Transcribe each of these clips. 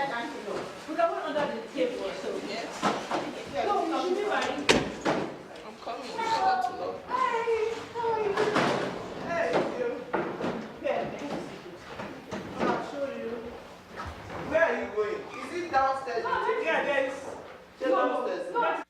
We can put under the table or so. Yes. No, you should be ready. I'm coming. So that's low. Hi, how are you? Hey, you. Yeah, I'll show you. Where are you going? Is it downstairs? Yeah, there is. Downstairs. No.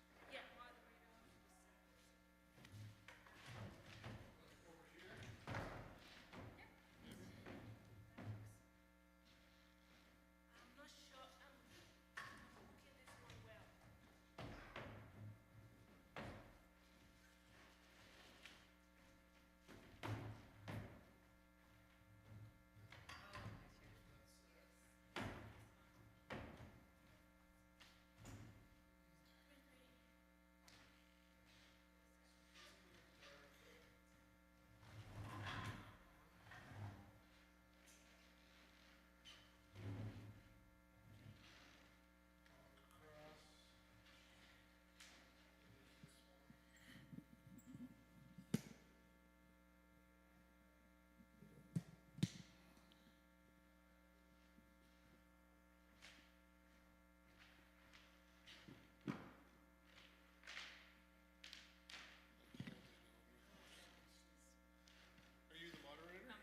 Are you the moderator?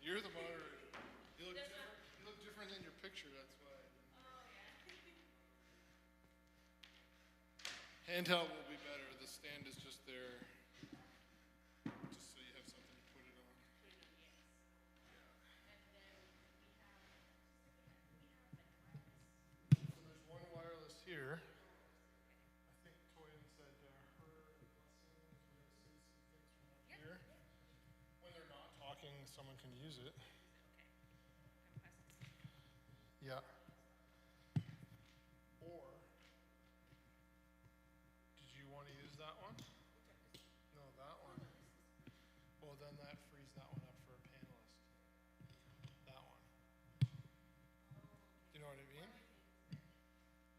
You're the moderator. You look different than your picture, that's why. Handheld will be better. The stand is just there, just so you have something to put it on. So there's one wireless here. I think Toyin said her lessons, we're going to see some things from up here. When they're not talking, someone can use it. Yeah. Or, did you want to use that one? No, that one. Well, then that frees that one up for a panelist. That one. Do you know what I mean?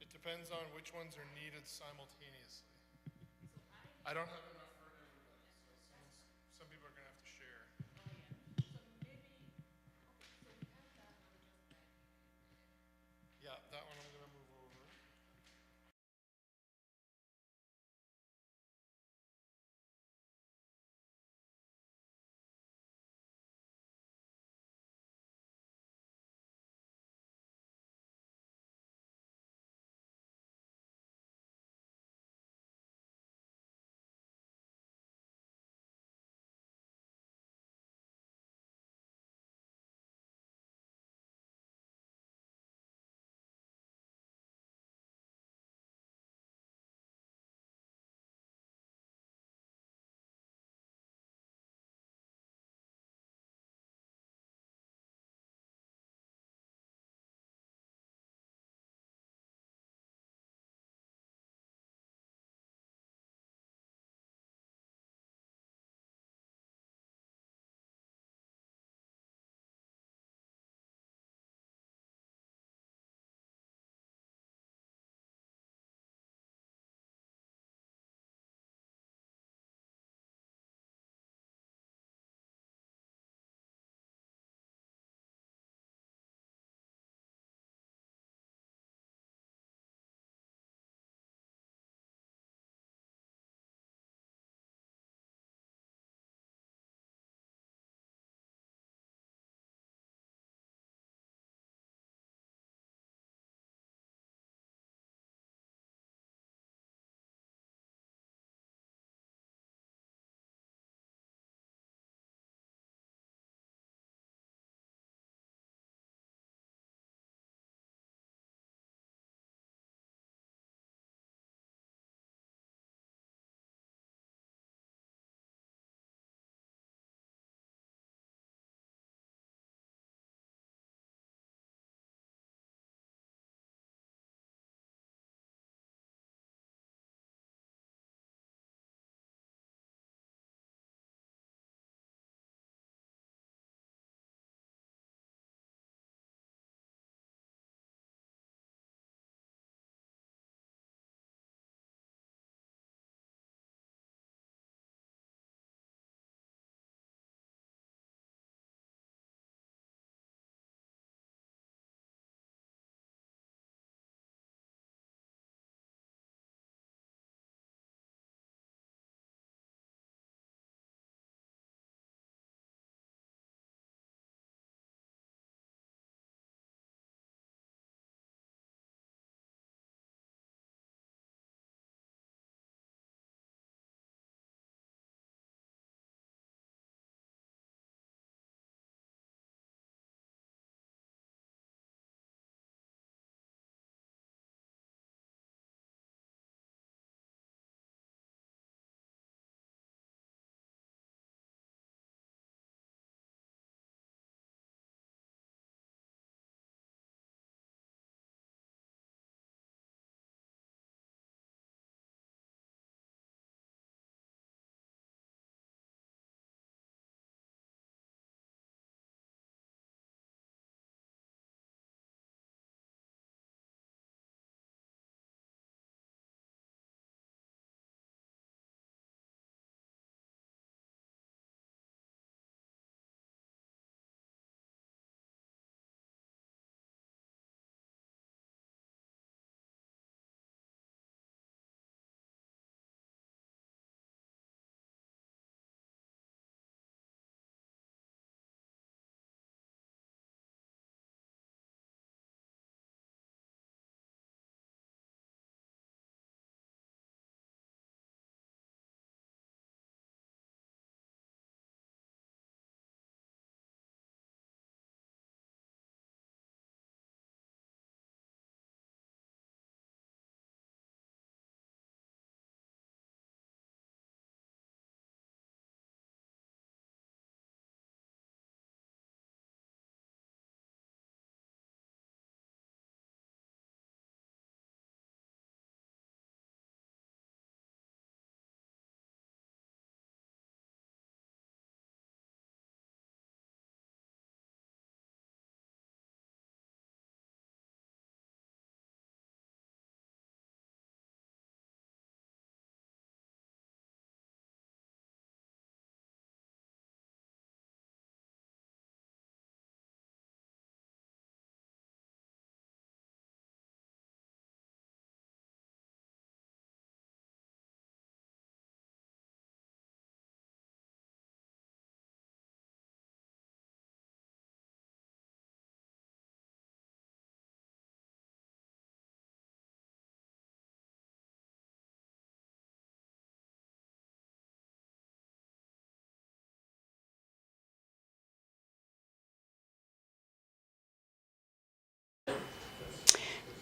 It depends on which ones are needed simultaneously. I don't have enough for everybody, so some people are going to have to share. Yeah, that one I'm going to move over.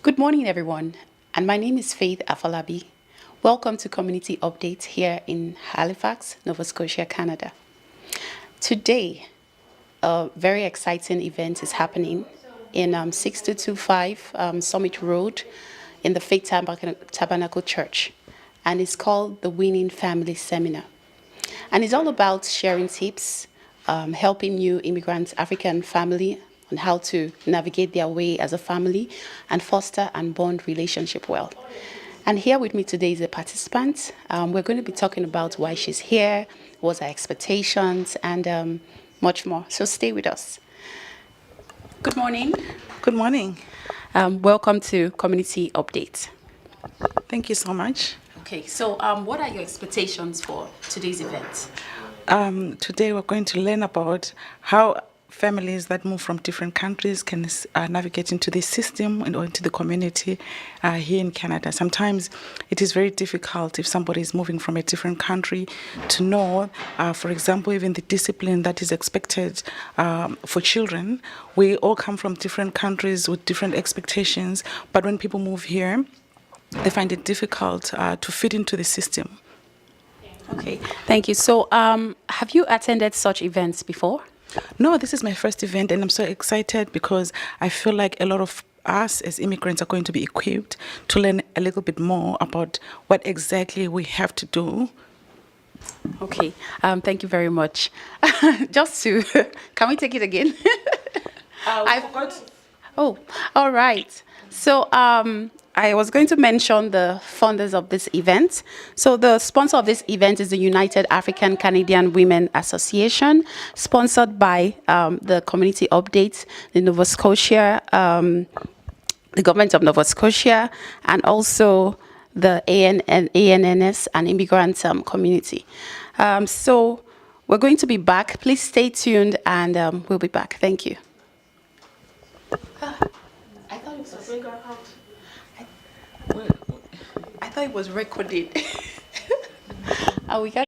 Good morning, everyone, and my name is Faith Afalabi. Welcome to Community Updates here in Halifax, Nova Scotia, Canada. Today, a very exciting event is happening in 6225 Summit Road in the Faith Tabernacle Church, and it's called the Winning Family Seminar. And it's all about sharing tips, helping new immigrant African family on how to navigate their way as a family and foster and bond relationship well. And here with me today is a participant. We're going to be talking about why she's here, what's her expectations, and much more. So stay with us. Good morning. Good morning. Welcome to Community Update. Thank you so much. Okay, so what are your expectations for today's event? Today we're going to learn about how families that move from different countries can navigate into the system and or into the community here in Canada. Sometimes it is very difficult if somebody is moving from a different country to know, for example, even the discipline that is expected for children. We all come from different countries with different expectations, but when people move here, they find it difficult to fit into the system. Okay, thank you. So have you attended such events before? No, this is my first event, and I'm so excited because I feel like a lot of us as immigrants are going to be equipped to learn a little bit more about what exactly we have to do. Okay, thank you very much. Just to, can we take it again? I forgot. Oh, all right. So I was going to mention the funders of this event. So the sponsor of this event is the United African Canadian Women Association, sponsored by the Community Updates, the Nova Scotia, the government of Nova Scotia, and also the ANNS and immigrant community. So we're going to be back. Please stay tuned, and we'll be back. Thank you. I thought it was recorded. We got.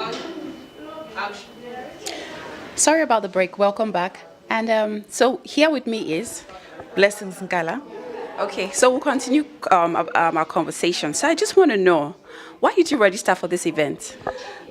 Action. Sorry about the break. Welcome back. And so here with me is. Blessings Nkala. Okay, so we'll continue our conversation. So I just want to know, why did you register for this event?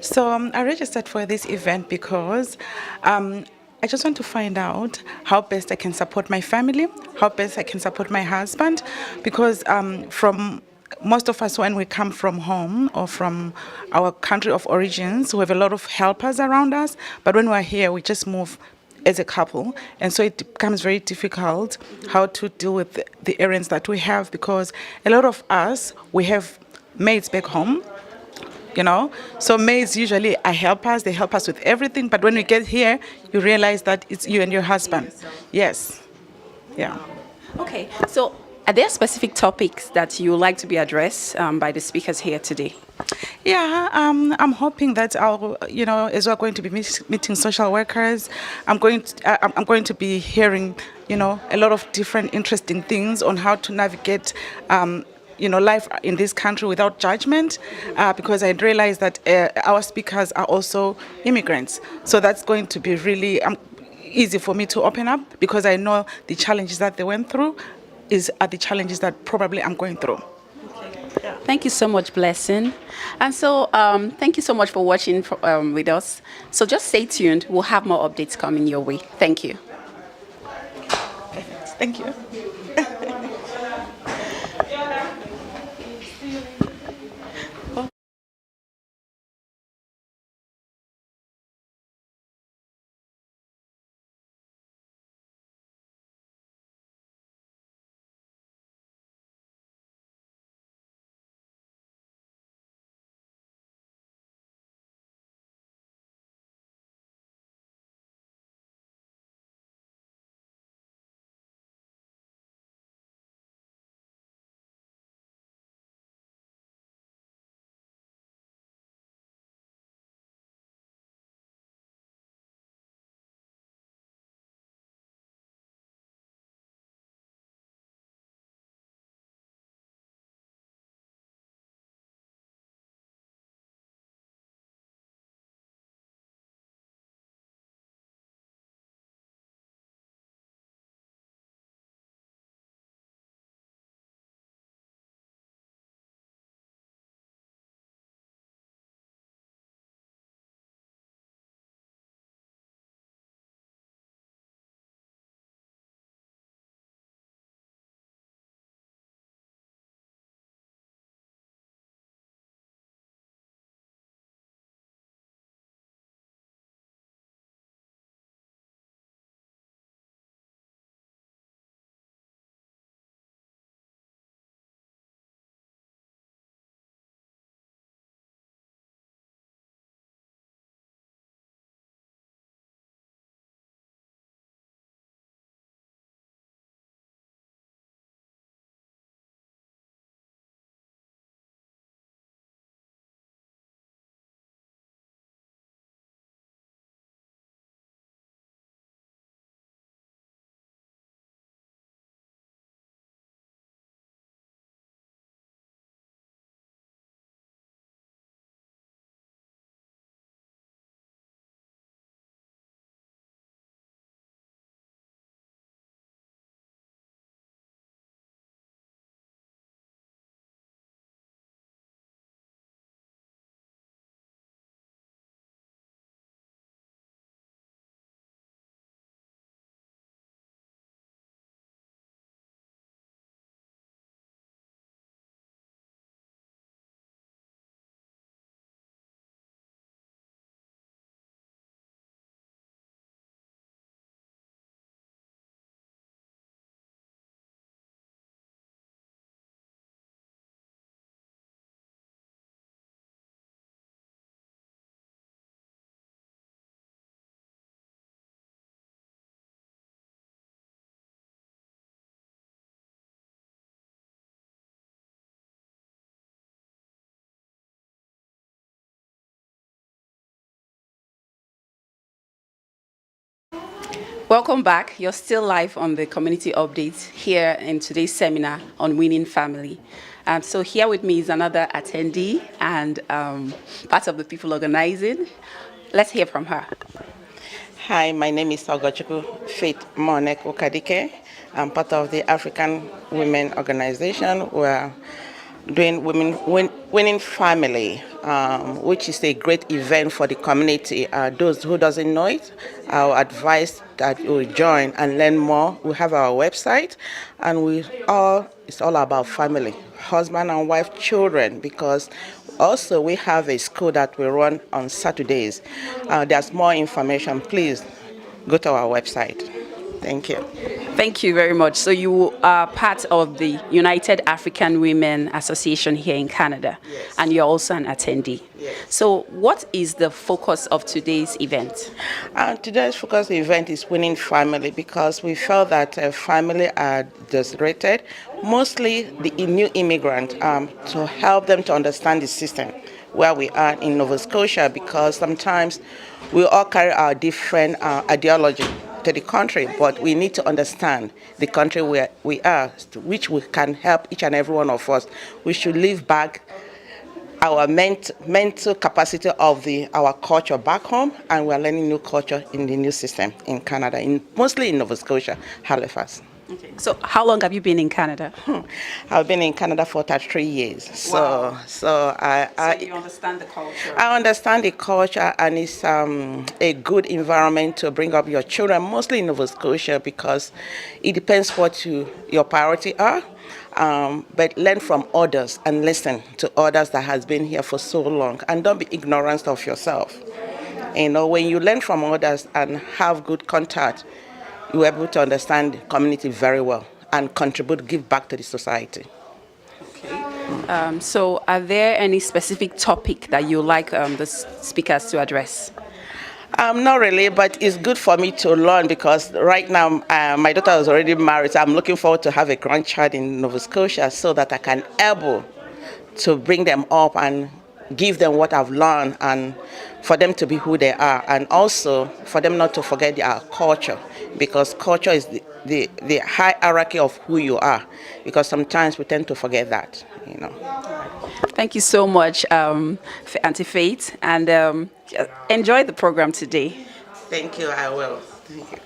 So I registered for this event because I just want to find out how best I can support my family, how best I can support my husband, because from most of us, when we come from home or from our country of origins, we have a lot of helpers around us, but when we're here, we just move as a couple, and so it becomes very difficult how to deal with the errands that we have, because a lot of us, we have maids back home, you know. So maids usually are helpers, they help us with everything, but when we get here, you realize that it's you and your husband. Yes. Yeah. Okay, so are there specific topics that you would like to be addressed by the speakers here today? Yeah, I'm hoping that as we're going to be meeting social workers, I'm going to be hearing, a lot of different interesting things on how to navigate, life in this country without judgment, because I realize that our speakers are also immigrants. So that's going to be really easy for me to open up, because I know the challenges that they went through are the challenges that probably I'm going through. Thank you so much, Blessing. And so thank you so much for watching with us. So just stay tuned. We'll have more updates coming your way. Thank you. Thank you. Welcome back. You're still live on the community updates here in today's seminar on winning family. So here with me is another attendee and part of the people organizing. Let's hear from her. Hi, my name is Ogochukwu Faith Monek Okadike. I'm part of the African Women Organization. We're doing Winning Family, which is a great event for the community. Those who doesn't know it, I would advise that you join and learn more. We have our website, and it's all about family, husband and wife, children, because also we have a school that we run on Saturdays. There's more information. Please go to our website. Thank you. Thank you very much. So you are part of the United African Women Association here in Canada, Yes. and you're also an attendee. Yes. So what is the focus of today's event? Today's focus event is Winning Family because we felt that family are deserted, mostly the new immigrant, to help them to understand the system where we are in Nova Scotia, because sometimes we all carry our different ideology to the country, but we need to understand the country where we are, which we can help each and every one of us. We should live back our mental capacity of our culture back home, and we're learning new culture in the new system in Canada, mostly in Nova Scotia, Halifax. Okay. So how long have you been in Canada? I've been in Canada for 33 years. Wow. So You understand the culture. I understand the culture, and it's a good environment to bring up your children, mostly in Nova Scotia, because it depends what your priority are. But learn from others and listen to others that has been here for so long, and don't be ignorant of yourself. When you learn from others and have good contact, you're able to understand the community very well and contribute, give back to the society. So are there any specific topic that you like the speakers to address? Not really, but it's good for me to learn, because right now my daughter is already married. So I'm looking forward to have a grandchild in Nova Scotia so that I can able to bring them up and give them what I've learned, and for them to be who they are, and also for them not to forget their culture, because culture is the hierarchy of who you are, because sometimes we tend to forget that. Thank you so much, Auntie Faith, and enjoy the program today. Thank you, I will. Thank you.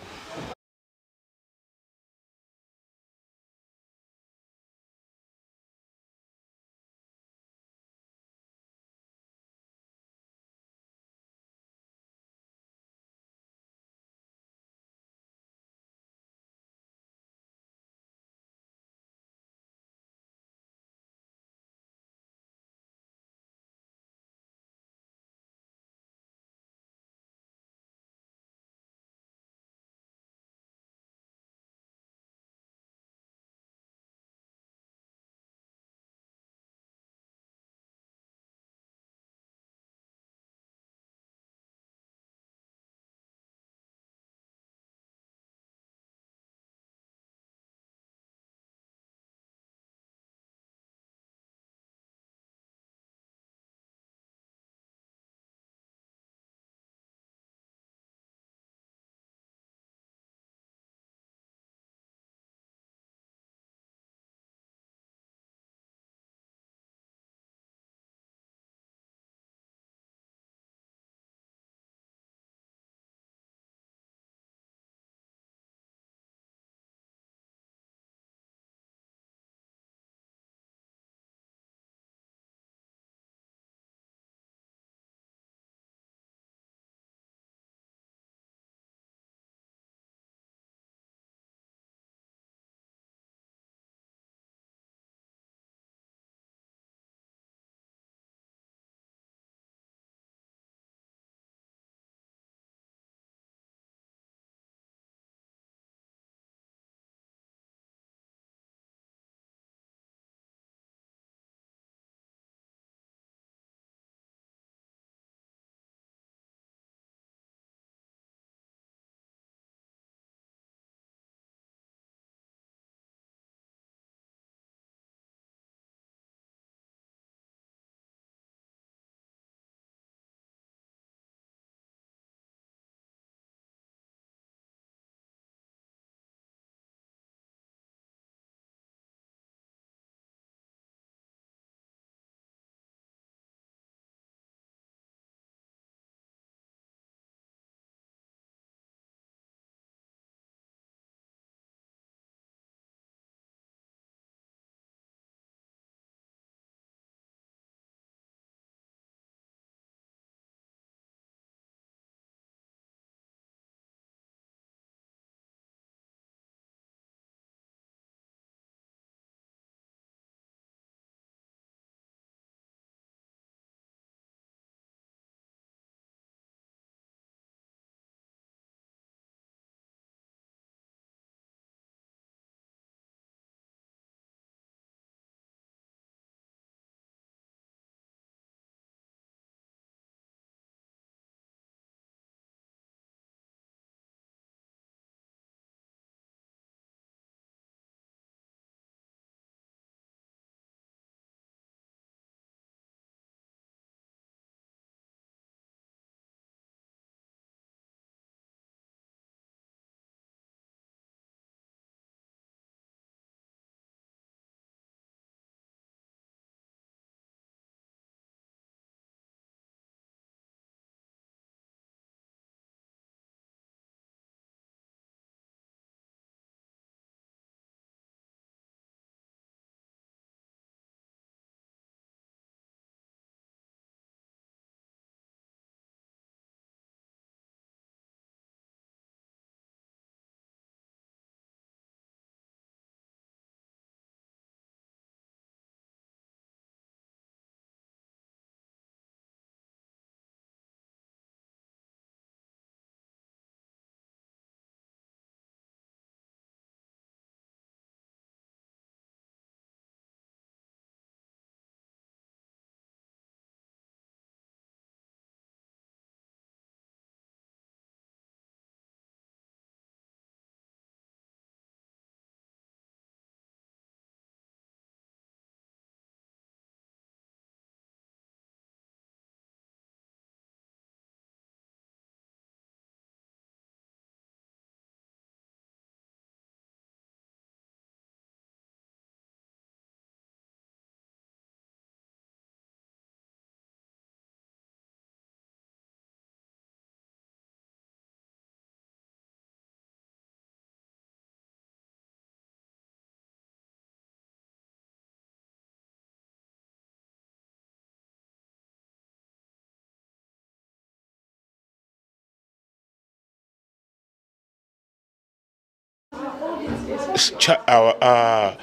our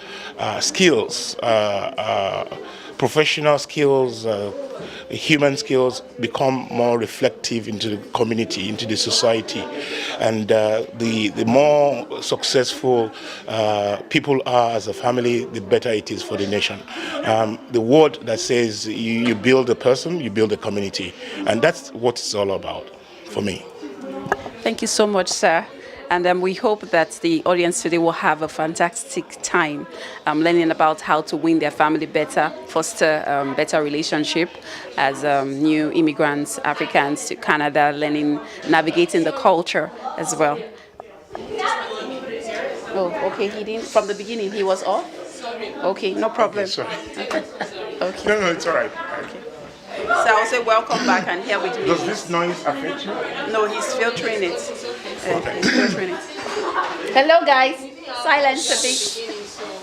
skills, professional skills, human skills become more reflective into the community, into the society. And the more successful people are as a family, the better it is for the nation. The word that says you build a person, you build a community. And that's what it's all about for me. Thank you so much, sir. And we hope that the audience today will have a fantastic time learning about how to win their family better, foster better relationship as new immigrants, Africans to Canada, learning, navigating the culture as well. Oh, okay. He didn't from the beginning. He was off. Okay, no problem. Okay, sorry. Okay. No, it's all right. So I'll say welcome back and here with me. Does this noise affect you? No, he's filtering it. Okay. He's filtering it. Hello, guys. Silence a bit.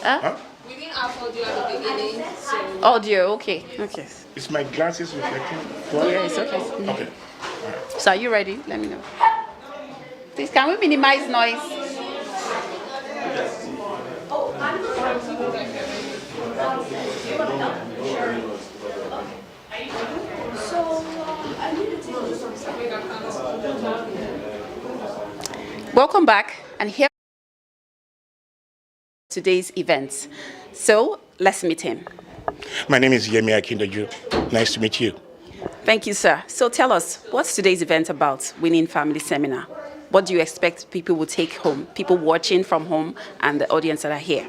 Huh? We didn't have audio at the beginning, so Audio. Okay. Okay. Is my glasses reflecting? Yeah, it's okay. Okay. So are you ready? Let me know. Please, can we minimize noise? Welcome back, and here today's events. So let's meet him. My name is Yemi Akindoju. Nice to meet you. Thank you, sir. So tell us, what's today's event about, Winning Family Seminar? What do you expect people will take home, people watching from home and the audience that are here?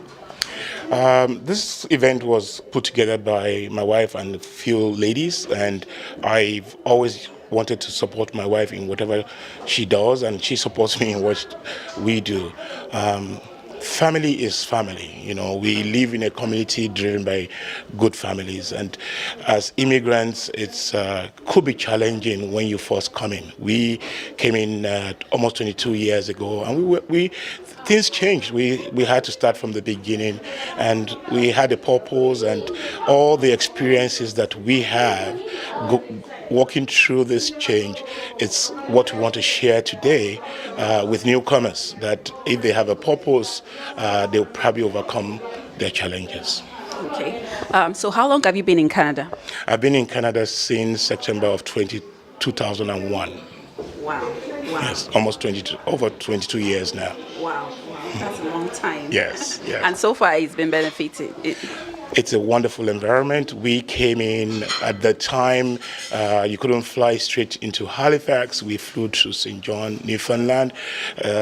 This event was put together by my wife and a few ladies, and I've always wanted to support my wife in whatever she does, and she supports me in what we do. Family is family. You know, we live in a community driven by good families, and as immigrants, it's could be challenging when you first come in. We came in almost 22 years ago, and things changed. We had to start from the beginning, and we had a purpose, and all the experiences that we have walking through this change, it's what we want to share today with newcomers, that if they have a purpose, they'll probably overcome their challenges. Okay. So how long have you been in Canada? I've been in Canada since September of 2001. Wow. Yes, almost over 22 years now. Wow. That's a long time. Yes. And so far, it's been benefiting. It's a wonderful environment. We came in at the time, you couldn't fly straight into Halifax. We flew to St. John, Newfoundland,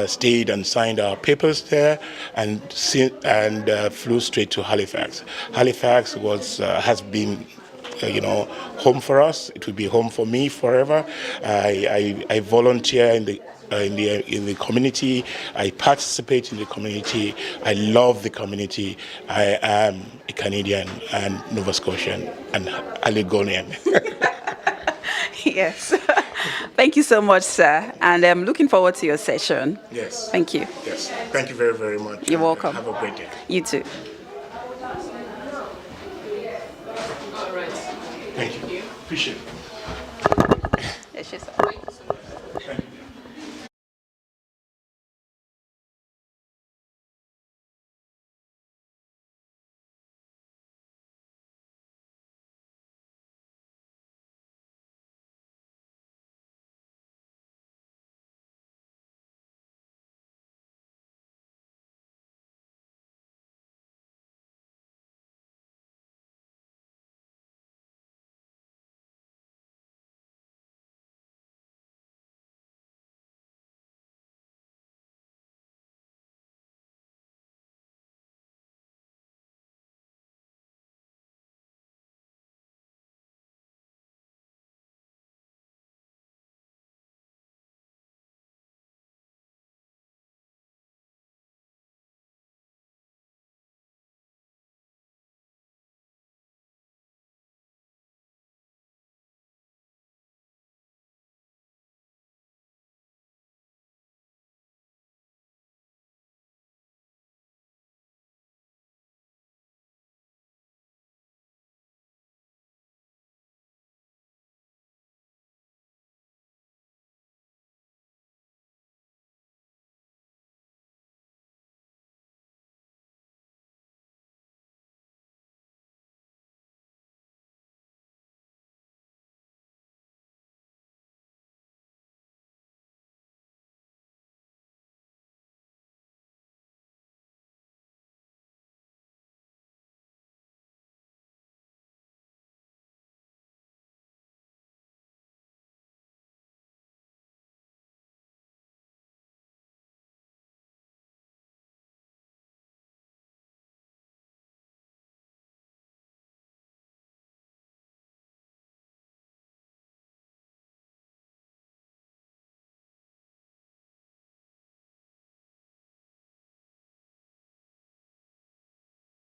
stayed and signed our papers there, and flew straight to Halifax. Halifax has been home for us. It will be home for me forever. I volunteer in the community. I participate in the community. I love the community. I am a Canadian and Nova Scotian and Oregonian. Yes. Thank you so much, sir. And I'm looking forward to your session. Yes. Thank you. Yes. Thank you very, very much. You're welcome. Have a great day. You too. all right. Thank you. Appreciate it. Yes, sir. Thank you so much. Thank you.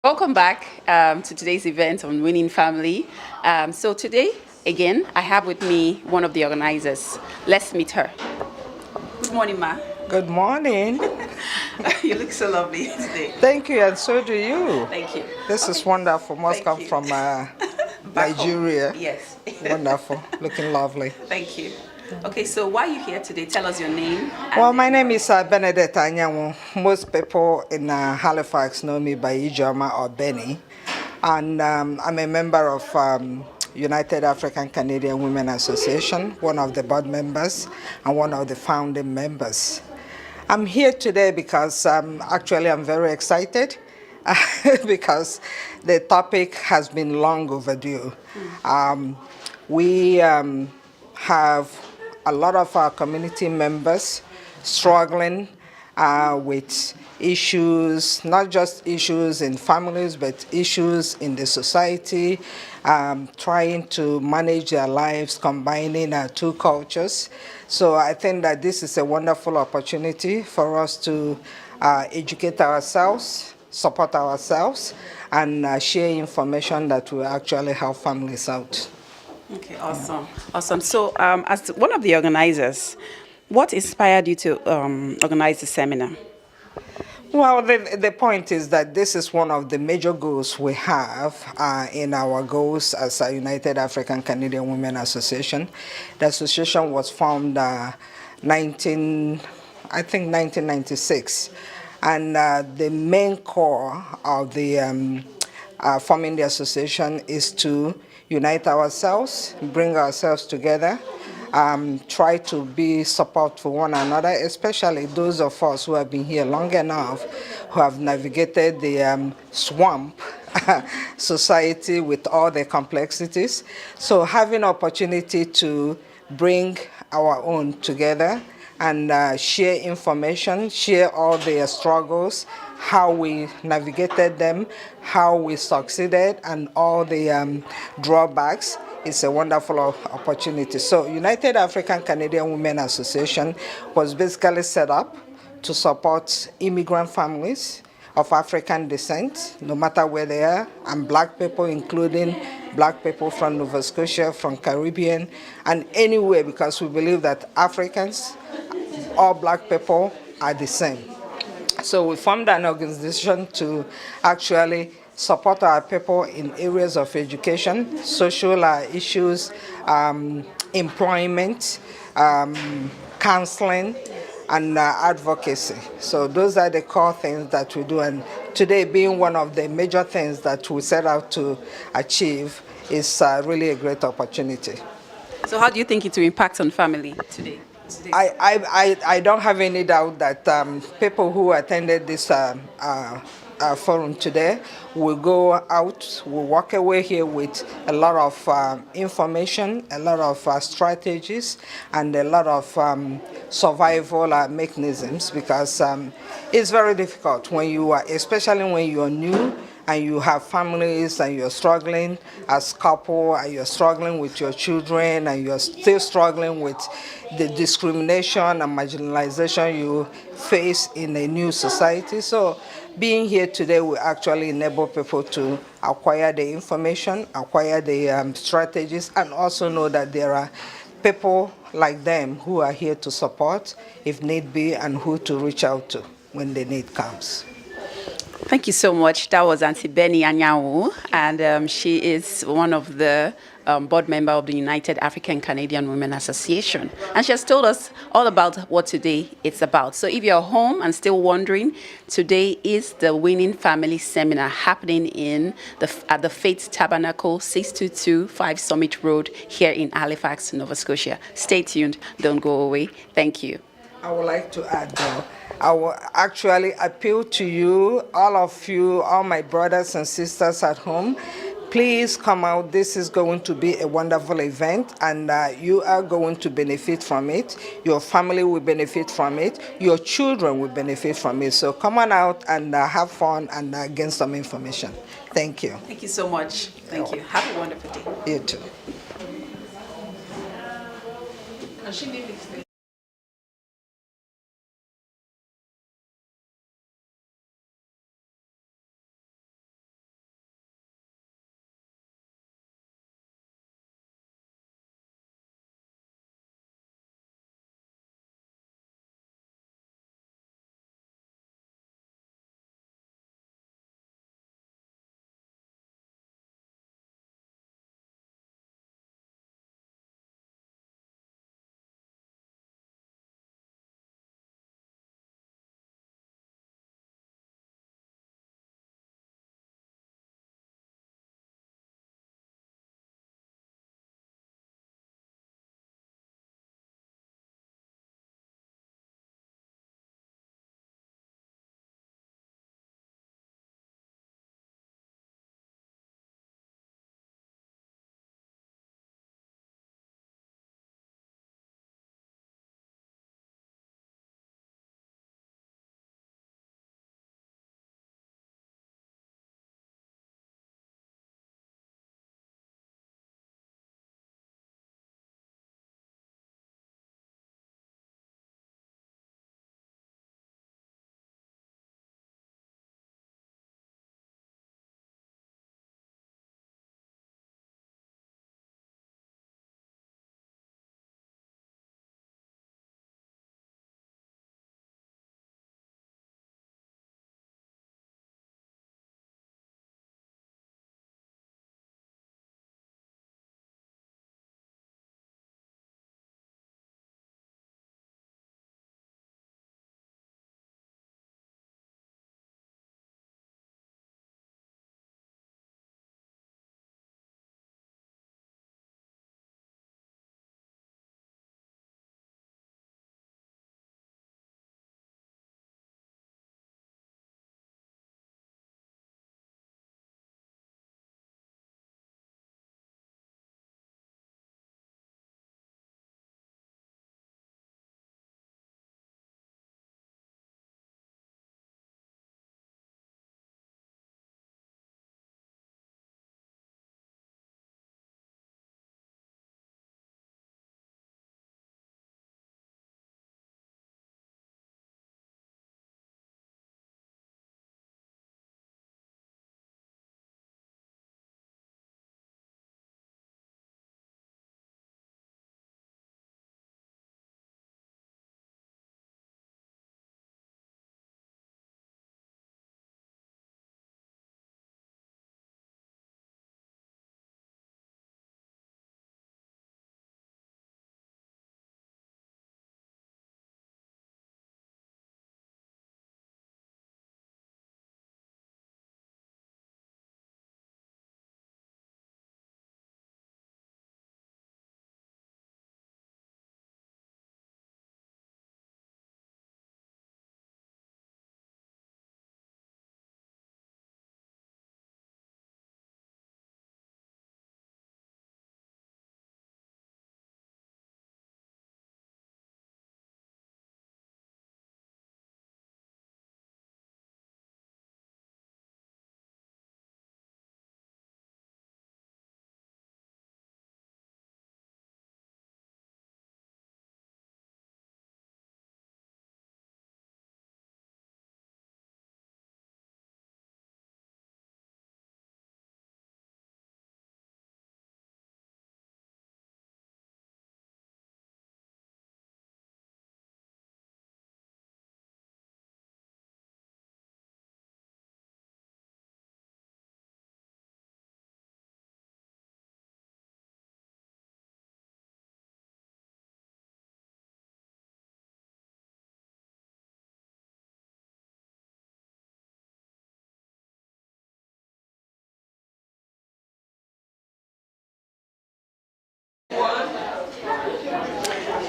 Welcome back to today's event on Winning Family. So today, again, I have with me one of the organizers. Let's meet her. Good morning, Ma. Good morning. You look so lovely today. Thank you, and so do you. Thank you. This is wonderful. Must Thank come you. from Back home. Nigeria. Yes. Wonderful. Looking lovely. Thank you. Okay, so why are you here today? Tell us your name. Well, my name is Benedetta Anyanwu. Most people in Halifax know me by Ijoma or Benny. And I'm a member of United African Canadian Women Association, one of the board members and one of the founding members. I'm here today because actually I'm very excited because the topic has been long overdue. We have a lot of our community members struggling with issues, not just issues in families, but issues in the society, trying to manage their lives, combining our two cultures. So I think that this is a wonderful opportunity for us to educate ourselves, support ourselves, and share information that will actually help families out. Okay, awesome. Awesome. So, as one of the organizers, what inspired you to organize the seminar? Well, the point is that this is one of the major goals we have in our goals as a United African Canadian Women Association. The association was formed 1996, and the main core of the forming the association is to unite ourselves, bring ourselves together, try to be support for one another, especially those of us who have been here long enough, who have navigated the swamp society with all the complexities. So having opportunity to bring our own together and share information, share all their struggles, how we navigated them, how we succeeded, and all the drawbacks. It's a wonderful opportunity. So United African Canadian Women Association was basically set up to support immigrant families of African descent, no matter where they are, and black people, including black people from Nova Scotia, from Caribbean, and anywhere, because we believe that Africans, all black people, are the same. So we formed an organization to actually support our people in areas of education, social issues, employment, counseling, and advocacy. So those are the core things that we do. And today being one of the major things that we set out to achieve is really a great opportunity. So how do you think it will impact on family today? I don't have any doubt that people who attended this forum today will go out, will walk away here with a lot of information, a lot of strategies, and a lot of survival mechanisms, because it's very difficult when you are, especially when you are new and you have families and you're struggling as couple and you're struggling with your children and you're still struggling with the discrimination and marginalization you face in a new society. So being here today will actually enable people to acquire the information, acquire the strategies, and also know that there are people like them who are here to support if need be and who to reach out to when the need comes. Thank you so much. That was Auntie Benny Anyanwu, and she is one of the board member of the United African Canadian Women Association. And she has told us all about what today it's about. So if you're home and still wondering, today is the Winning Family Seminar happening at the Faith Tabernacle, 622 5 Summit Road here in Halifax, Nova Scotia. Stay tuned. Don't go away. Thank you. I would like to add, though, I will actually appeal to you, all my brothers and sisters at home, please come out. This is going to be a wonderful event, and you are going to benefit from it. Your family will benefit from it. Your children will benefit from it. So come on out and have fun and gain some information. Thank you. Thank you so much. Thank you. Have a wonderful day. You too.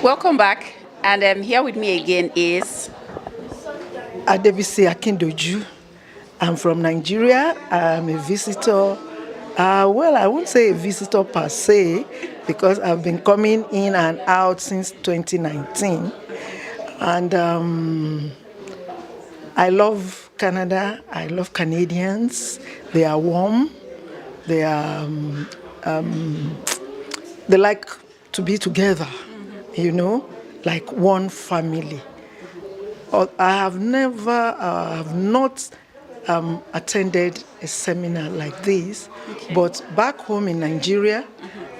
Welcome back. And here with me again is Adebisi Akindoju. I'm from Nigeria. I'm a visitor. Well, I won't say a visitor per se, because I've been coming in and out since 2019. And I love Canada. I love Canadians. They are warm. They are. They like to be together, like one family. I have never, have not attended a seminar like this, but back home in Nigeria,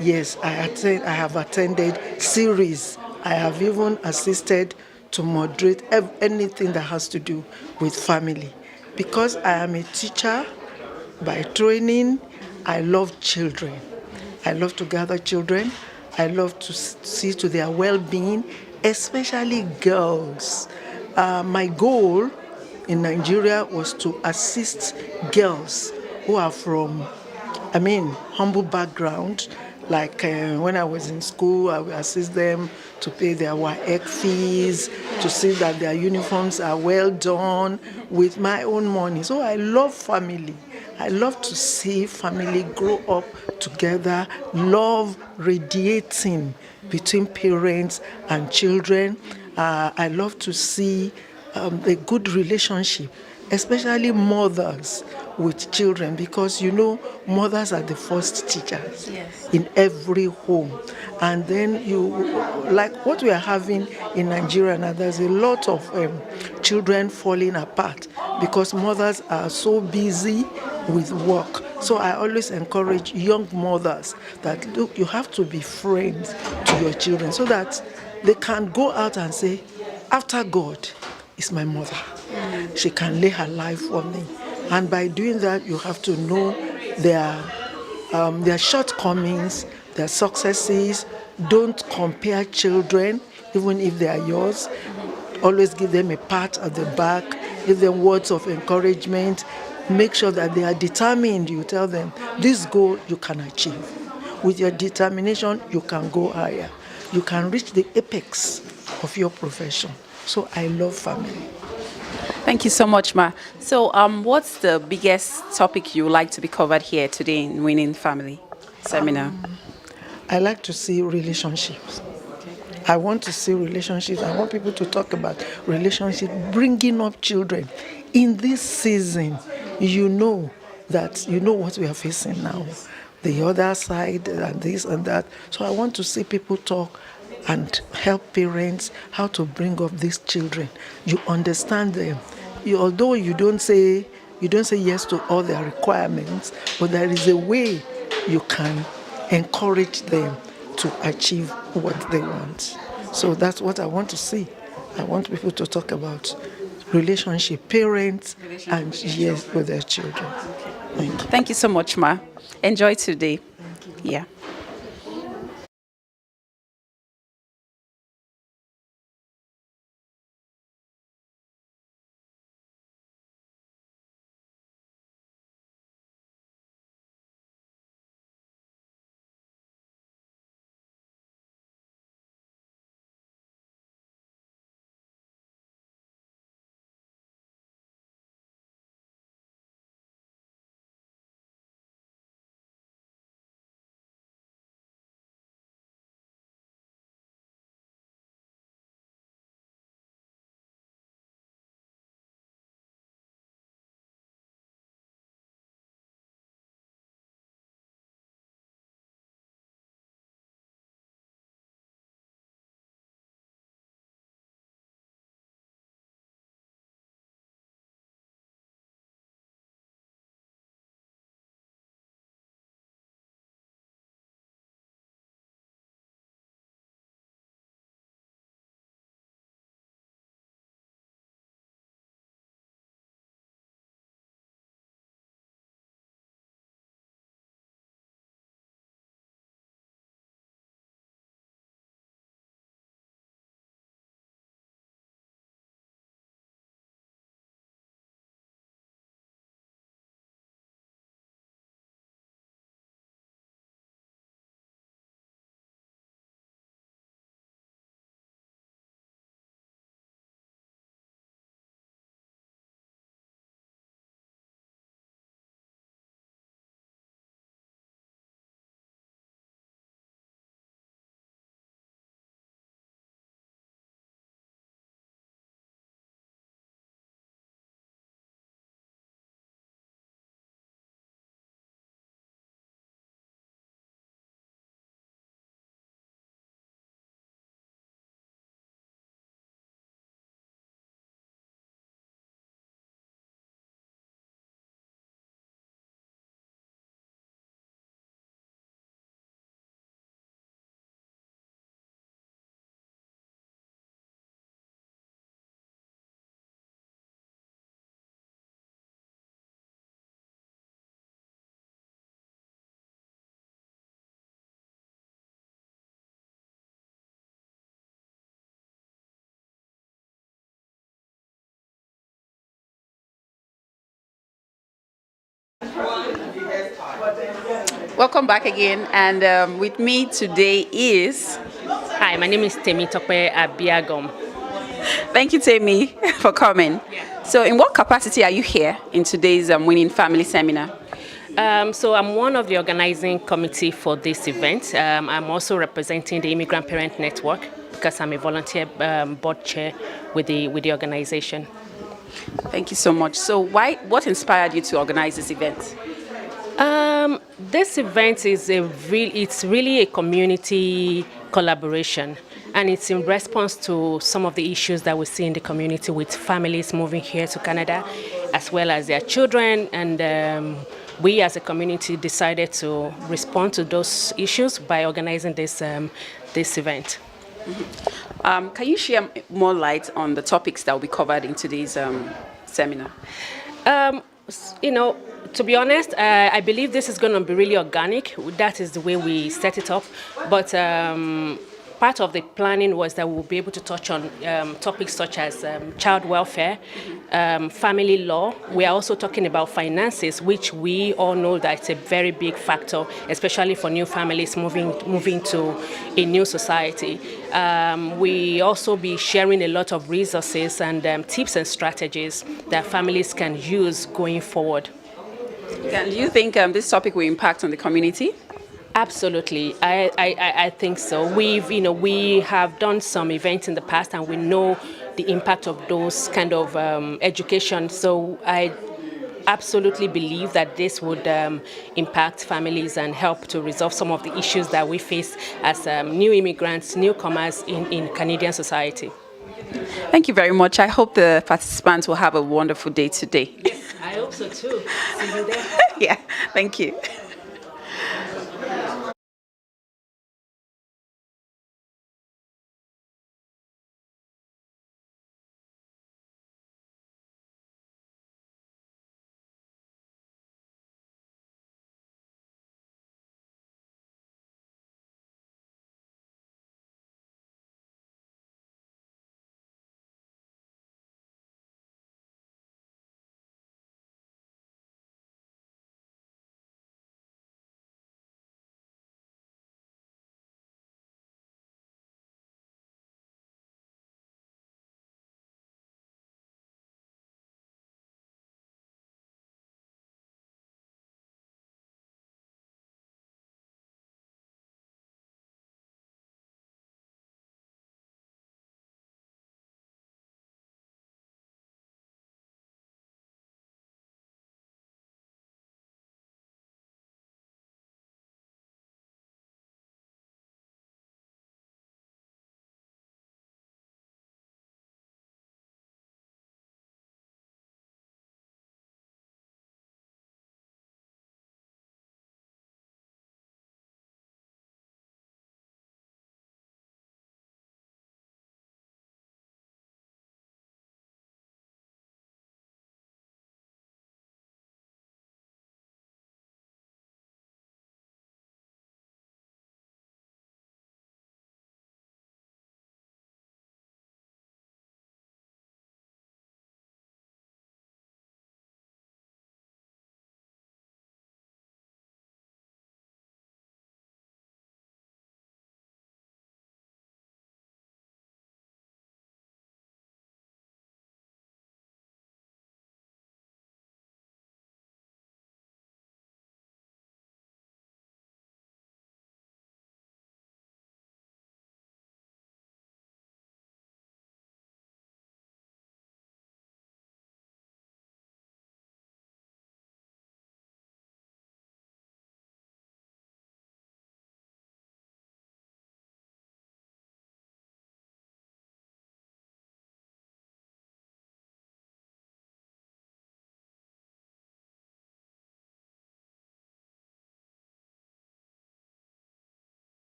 yes, I have attended series. I have even assisted to moderate anything that has to do with family. Because I am a teacher by training, I love children. I love to gather children. I love to see to their well-being, especially girls. My goal in Nigeria was to assist girls who are from, humble background. Like when I was in school, I would assist them to pay their WAEC fees, to see that their uniforms are well done with my own money. So I love family. I love to see family grow up together, love radiating between parents and children. I love to see a good relationship, especially mothers with children, because mothers are the first teachers in every home. And then like what we are having in Nigeria now, there's a lot of children falling apart because mothers are so busy with work. So I always encourage young mothers that, look, you have to be friends to your children so that they can go out and say, after God is my mother. She can lay her life for me. And by doing that, you have to know their shortcomings, their successes. Don't compare children, even if they are yours. Always give them a pat at the back, give them words of encouragement. Make sure that they are determined. You tell them, this goal you can achieve. With your determination, you can go higher. You can reach the apex of your profession. So I love family. Thank you so much, Ma. So what's the biggest topic you would like to be covered here today in Winning Family Seminar? I like to see relationships. I want to see relationships. I want people to talk about relationships, bringing up children. In this season, you know what we are facing now. The other side and this and that. So I want to see people talk and help parents how to bring up these children. You understand them. Although you don't say yes to all their requirements, but there is a way you can encourage them to achieve what they want. So that's what I want to see. I want people to talk about relationship, parents, and yes, with their children. Thank you so much, Ma. Enjoy today. Yeah. Welcome back again. And with me today is... Hi, my name is Temi Tope Abiagom. Thank you, Temi, for coming. So in what capacity are you here in today's Winning Family Seminar? So I'm one of the organizing committee for this event. I'm also representing the Immigrant Parent Network because I'm a volunteer board chair with the organization. Thank you so much. So what inspired you to organize this event? This event is it's really a community collaboration, and it's in response to some of the issues that we see in the community with families moving here to Canada, as well as their children. And we as a community decided to respond to those issues by organizing this event. Can you share more light on the topics that will be covered in today's seminar? To be honest, I believe this is going to be really organic. That is the way we set it up. But part of the planning was that we'll be able to touch on topics such as child welfare, family law. We are also talking about finances, which we all know that it's a very big factor, especially for new families moving to a new society. We also be sharing a lot of resources and tips and strategies that families can use going forward. Do you think this topic will impact on the community? Absolutely, I think so. We have done some events in the past, and we know the impact of those kind of education. So I absolutely believe that this would impact families and help to resolve some of the issues that we face as new immigrants, newcomers in Canadian society. Thank you very much. I hope the participants will have a wonderful day today. Yes, I hope so too. See you there. Yeah, thank you.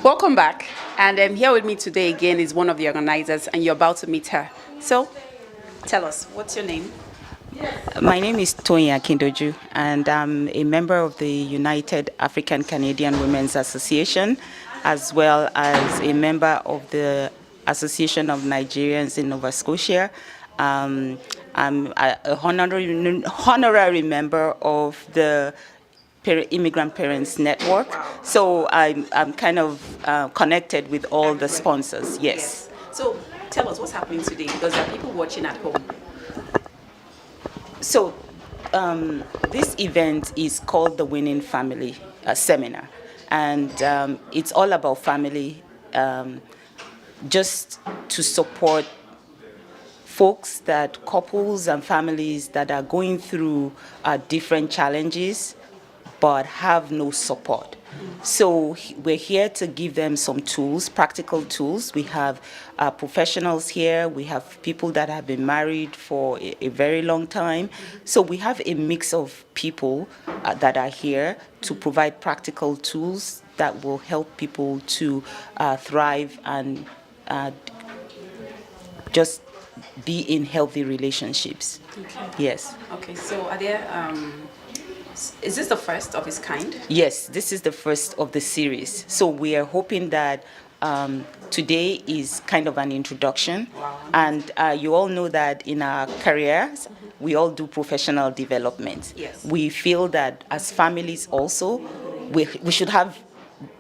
Welcome back. And here with me today again is one of the organizers, and you're about to meet her. So, tell us, what's your name? My name is Toyin Akindoju, and I'm a member of the United African Canadian Women's Association, as well as a member of the Association of Nigerians in Nova Scotia. I'm a honorary member of the Immigrant Parents Network, so I'm kind of connected with all the sponsors, yes. So, tell us what's happening today, because there are people watching at home. So this event is called the Winning Family Seminar, and it's all about family, just to support couples and families that are going through different challenges but have no support. So we're here to give them some tools, practical tools. We have professionals here. We have people that have been married for a very long time. So we have a mix of people that are here to provide practical tools that will help people to thrive and just be in healthy relationships. Okay. Yes. Okay, so are there, is this the first of its kind? Yes, this is the first of the series. So we are hoping that today is kind of an introduction. Wow. And you all know that in our careers, we all do professional development. Yes. We feel that as families also, we should have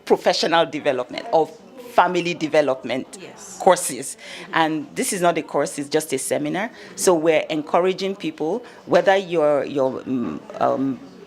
professional development or family development courses. And this is not a course, it's just a seminar. So we're encouraging people, whether your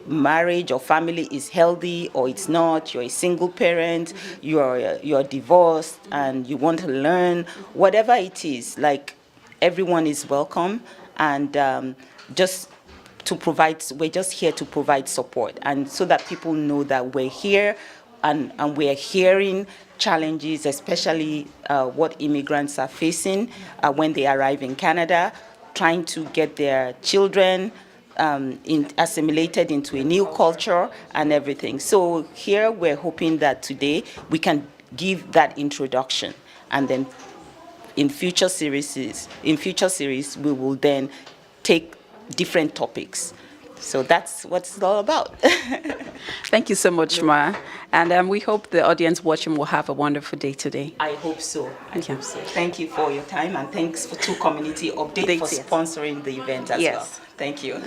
marriage or family is healthy or it's not, you're a single parent, you're divorced and you want to learn, whatever it is, like everyone is welcome, and we're just here to provide support, and so that people know that we're here and we're hearing challenges, especially what immigrants are facing when they arrive in Canada, trying to get their children assimilated into a new culture and everything. So here we're hoping that today we can give that introduction, and then in future series we will then take different topics. So that's what it's all about. Thank you so much, Ma. And we hope the audience watching will have a wonderful day today. I hope so. Thank you for your time, and thanks to Community Update for sponsoring the event as well. Thank you.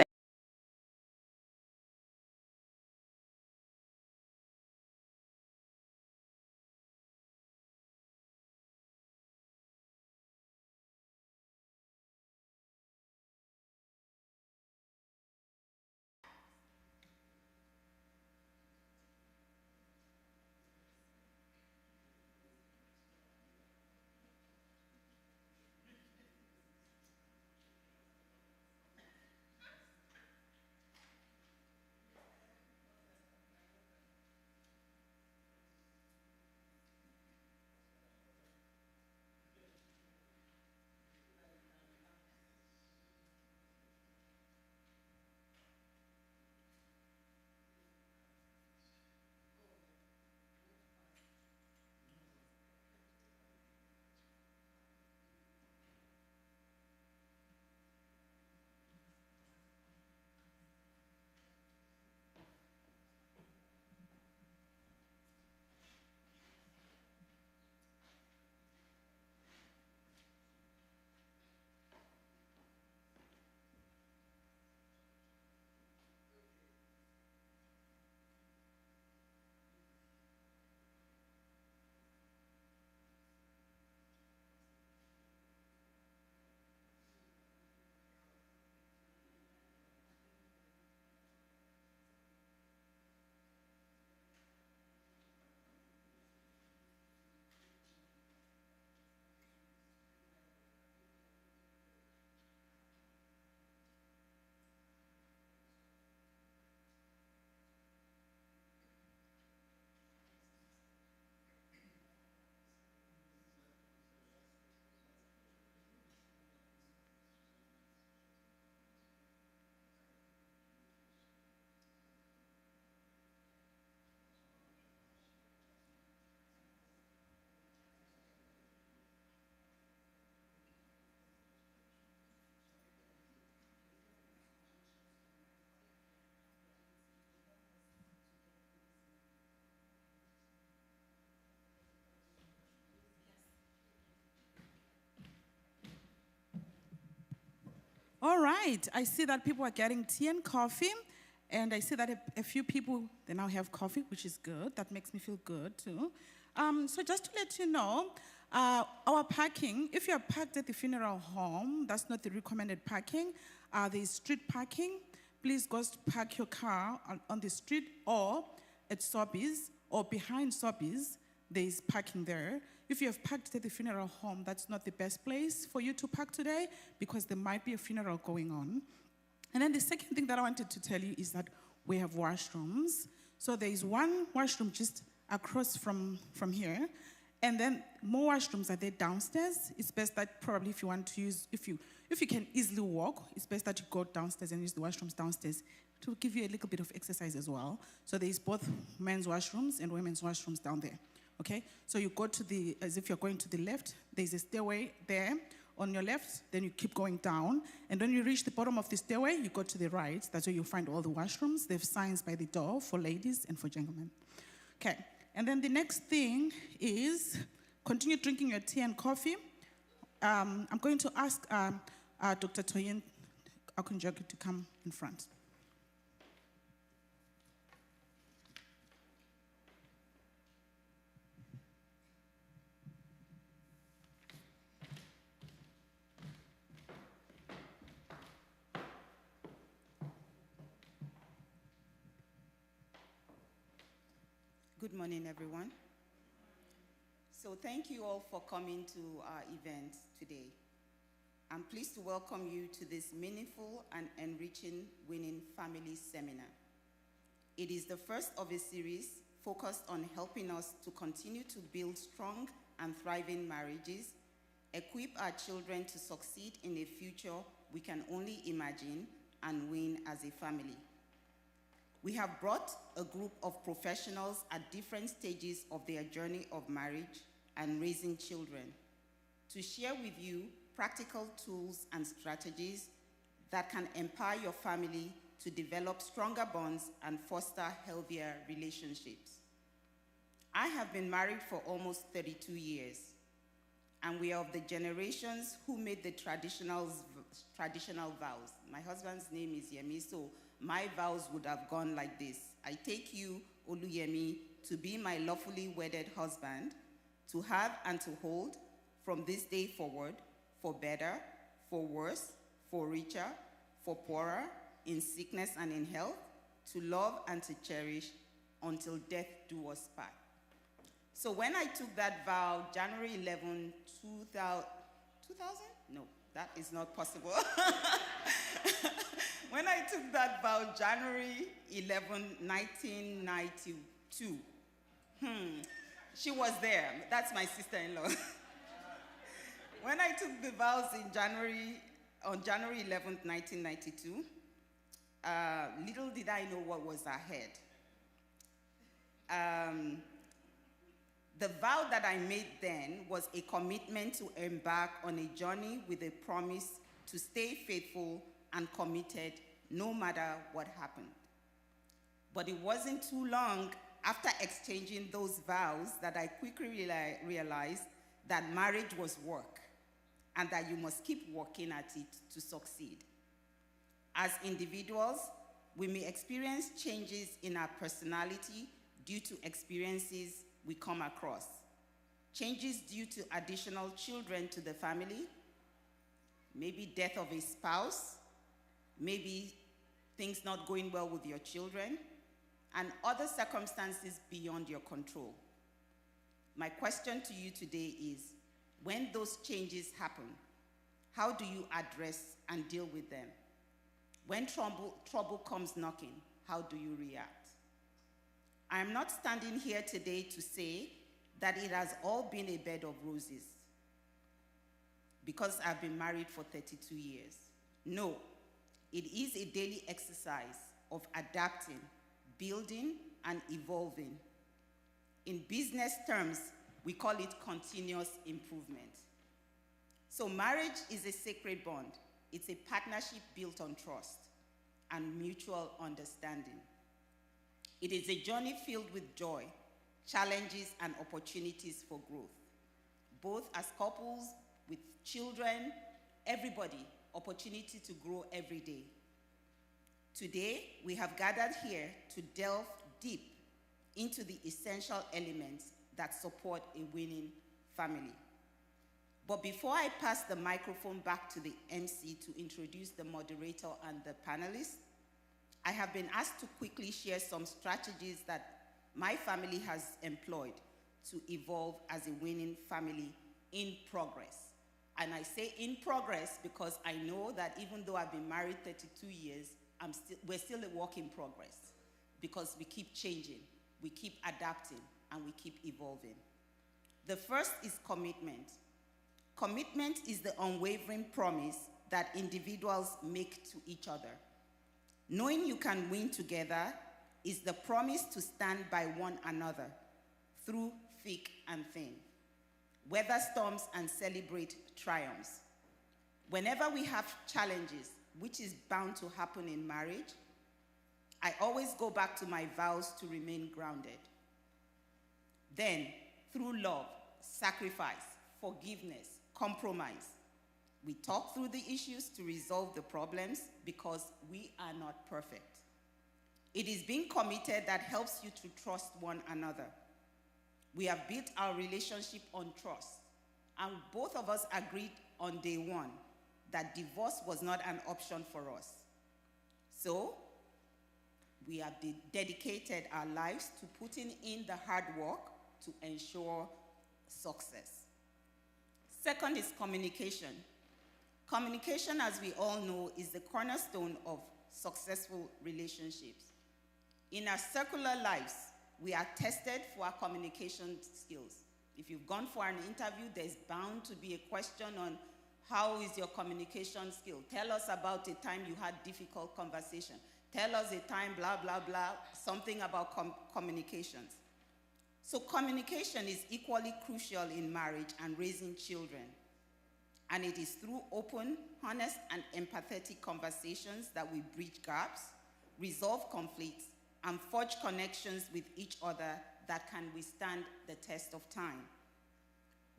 All right, I see that people are getting tea and coffee, and I see that a few people, they now have coffee, which is good. That makes me feel good too. So just to let you know, our parking, if you're parked at the funeral home, that's not the recommended parking. There's street parking. Please go park your car on the street or at Sobeys or behind Sobeys. There's parking there. If you have parked at the funeral home, that's not the best place for you to park today because there might be a funeral going on. And then the second thing that I wanted to tell you is that we have washrooms. So there is one washroom just across from here, and then more washrooms are there downstairs. It's best that probably if you want to use, if you can easily walk, it's best that you go downstairs and use the washrooms downstairs to give you a little bit of exercise as well. So there is both men's washrooms and women's washrooms down there. Okay, so you go to as if you're going to the left, there's a stairway there on your left, then you keep going down, and when you reach the bottom of the stairway, you go to the right. That's where you'll find all the washrooms. They have signs by the door for ladies and for gentlemen. Okay, and then the next thing is continue drinking your tea and coffee. I'm going to ask Dr. Toyin Akunjoku to come in front. Good morning, everyone. So thank you all for coming to our event today. I'm pleased to welcome you to this meaningful and enriching Winning Families Seminar. It is the first of a series focused on helping us to continue to build strong and thriving marriages, equip our children to succeed in a future we can only imagine, and win as a family. We have brought a group of professionals at different stages of their journey of marriage and raising children to share with you practical tools and strategies that can empower your family to develop stronger bonds and foster healthier relationships. I have been married for almost 32 years, and we are of the generations who made the traditional vows. My husband's name is Yemi, so my vows would have gone like this. I take you, Oluyemi, to be my lawfully wedded husband, to have and to hold from this day forward, for better, for worse, for richer, for poorer, in sickness and in health, to love and to cherish until death do us part. So when I took that vow, January 11, 2000? No, that is not possible. When I took that vow, January 11, 1992, she was there. That's my sister-in-law. When I took the vows on January 11, 1992, little did I know what was ahead. The vow that I made then was a commitment to embark on a journey with a promise to stay faithful and committed no matter what happened. But it wasn't too long after exchanging those vows that I quickly realized that marriage was work and that you must keep working at it to succeed. As individuals, we may experience changes in our personality due to experiences we come across. Changes due to additional children to the family, maybe death of a spouse, maybe things not going well with your children, and other circumstances beyond your control. My question to you today is, when those changes happen, how do you address and deal with them? When trouble comes knocking, how do you react? I am not standing here today to say that it has all been a bed of roses because I've been married for 32 years. No, it is a daily exercise of adapting, building, and evolving. In business terms, we call it continuous improvement. So marriage is a sacred bond. It's a partnership built on trust and mutual understanding. It is a journey filled with joy, challenges, and opportunities for growth. Both as couples, with children, everybody opportunity to grow every day. Today, we have gathered here to delve deep into the essential elements that support a winning family. But before I pass the microphone back to the MC to introduce the moderator and the panelists, I have been asked to quickly share some strategies that my family has employed to evolve as a winning family in progress. And I say in progress because I know that even though I've been married 32 years, we're still a work in progress because we keep changing, we keep adapting, and we keep evolving. The first is commitment. Commitment is the unwavering promise that individuals make to each other. Knowing you can win together is the promise to stand by one another through thick and thin, weather storms and celebrate triumphs. Whenever we have challenges, which is bound to happen in marriage, I always go back to my vows to remain grounded. Then, through love, sacrifice, forgiveness, compromise, we talk through the issues to resolve the problems because we are not perfect. It is being committed that helps you to trust one another. We have built our relationship on trust, and both of us agreed on day one that divorce was not an option for us. So, we have dedicated our lives to putting in the hard work to ensure success. Second is communication. Communication, as we all know, is the cornerstone of successful relationships. In our secular lives, we are tested for our communication skills. If you've gone for an interview, there's bound to be a question on how is your communication skill? Tell us about a time you had difficult conversation. Tell us a time, blah, blah, blah, something about communications. So communication is equally crucial in marriage and raising children. And it is through open, honest, and empathetic conversations that we bridge gaps, resolve conflicts, and forge connections with each other that can withstand the test of time.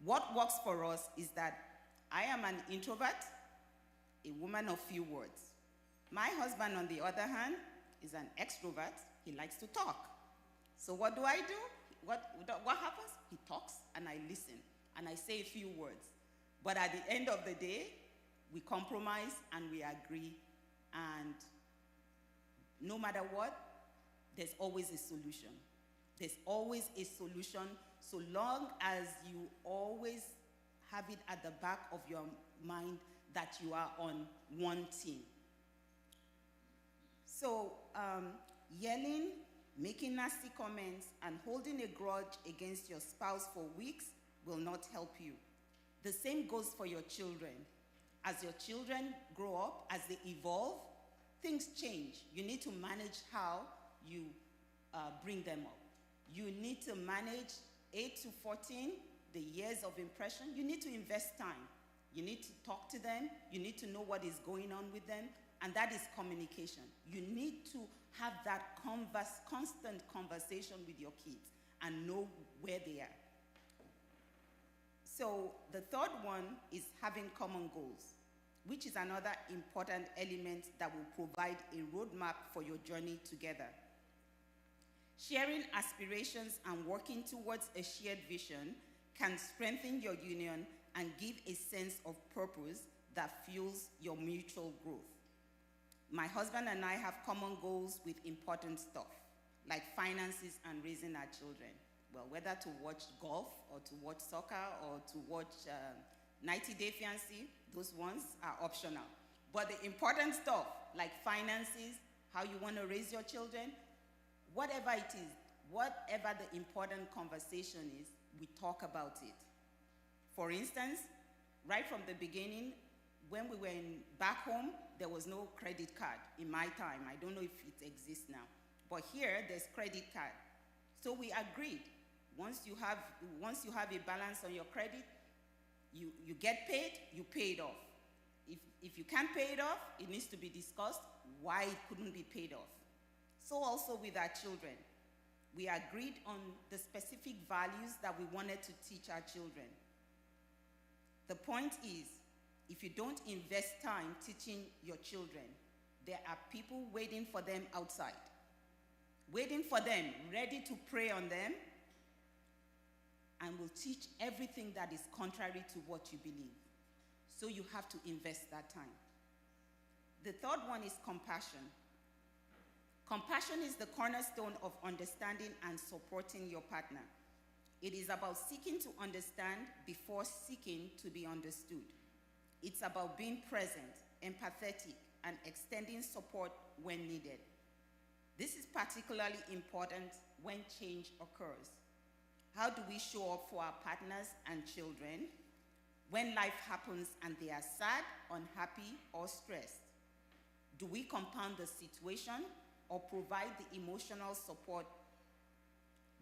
What works for us is that I am an introvert, a woman of few words. My husband, on the other hand, is an extrovert. He likes to talk. So what do? What happens? He talks, and I listen, and I say a few words. But at the end of the day, we compromise and we agree, and no matter what, there's always a solution. There's always a solution, so long as you always have it at the back of your mind that you are on one team. So yelling, making nasty comments, and holding a grudge against your spouse for weeks will not help you. The same goes for your children. As your children grow up, as they evolve, things change. You need to manage how you bring them up. You need to manage 8 to 14, the years of impression. You need to invest time. You need to talk to them. You need to know what is going on with them. And that is communication. You need to have that constant conversation with your kids and know where they are. So the third one is having common goals, which is another important element that will provide a roadmap for your journey together. Sharing aspirations and working towards a shared vision can strengthen your union and give a sense of purpose that fuels your mutual growth. My husband and I have common goals with important stuff, like finances and raising our children. Well, whether to watch golf or to watch soccer or to watch 90 Day Fiancé, those ones are optional. But the important stuff, like finances, how you want to raise your children, whatever it is, whatever the important conversation is, we talk about it. For instance, right from the beginning, when we were back home, there was no credit card in my time. I don't know if it exists now. But here, there's credit card. So we agreed, once you have a balance on your credit, you get paid, you pay it off. If you can't pay it off, it needs to be discussed why it couldn't be paid off. So also with our children, we agreed on the specific values that we wanted to teach our children. The point is, If you don't invest time teaching your children, there are people waiting for them outside, waiting for them, ready to prey on them, and will teach everything that is contrary to what you believe. So you have to invest that time. The third one is compassion. Compassion is the cornerstone of understanding and supporting your partner. It is about seeking to understand before seeking to be understood. It's about being present, empathetic, and extending support when needed. This is particularly important when change occurs. How do we show up for our partners and children when life happens and they are sad, unhappy, or stressed? Do we compound the situation or provide the emotional support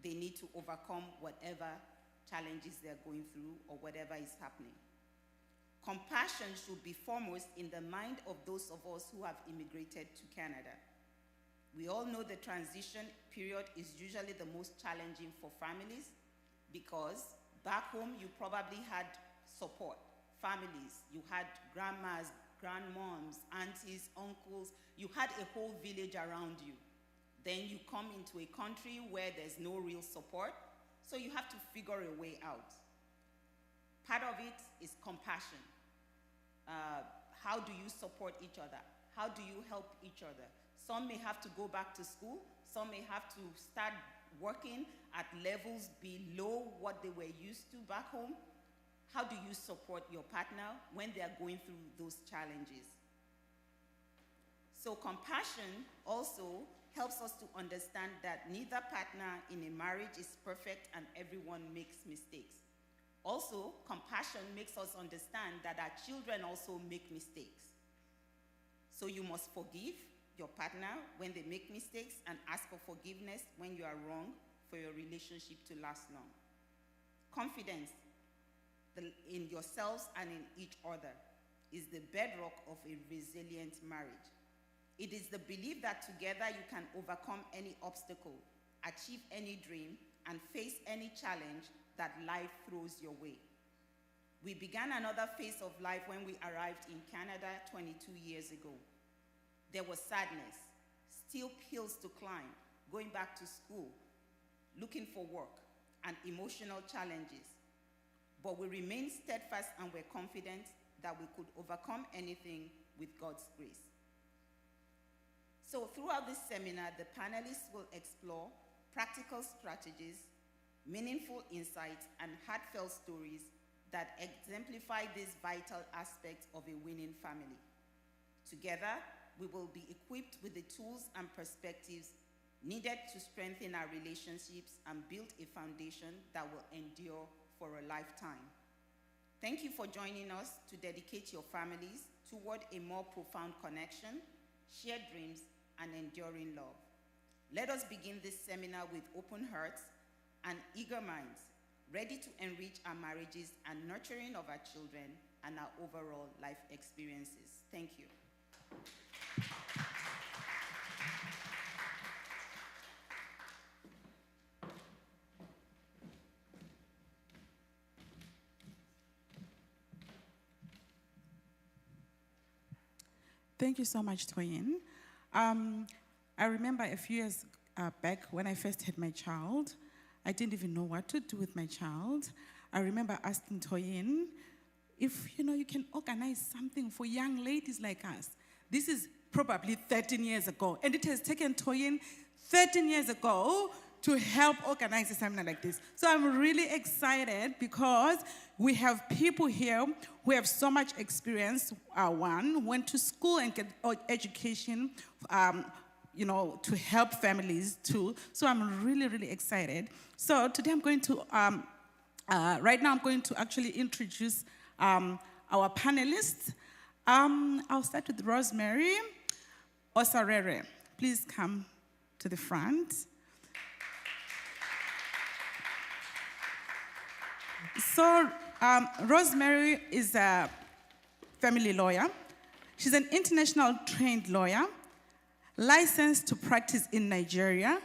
they need to overcome whatever challenges they're going through or whatever is happening? Compassion should be foremost in the mind of those of us who have immigrated to Canada. We all know the transition period is usually the most challenging for families because back home you probably had support, families, you had grandmas, grandmoms, aunties, uncles, you had a whole village around you. Then you come into a country where there's no real support, so you have to figure a way out. Part of it is compassion. How do you support each other? How do you help each other? Some may have to go back to school. Some may have to start working at levels below what they were used to back home. How do you support your partner when they are going through those challenges? So compassion also helps us to understand that neither partner in a marriage is perfect and everyone makes mistakes. Also, compassion makes us understand that our children also make mistakes. So you must forgive your partner when they make mistakes and ask for forgiveness when you are wrong for your relationship to last long. Confidence in yourselves and in each other is the bedrock of a resilient marriage. It is the belief that together you can overcome any obstacle, achieve any dream, and face any challenge that life throws your way. We began another phase of life when we arrived in Canada 22 years ago. There was sadness, steep hills to climb, going back to school, looking for work, and emotional challenges. But we remained steadfast and were confident that we could overcome anything with God's grace. So throughout this seminar, the panelists will explore practical strategies, meaningful insights, and heartfelt stories that exemplify this vital aspect of a winning family. Together, we will be equipped with the tools and perspectives needed to strengthen our relationships and build a foundation that will endure for a lifetime. Thank you for joining us to dedicate your families toward a more profound connection, shared dreams, and enduring love. Let us begin this seminar with open hearts and eager minds, ready to enrich our marriages and nurturing of our children and our overall life experiences. Thank you. Thank you so much, Toyin. I remember a few years back when I first had my child, I didn't even know what to do with my child. I remember asking Toyin if you can organize something for young ladies like us. This is probably 13 years ago, and it has taken Toyin 13 years ago to help organize a seminar like this. So I'm really excited because we have people here who have so much experience. One went to school and get education, to help families too. So I'm really, really excited. So today I'm going to, right now I'm going to actually introduce our panelists. I'll start with Rosemary Osarere. Please come to the front. So Rosemary is a family lawyer. She's an international trained lawyer, licensed to practice in Nigeria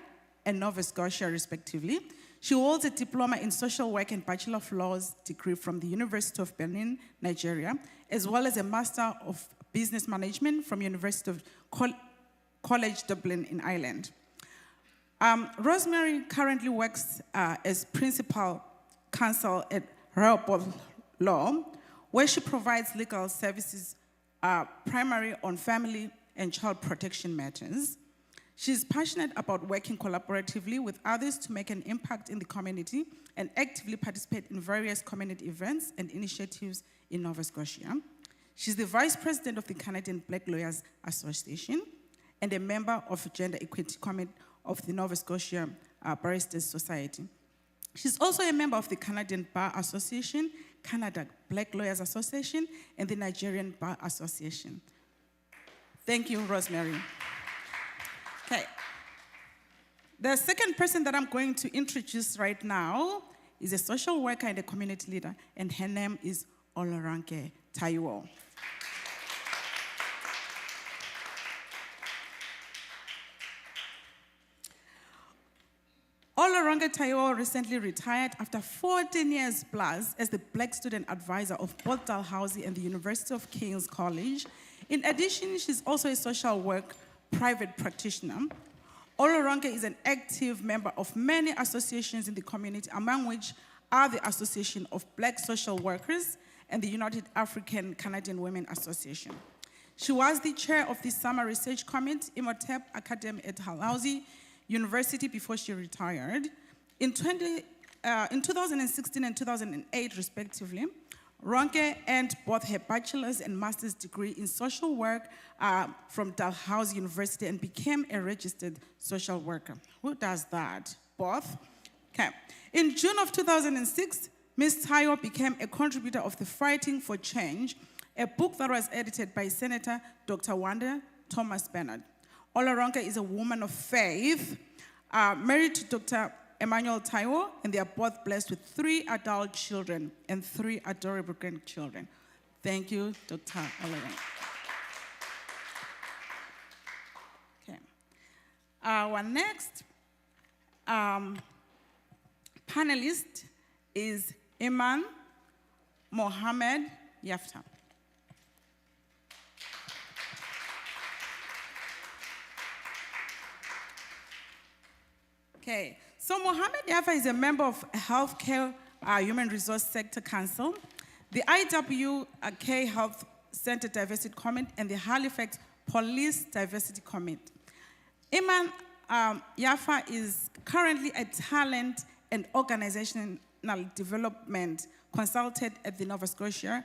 and Nova Scotia, respectively. She holds a diploma in social work and Bachelor of Laws degree from the University of Benin, Nigeria, as well as a Master of Business Management from University of College Dublin in Ireland. Rosemary currently works as Principal Counsel at Rehoboth Law, where she provides legal services primarily on family and child protection matters. She's passionate about working collaboratively with others to make an impact in the community and actively participate in various community events and initiatives in Nova Scotia. She's the Vice President of the Canadian Black Lawyers Association and a member of the Gender Equity Committee of the Nova Scotia Barristers Society. She's also a member of the Canadian Bar Association, Canada Black Lawyers Association, and the Nigerian Bar Association. Thank you, Rosemary. Okay. The second person that I'm going to introduce right now is a social worker and a community leader, and her name is Oloranke Taiwo. Oloranke Taiwo recently retired after 14 years plus as the Black Student Advisor of both Dalhousie and the University of King's College. In addition, she's also a social work private practitioner. Oloranke is an active member of many associations in the community, among which are the Association of Black Social Workers and the United African Canadian Women Association. She was the chair of the Summer Research Committee, Imhotep Academy at Dalhousie University before she retired. In 2016 and 2008, respectively, Ronke earned both her bachelor's and master's degree in social work from Dalhousie University and became a registered social worker. Who does that? Both? Okay. In June of 2006, Ms. Taiwo became a contributor of the Fighting for Change, a book that was edited by Senator Dr. Wanda Thomas Bernard. Oloranke is a woman of faith, married to Dr. Emmanuel Taiwo, and they are both blessed with 3 adult children and 3 adorable grandchildren. Thank you, Dr. Oloranke. Okay. Our next panelist is Iman Mohammed Yafta. Okay, so Mohammed Yafa is a member of Healthcare Human Resource Sector Council, the IWK Health Center Diversity Committee, and the Halifax Police Diversity Committee. Iman Yafa is currently a talent and organizational development consultant at the Nova Scotia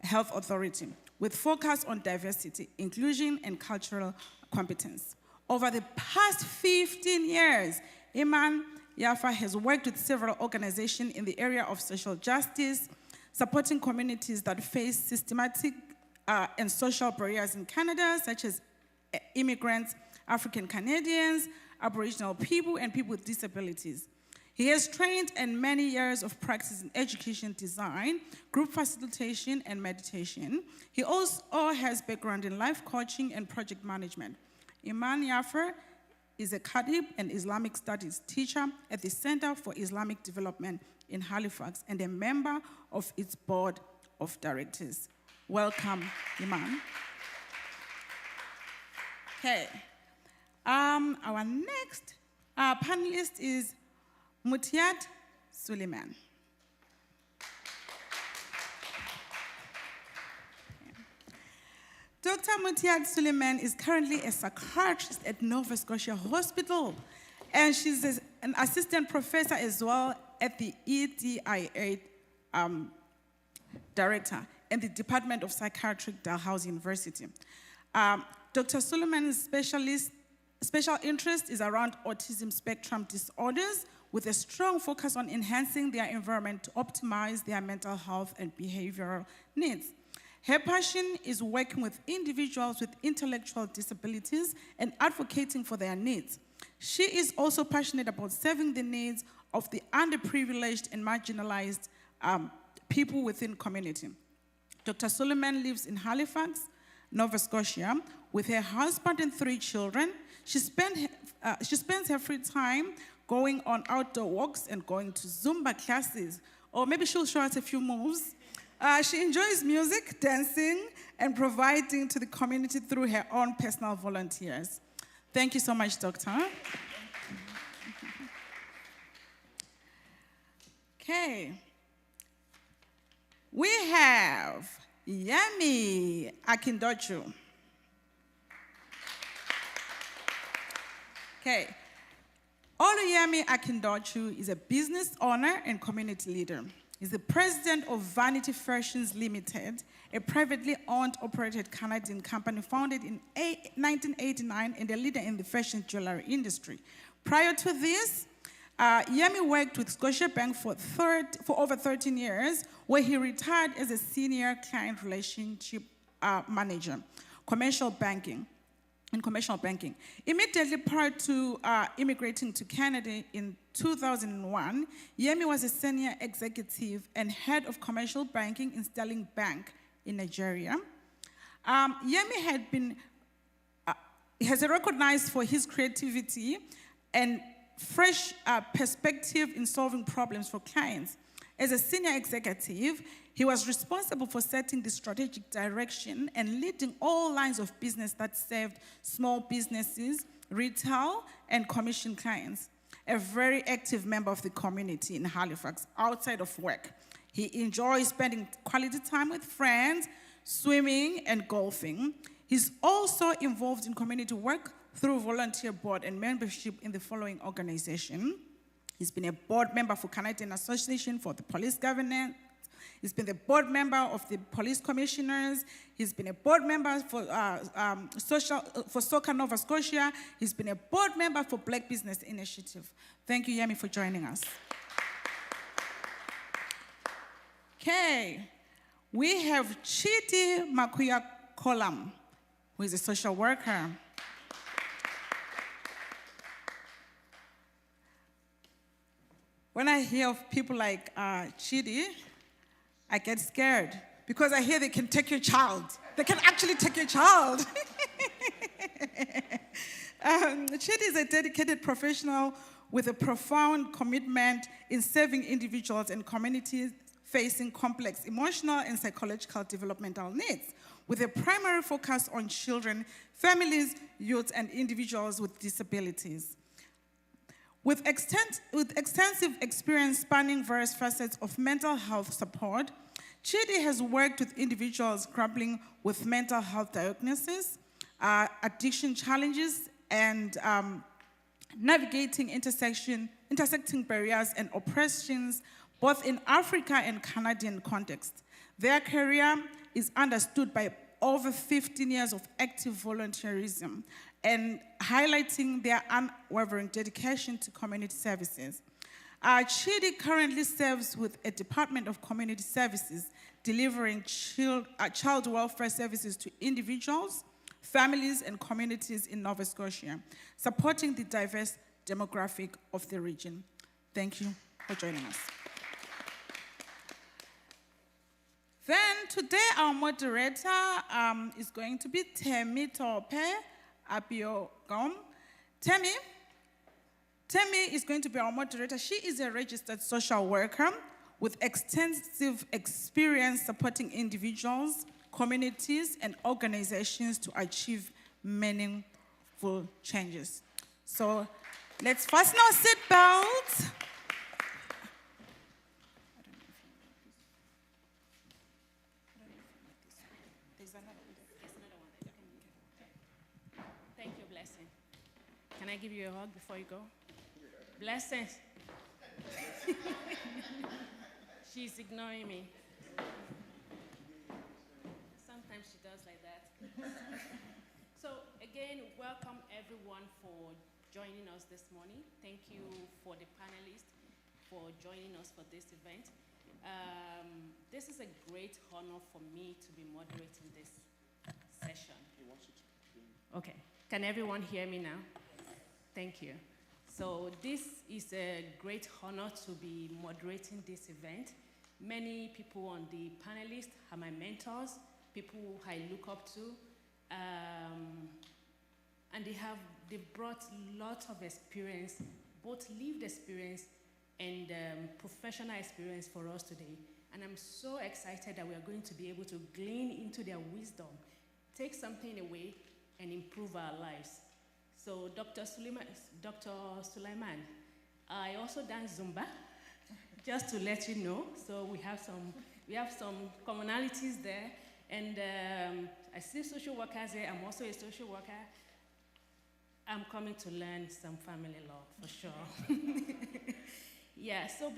Health Authority, with focus on diversity, inclusion, and cultural competence. Over the past 15 years, Iman Yafa has worked with several organizations in the area of social justice, supporting communities that face systematic and social barriers in Canada, such as immigrants, African Canadians, Aboriginal people, and people with disabilities. He has trained in many years of practice in education design, group facilitation, and meditation. He also has background in life coaching and project management. Iman Yafa is a Khatib and Islamic Studies teacher at the Center for Islamic Development in Halifax and a member of its board of directors. Welcome, Iman. Okay. Our next panelist is Mutiat Suleiman. Dr. Mutiat Suleiman is currently a psychiatrist at Nova Scotia Hospital, and she's an assistant professor as well at the EDIA director in the Department of Psychiatry at Dalhousie University. Dr. Suleiman's special interest is around autism spectrum disorders, with a strong focus on enhancing their environment to optimize their mental health and behavioral needs. Her passion is working with individuals with intellectual disabilities and advocating for their needs. She is also passionate about serving the needs of the underprivileged and marginalized people within community. Dr. Suleiman lives in Halifax, Nova Scotia, with her husband and 3 children. She spends her free time going on outdoor walks and going to Zumba classes. Or maybe she'll show us a few moves. She enjoys music, dancing, and providing to the community through her own personal volunteers. Thank you so much, Doctor. Okay. We have Yemi Akindochu. Okay. Oluyemi Akindochu is a business owner and community leader. He's the president of Vanity Fashions Limited, a privately owned, operated Canadian company founded in 1989 and a leader in the fashion jewelry industry. Prior to this, Yemi worked with Scotiabank for over 13 years, where he retired as a senior client relationship manager, commercial banking. Immediately prior to immigrating to Canada in 2001, Yemi was a senior executive and head of commercial banking in Sterling Bank in Nigeria. Yemi has been recognized for his creativity and fresh perspective in solving problems for clients. As a senior executive, he was responsible for setting the strategic direction and leading all lines of business that served small businesses, retail, and commission clients. A very active member of the community in Halifax outside of work. He enjoys spending quality time with friends, swimming, and golfing. He's also involved in community work through volunteer board and membership in the following organization. He's been a board member for Canadian Association for the Police Governance. He's been the board member of the Police Commissioners. He's been a board member for Soca Nova Scotia. He's been a board member for Black Business Initiative. Thank you, Yemi, for joining us. Okay, we have Chidi Makuya Kolam, who is a social worker. When I hear of people like Chidi, I get scared because I hear they can take your child. They can actually take your child. Chidi is a dedicated professional with a profound commitment in serving individuals and communities facing complex emotional and psychological developmental needs, with a primary focus on children, families, youth, and individuals with disabilities. With extensive experience spanning various facets of mental health support, Chidi has worked with individuals grappling with mental health diagnoses, addiction challenges, and navigating intersecting barriers and oppressions, both in Africa and Canadian context. Their career is understood by over 15 years of active volunteerism and highlighting their unwavering dedication to community services. Chidi currently serves with a Department of Community Services, delivering child welfare services to individuals, families, and communities in Nova Scotia, supporting the diverse demographic of the region. Thank you for joining us. Then today our moderator is going to be Temi Tope Abiogom. Temi is going to be our moderator. She is a registered social worker with extensive experience supporting individuals, communities, and organizations to achieve meaningful changes. So let's fasten our seatbelts. Thank you, Blessing. Can I give you a hug before you go? Blessings. She's ignoring me. Sometimes she does like that. So again, welcome everyone for joining us this morning. Thank you for the panelists for joining us for this event. This is a great honor for me to be moderating this session. Okay, can everyone hear me now? Thank you. So this is a great honor to be moderating this event. Many people on the panelists are my mentors, people who I look up to, and they've brought lots of experience, both lived experience and professional experience for us today. And I'm so excited that we are going to be able to glean into their wisdom, take something away, and improve our lives. So Dr. Sulaiman, I also dance Zumba, just to let you know. So we have some commonalities there. And I see social workers here. I'm also a social worker. I'm coming to learn some family law, for sure. Yeah, so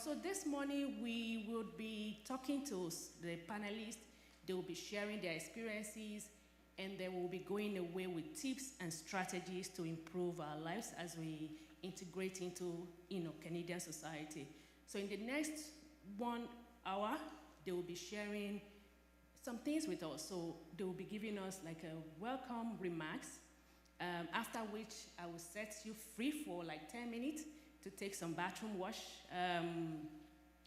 so this morning we will be talking to the panelists. They will be sharing their experiences, and they will be going away with tips and strategies to improve our lives as we integrate into Canadian society. So in the next 1 hour, they will be sharing some things with us. So they will be giving us like a welcome remarks, after which I will set you free for like 10 minutes to take some bathroom wash.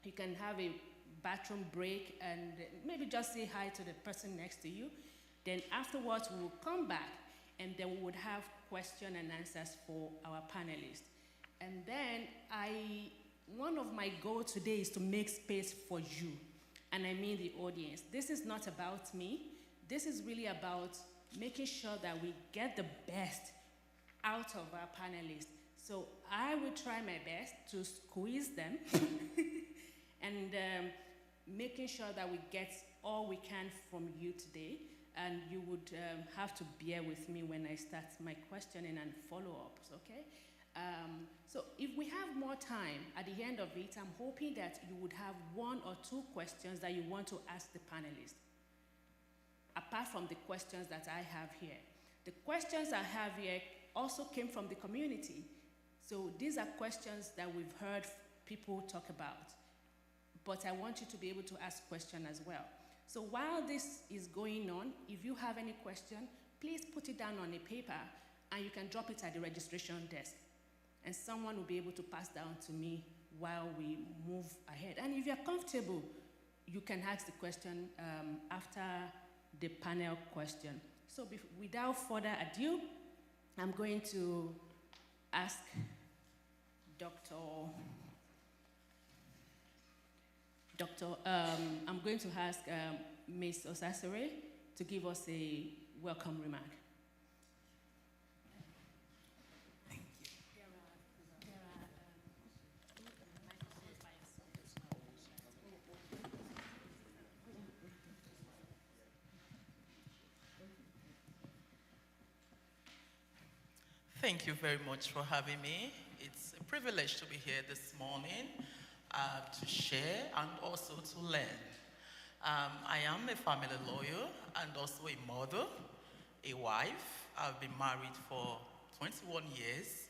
You can have a bathroom break and maybe just say hi to the person next to you. Then afterwards, we will come back and then we would have question and answers for our panelists. And then one of my goals today is to make space for you, and I mean the audience. This is not about me. This is really about making sure that we get the best out of our panelists. So I will try my best to squeeze them and making sure that we get all we can from you today. And you would have to bear with me when I start my questioning and follow-ups, okay? So if we have more time at the end of it, I'm hoping that you would have 1 or 2 questions that you want to ask the panelists, apart from the questions that I have here. The questions I have here also came from the community. So these are questions that we've heard people talk about, but I want you to be able to ask questions as well. So while this is going on, if you have any question, please put it down on a paper and you can drop it at the registration desk. And someone will be able to pass down to me while we move ahead. And if you're comfortable, you can ask the question after the panel question. So without further ado, I'm going to ask I'm going to ask Ms. Osasere to give us a welcome remark. Thank you. Thank you very much for having me. It's a privilege to be here this morning to share and also to learn. I am a family lawyer and also a mother, a wife. I've been married for 21 years.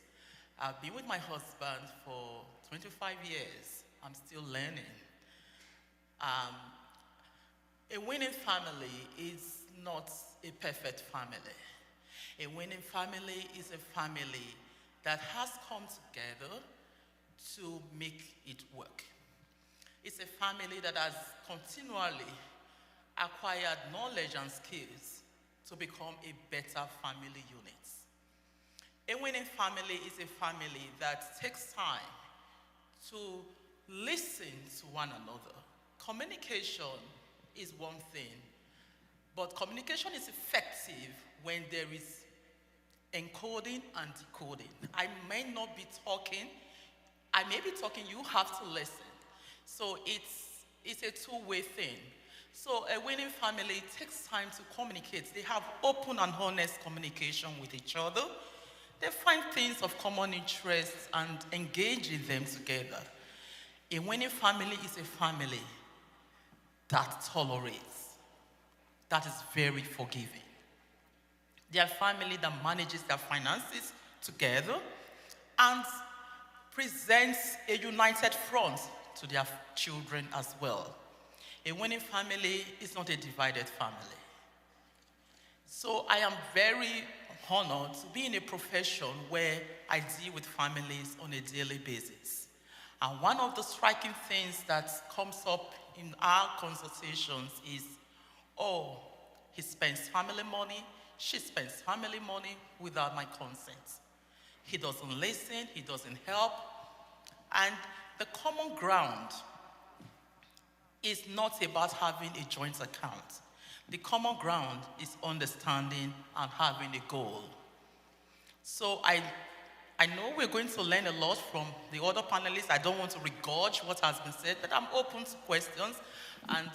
I've been with my husband for 25 years. I'm still learning. A winning family is not a perfect family. A winning family is a family that has come together to make it work. It's a family that has continually acquired knowledge and skills to become a better family unit. A winning family is a family that takes time to listen to one another. Communication is one thing, but communication is effective when there is encoding and decoding. I may not be talking, I may be talking, you have to listen. So it's a two-way thing. So a winning family takes time to communicate. They have open and honest communication with each other. They find things of common interest and engage in them together. A winning family is a family that tolerates, that is very forgiving. They are a family that manages their finances together and presents a united front to their children as well. A winning family is not a divided family. So I am very honored to be in a profession where I deal with families on a daily basis. And one of the striking things that comes up in our consultations is, oh, he spends family money, she spends family money without my consent. he doesn't listen, he doesn't help. And the common ground is not about having a joint account. The common ground is understanding and having a goal. So I know we're going to learn a lot from the other panelists. I don't want to regurge what has been said, but I'm open to questions. And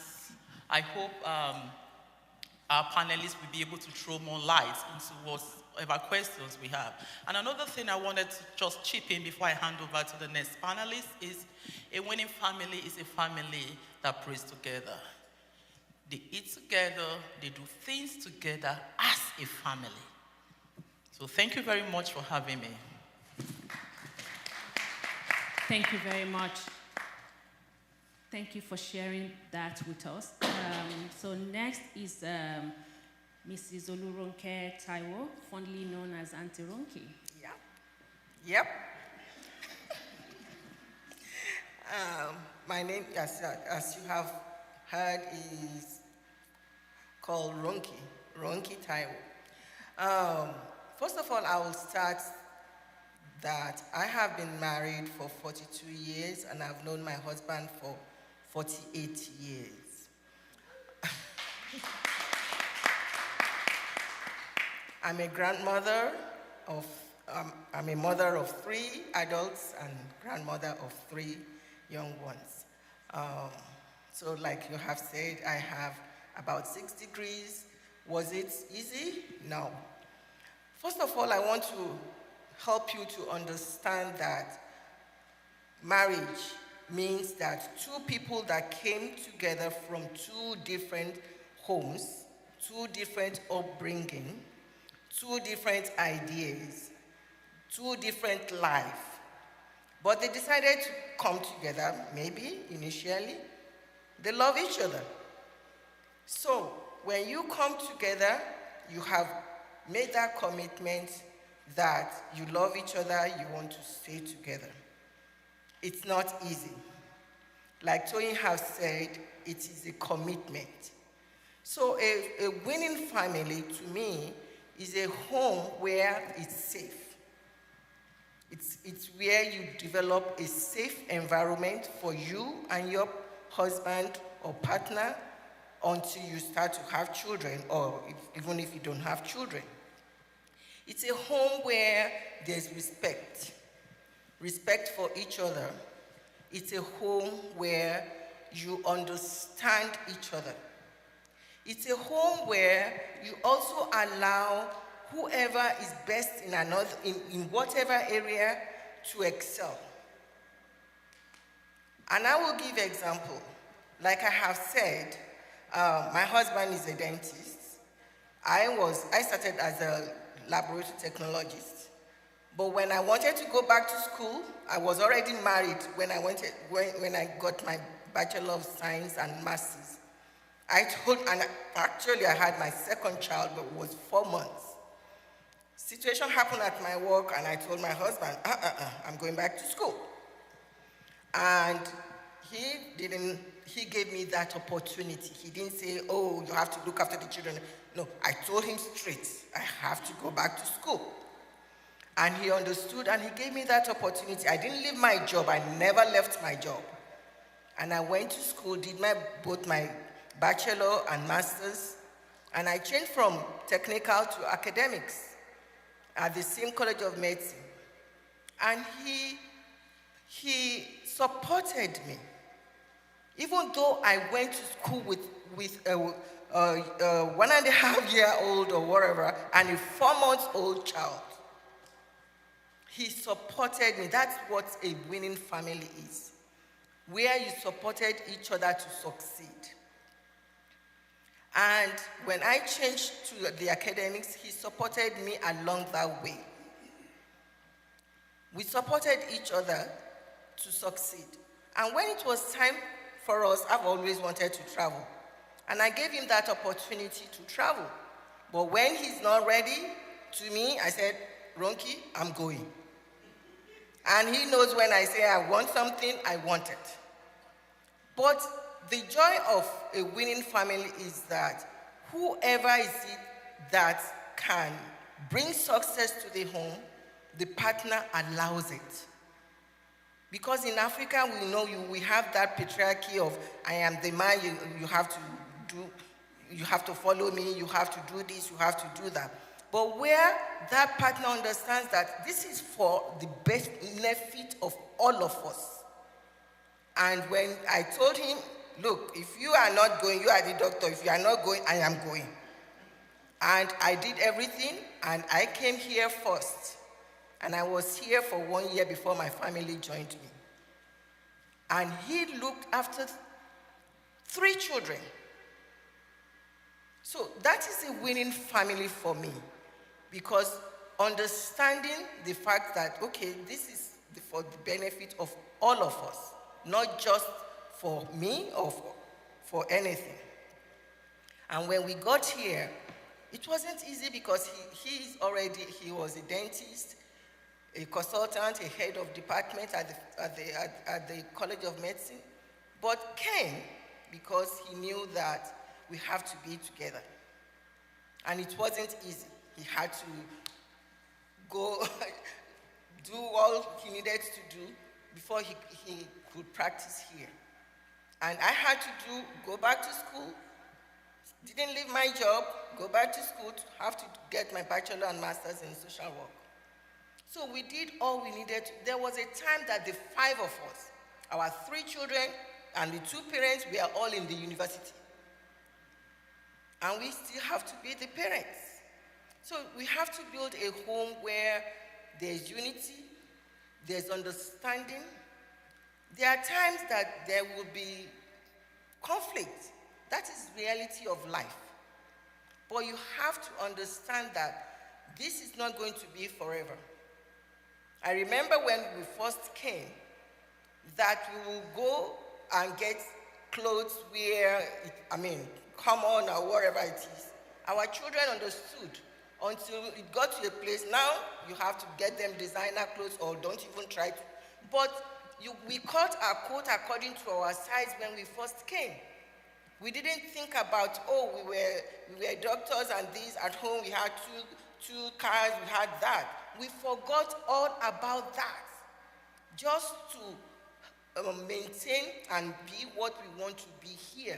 I hope our panelists will be able to throw more light into whatever questions we have. And another thing I wanted to just chip in before I hand over to the next panelist is a winning family is a family that prays together. They eat together, they do things together as a family. So thank you very much for having me. Thank you very much. Thank you for sharing that with us. So next is Mrs. Oluronke Taiwo, fondly known as Auntie Ronke. Yeah. Yep. My name, as you have heard, is called Ronke Taiwo. First of all, I will start that I have been married for 42 years and I've known my husband for 48 years. I'm a grandmother of, I'm a mother of 3 adults and grandmother of 3 young ones. So like you have said, I have about 6 degrees. Was it easy? No. First of all, I want to help you to understand that marriage means that 2 people that came together from 2 different homes, 2 different upbringing, 2 different ideas, 2 different life, but they decided to come together, maybe initially. They love each other. So when you come together, you have made that commitment that you love each other, you want to stay together. It's not easy. Like Toyin has said, it is a commitment. So a winning family, to me, is a home where it's safe. It's where you develop a safe environment for you and your husband or partner until you start to have children, or even if you don't have children. It's a home where there's respect for each other. It's a home where you understand each other. It's a home where you also allow whoever is best in whatever area to excel. And I will give an example. Like I have said, my husband is a dentist. I started as a laboratory technologist. But when I wanted to go back to school, I was already married when I got my Bachelor of Science and Masters. And actually I had my second child, but it was 4 months. Situation happened at my work, and I told my husband, I'm going back to school. And he gave me that opportunity. He didn't say, oh, you have to look after the children. No, I told him straight, I have to go back to school. And he understood, and he gave me that opportunity. I didn't leave my job. I never left my job. And I went to school, did both my bachelor and master's, and I changed from technical to academics at the same College of Medicine. And he supported me. Even though I went to school with a 1.5-year-old or whatever, and a 4-month-old child, he supported me. That's what a winning family is, where you supported each other to succeed. And when I changed to the academics, he supported me along that way. We supported each other to succeed. And when it was time for us, I've always wanted to travel. And I gave him that opportunity to travel. But when he's not ready, to me, I said, Ronke, I'm going. And he knows when I say I want something, I want it. But the joy of a winning family is that whoever is it that can bring success to the home the partner allows it. Because in Africa, we have that patriarchy of, I am the man, you have to follow me, you have to do this, you have to do that. But where that partner understands that this is for the benefit of all of us. And when I told him, look, if you are not going, you are the doctor, if you are not going, I am going. And I did everything, and I came here first. And I was here for 1 year before my family joined me. And he looked after 3 children. So that is a winning family for me, because understanding the fact that, okay, this is for the benefit of all of us, not just for me or for anything. And when we got here, it wasn't easy because he was a dentist, a consultant, a head of department at the College of Medicine, but came because he knew that we have to be together. And it wasn't easy. He had to go do all he needed to do before he could practice here. And I had to go back to school, didn't leave my job, go back to school to have to get my bachelor and master's in social work. So we did all we needed to. There was a time that the 5 of us, our 3 children and the 2 parents, we are all in the university. And we still have to be the parents. So we have to build a home where there's unity, there's understanding. There are times that there will be conflict. That is the reality of life. But you have to understand that this is not going to be forever. I remember when we first came, that we will go and get clothes where, common or wherever it is. Our children understood until it got to a place, now you have to get them designer clothes or don't even try to. But we cut our coat according to our size when we first came. We didn't think about, we were doctors and this at home, we had two cars, we had that. We forgot all about that, just to maintain and be what we want to be here.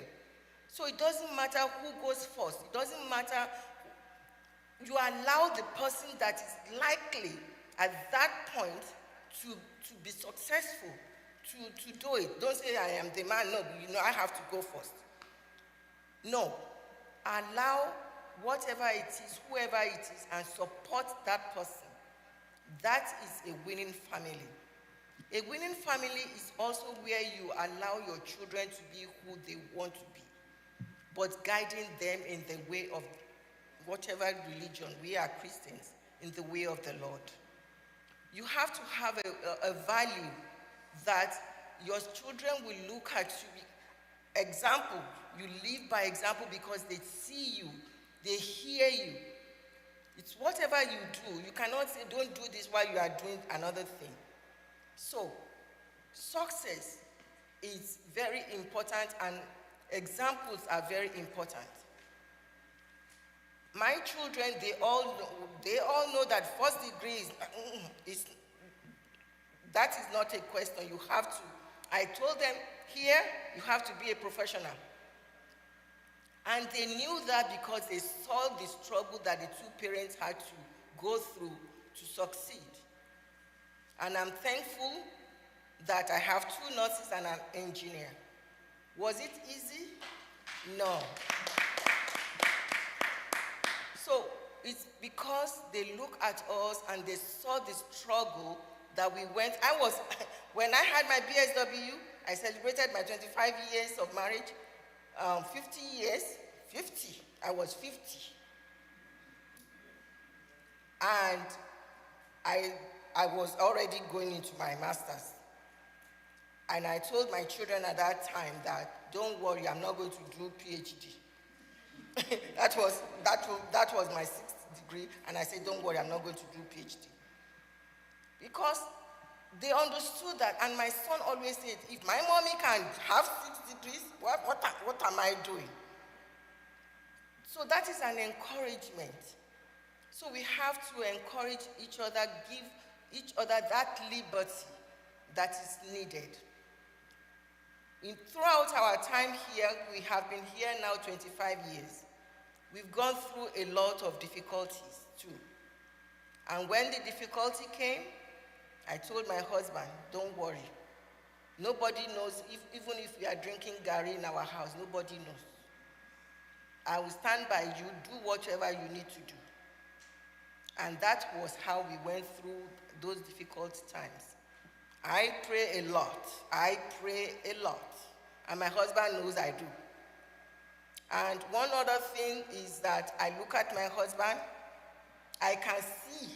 So it doesn't matter who goes first. It doesn't matter. You allow the person that is likely at that point to be successful, to do it. Don't say, I am the man. No, I have to go first. No. Allow whatever it is, whoever it is, and support that person. That is a winning family. A winning family is also where you allow your children to be who they want to be, but guiding them in the way of whatever religion. We are Christians, in the way of the Lord. You have to have a value that your children will look at you. Example, you live by example because they see you, they hear you. It's whatever you do. You cannot say, don't do this while you are doing another thing. So, success is very important and examples are very important. My children, they all know that first degree that is not a question. You have to. I told them, here, you have to be a professional. And they knew that because they saw the struggle that the 2 parents had to go through to succeed. And I'm thankful that I have 2 nurses and an engineer. Was it easy? No. So it's because they look at us and they saw the struggle that we went. When I had my BSW, I celebrated my 25 years of marriage. 50 years, 50, I was 50. And I was already going into my master's. And I told my children at that time that, don't worry, I'm not going to do PhD. that was my 6th degree, and I said, don't worry, I'm not going to do PhD. Because they understood that, and my son always said, if my mommy can have 6 degrees, what am I doing? So that is an encouragement. So we have to encourage each other, give each other that liberty that is needed. Throughout our time here, we have been here now 25 years. We've gone through a lot of difficulties too. And when the difficulty came, I told my husband, don't worry. Nobody knows, even if we are drinking Gary in our house, nobody knows. I will stand by you, do whatever you need to do. And that was how we went through those difficult times. I pray a lot. I pray a lot. And my husband knows I do. And one other thing is that I look at my husband, I can see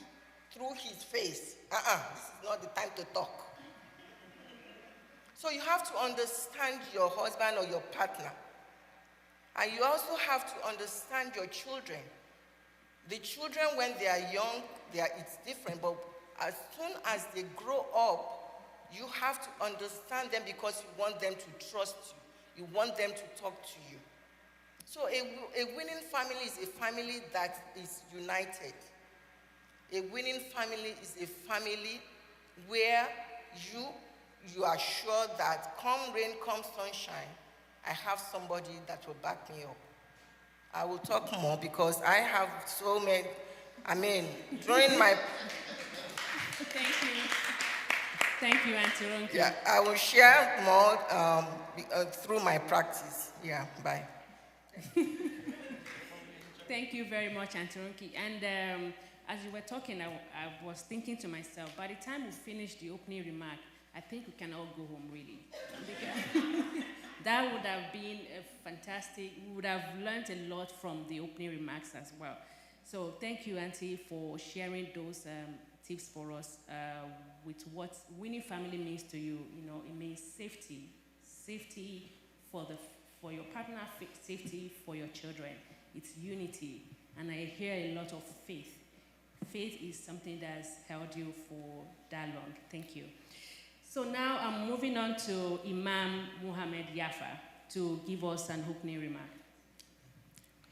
through his face, this is not the time to talk. So you have to understand your husband or your partner. And you also have to understand your children. The children, when they are young, it's different, but as soon as they grow up, you have to understand them because you want them to trust you. You want them to talk to you. So a winning family is a family that is united. A winning family is a family where you are sure that come rain, come sunshine, I have somebody that will back me up. I will talk more because I have so many, during my... Thank you. Thank you, Auntie Ronke. Yeah, I will share more through my practice. Yeah, bye. Thank you very much, Auntie Ronke. And as you were talking, I was thinking to myself, by the time we finish the opening remark, I think we can all go home, really. That would have been fantastic. We would have learned a lot from the opening remarks as well. So thank you, Auntie, for sharing those tips for us with what winning family means to you. You know, it means safety. Safety for your partner, safety for your children. It's unity. And I hear a lot of faith. Faith is something that has held you for that long. Thank you. So now I'm moving on to Imam Muhammad Yafa to give us an opening remark.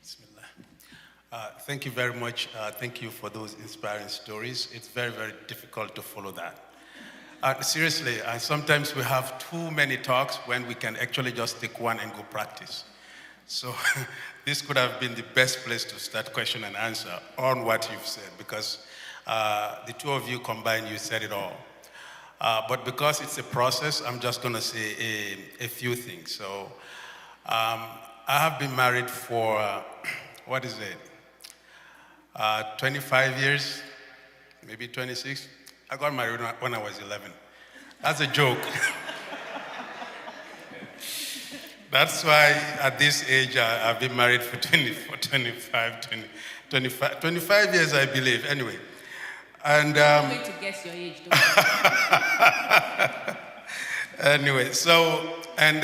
Bismillah. Thank you very much. Thank you for those inspiring stories. It's very, very difficult to follow that. Seriously, sometimes we have too many talks when we can actually just take one and go practice. So this could have been the best place to start question and answer on what you've said, because the two of you combined, you said it all. But because it's a process, I'm just going to say a few things. So I have been married for, 25 years, maybe 26. I got married when I was 11. That's a joke. That's why at this age, I've been married for 25 years, I believe. Anyway. And I'm going to guess your age, don't you? Anyway, so, and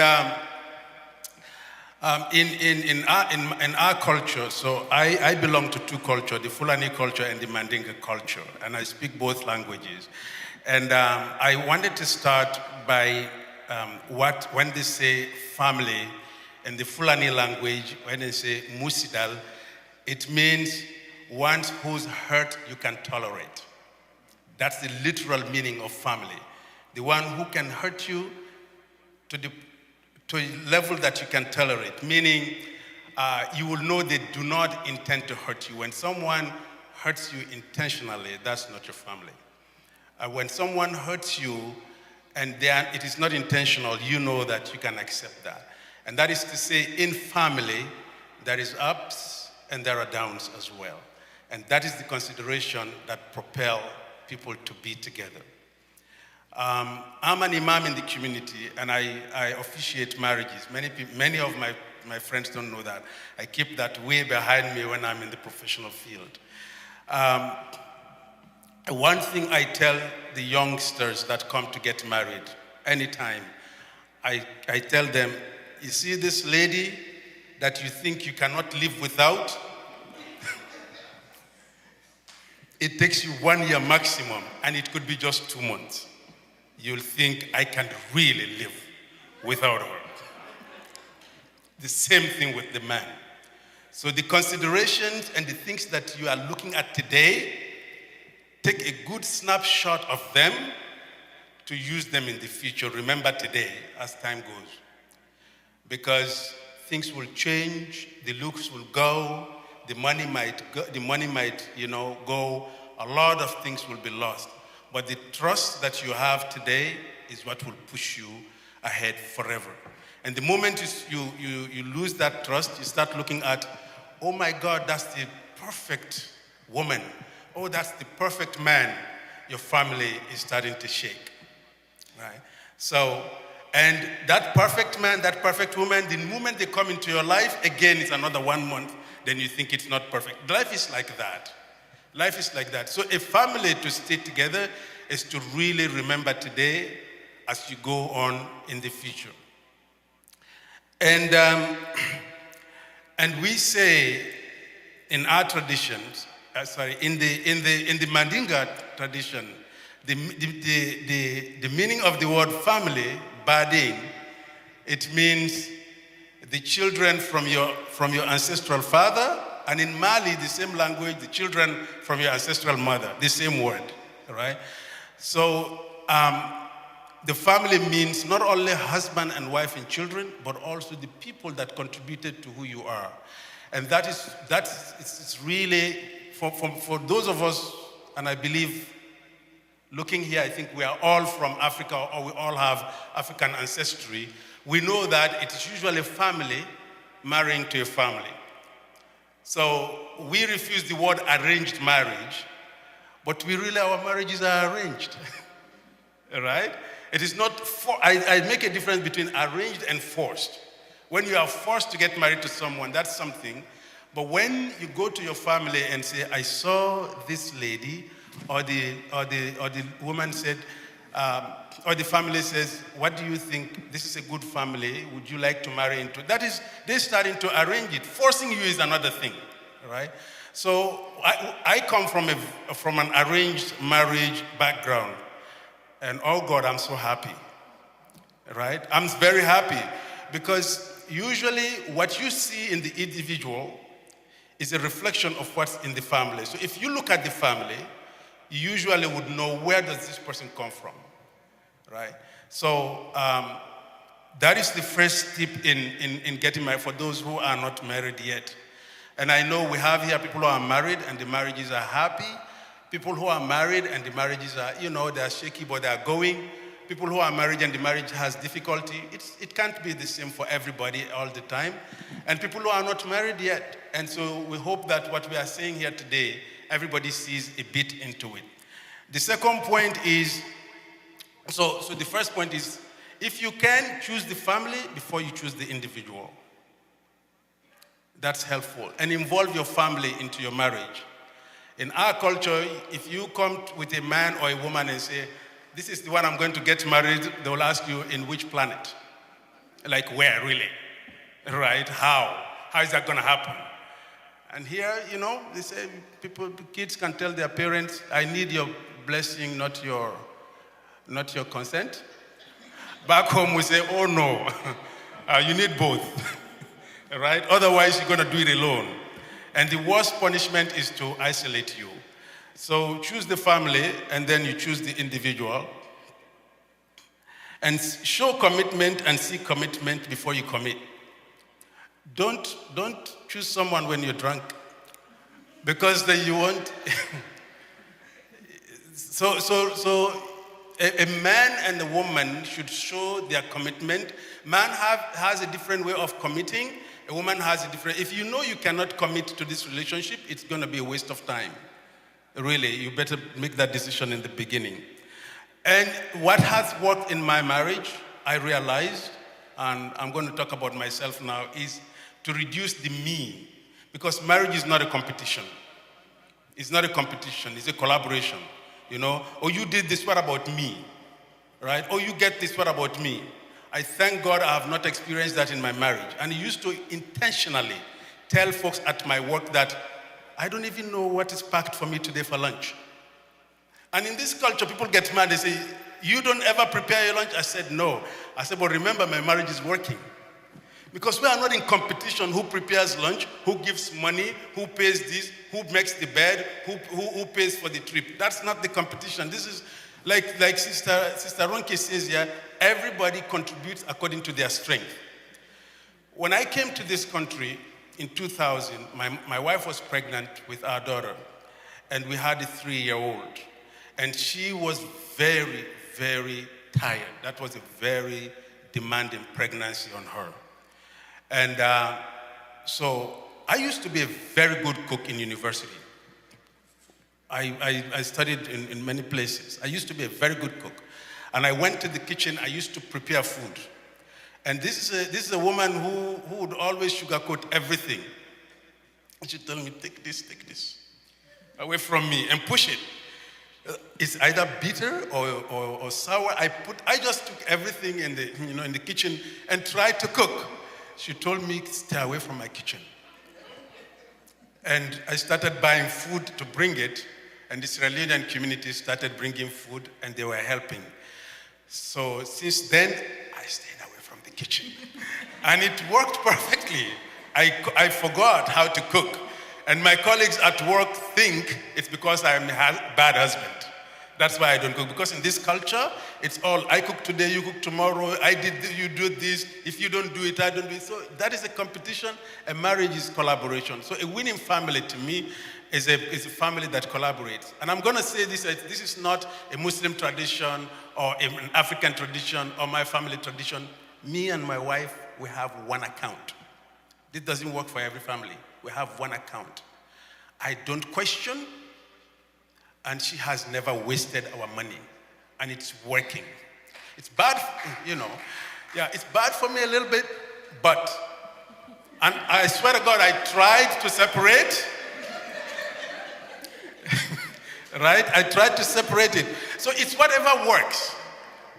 in our culture, so I belong to two cultures, the Fulani culture and the Mandinka culture, and I speak both languages. And I wanted to start by when they say family in the Fulani language, when they say musidal, it means one whose hurt you can tolerate. That's the literal meaning of family. The one who can hurt you to a level that you can tolerate, meaning you will know they do not intend to hurt you. When someone hurts you intentionally, that's not your family. When someone hurts you and it is not intentional, you know that you can accept that. And that is to say, in family, there is ups and there are downs as well. And that is the consideration that propel people to be together. I'm an imam in the community, and I officiate marriages. Many of my friends don't know that. I keep that way behind me when I'm in the professional field. One thing I tell the youngsters that come to get married anytime, I tell them, you see this lady that you think you cannot live without? It takes you 1 year maximum, and it could be just 2 months. You'll think, I can really live without her. The same thing with the man. So the considerations and the things that you are looking at today, take a good snapshot of them to use them in the future. Remember today as time goes. Because things will change, the looks will go, the money might go, go, a lot of things will be lost. But the trust that you have today is what will push you ahead forever. And the moment you lose that trust, you start looking at, oh my God, that's the perfect woman. Oh, that's the perfect man. Your family is starting to shake, right? So, and that perfect man, that perfect woman, the moment they come into your life, again, it's another 1 month, then you think it's not perfect. Life is like that. Life is like that. So a family to stay together is to really remember today as you go on in the future. And we say in our traditions, in the Mandinga tradition, the meaning of the word family, bading, it means the children from your ancestral father, and in Mali, the same language, the children from your ancestral mother, the same word, right? So the family means not only husband and wife and children, but also the people that contributed to who you are. And it's really, for those of us, and I believe, looking here, I think we are all from Africa, or we all have African ancestry. We know that it is usually a family marrying to a family. So we refuse the word arranged marriage, but our marriages are arranged, right? It is not, I make a difference between arranged and forced. When you are forced to get married to someone, that's something. But when you go to your family and say, I saw this lady, or the woman said, or the family says, what do you think? This is a good family. Would you like to marry into? That is, they're starting to arrange it. Forcing you is another thing, right? So I come from an arranged marriage background. And oh God, I'm so happy, right? I'm very happy because usually what you see in the individual is a reflection of what's in the family. So if you look at the family, you usually would know where does this person come from, right? So that is the first tip in getting married for those who are not married yet. And I know we have here people who are married and the marriages are happy. People who are married and the marriages are, they're shaky, but they're going. People who are married and the marriage has difficulty. It can't be the same for everybody all the time. And people who are not married yet. And so we hope that what we are saying here today, everybody sees a bit into it. The second point is, so the first point is, if you can, choose the family before you choose the individual. That's helpful. And involve your family into your marriage. In our culture, if you come with a man or a woman and say, this is the one I'm going to get married, they will ask you, in which planet? Like where, really? Right? How? How is that going to happen? And here, they say, kids can tell their parents, I need your blessing, not your consent. Back home, we say, oh no, you need both. Right? Otherwise, you're going to do it alone. And the worst punishment is to isolate you. So choose the family, and then you choose the individual. And show commitment and seek commitment before you commit. Don't choose someone when you're drunk, because then you won't. So a man and a woman should show their commitment. Man has a different way of committing. A woman has a different. If you know you cannot commit to this relationship, it's going to be a waste of time. Really, you better make that decision in the beginning. And what has worked in my marriage, I realized, and I'm going to talk about myself now, is to reduce the me. Because marriage is not a competition. It's not a competition, it's a collaboration. Oh, you did this, what about me? Right? Oh, you get this, what about me? I thank God I have not experienced that in my marriage. And I used to intentionally tell folks at my work that I don't even know what is packed for me today for lunch. And in this culture, people get mad. They say, you don't ever prepare your lunch? I said, no. I said, but remember, my marriage is working. Because we are not in competition who prepares lunch, who gives money, who pays this, who makes the bed, who pays for the trip. That's not the competition. This is like Sister Ronke says here, everybody contributes according to their strength. When I came to this country in 2000, my wife was pregnant with our daughter, and we had a 3-year-old. And she was very, very tired. That was a very demanding pregnancy on her. And so I used to be a very good cook in university. I studied in many places. I used to be a very good cook. And I went to the kitchen, I used to prepare food. And this is a woman who would always sugarcoat everything. And she'd tell me, take this away from me and push it. It's either bitter or sour. I just took everything in the kitchen and tried to cook. She told me, stay away from my kitchen. And I started buying food to bring it, and the Sierra Leonean community started bringing food, and they were helping. So since then, I stayed away from the kitchen. And it worked perfectly. I forgot how to cook. And my colleagues at work think it's because I'm a bad husband. That's why I don't cook. Because in this culture, it's all, I cook today, you cook tomorrow, I did this, you do this. If you don't do it, I don't do it. So that is a competition. A marriage is collaboration. So a winning family, to me, is a family that collaborates. And I'm going to say this is not a Muslim tradition or an African tradition or my family tradition. Me and my wife, we have one account. This doesn't work for every family. We have one account. I don't question, and she has never wasted our money, and it's working. It's bad, it's bad for me a little bit, and I swear to God, I tried to separate, right? I tried to separate it. So it's whatever works.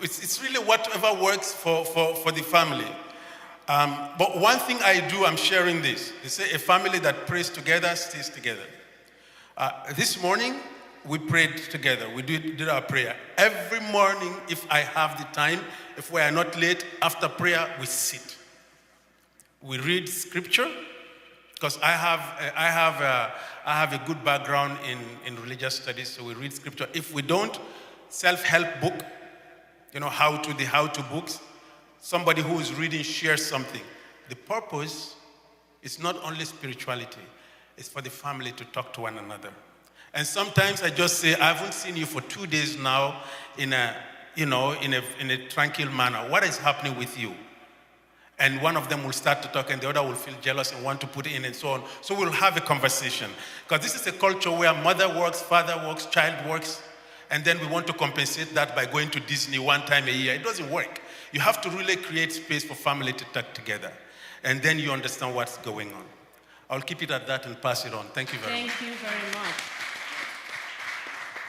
It's really whatever works for the family. But one thing I do, I'm sharing this. They say a family that prays together stays together. This morning, we prayed together. We did our prayer. Every morning, if I have the time, if we are not late, after prayer, we sit. We read scripture, because I have a good background in religious studies, so we read scripture. If we don't, self-help book, how-to books, somebody who is reading shares something. The purpose is not only spirituality, it's for the family to talk to one another. And sometimes I just say, I haven't seen you for 2 days now in a tranquil manner. What is happening with you? And one of them will start to talk and the other will feel jealous and want to put in and so on. So we'll have a conversation. Because this is a culture where mother works, father works, child works, and then we want to compensate that by going to Disney one time a year. It doesn't work. You have to really create space for family to talk together. And then you understand what's going on. I'll keep it at that and pass it on. Thank you very much. Thank you very much.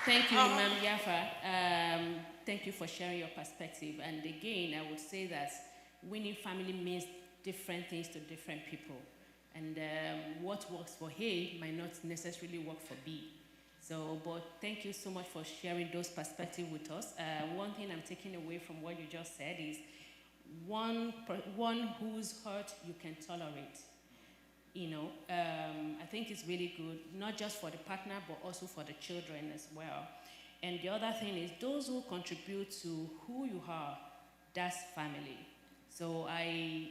Thank you, Imam Yafa. Thank you for sharing your perspective. And again, I would say that winning family means different things to different people. And what works for A might not necessarily work for B. So, but thank you so much for sharing those perspectives with us. One thing I'm taking away from what you just said is one whose hurt you can tolerate. I think it's really good, not just for the partner, but also for the children as well. And the other thing is those who contribute to who you are, that's family. So I,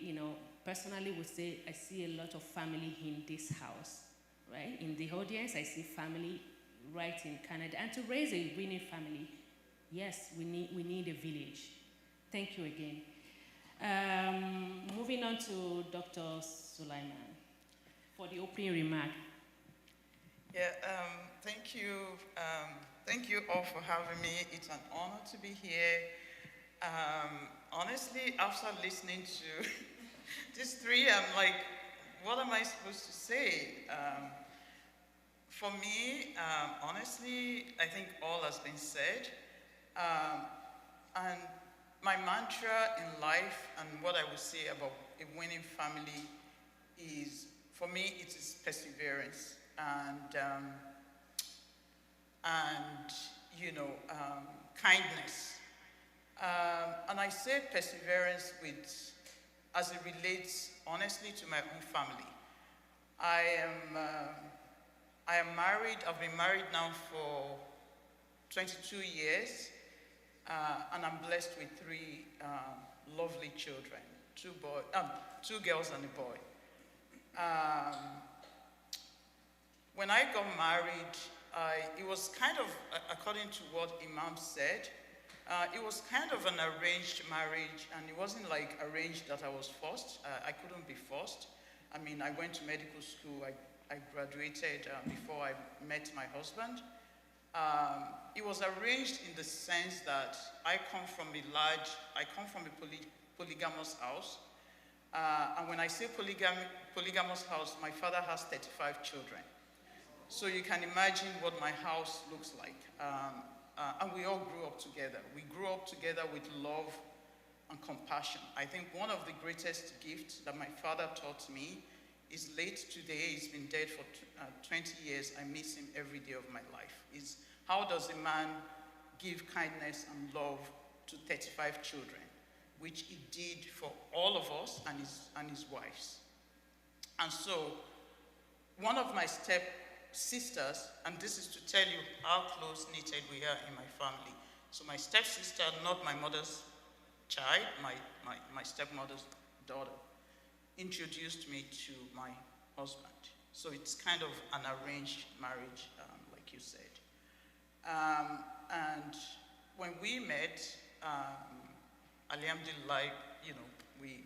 personally would say I see a lot of family in this house, right? In the audience, I see family right in Canada. And to raise a winning family, yes, we need a village. Thank you again. Moving on to Dr. Sulaiman for the opening remark. Yeah, thank you. Thank you all for having me. It's an honor to be here. Honestly, after listening to these three, I'm like, what am I supposed to say? For me, honestly, I think all has been said. And my mantra in life and what I would say about a winning family is, for me, it is perseverance and kindness. And I say perseverance with as it relates, honestly, to my own family. I am married. I've been married now for 22 years, and I'm blessed with 3 lovely children, 2 girls and a boy. When I got married, it was kind of, according to what Imam said, it was kind of an arranged marriage, and it wasn't like arranged that I was forced. I couldn't be forced. I mean, I went to medical school. I graduated before I met my husband. It was arranged in the sense that I come from a polygamous house. And when I say polygamous house, my father has 35 children. So you can imagine what my house looks like. And we all grew up together. We grew up together with love and compassion. I think one of the greatest gifts that my father taught me is late today. He's been dead for 20 years. I miss him every day of my life. Is how does a man give kindness and love to 35 children, which he did for all of us and his wives. And so one of my step-sisters, and this is to tell you how close-knitted we are in my family. So my stepsister, not my mother's child, my stepmother's daughter, introduced me to my husband. So it's kind of an arranged marriage, like you said. And when we met, alhamdulillah, we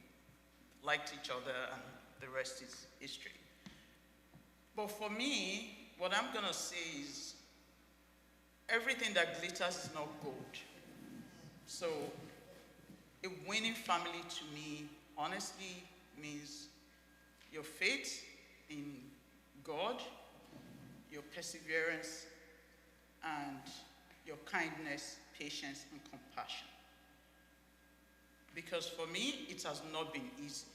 liked each other, and the rest is history. But for me, what I'm gonna say is, everything that glitters is not gold. So a winning family to me, honestly, means your faith in God, your perseverance, and your kindness, patience, and compassion. Because for me, it has not been easy.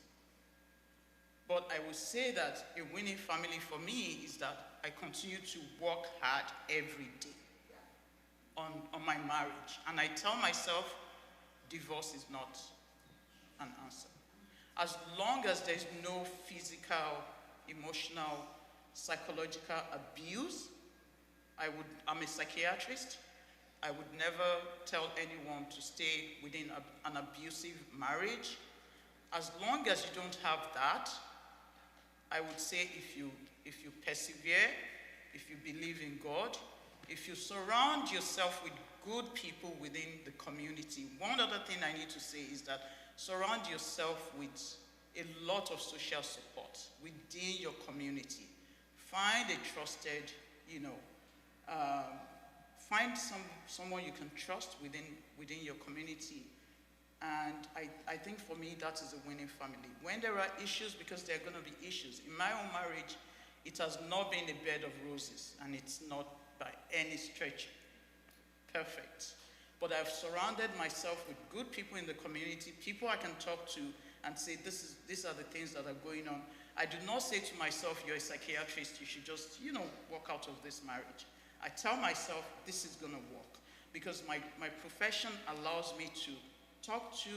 But I would say that a winning family for me is that I continue to work hard every day on my marriage. And I tell myself, divorce is not an answer. As long as there's no physical, emotional, psychological abuse, I'm a psychiatrist. I would never tell anyone to stay within an abusive marriage. As long as you don't have that, I would say if you persevere, if you believe in God, if you surround yourself with good people within the community. One other thing I need to say is that surround yourself with a lot of social support within your community. Find a trusted, find someone you can trust within your community. And I think for me, that is a winning family. When there are issues, because there are going to be issues. In my own marriage, it has not been a bed of roses, and it's not by any stretch perfect. But I've surrounded myself with good people in the community, people I can talk to and say, these are the things that are going on. I do not say to myself, you're a psychiatrist, you should just, walk out of this marriage. I tell myself, this is going to work, because my profession allows me to talk to,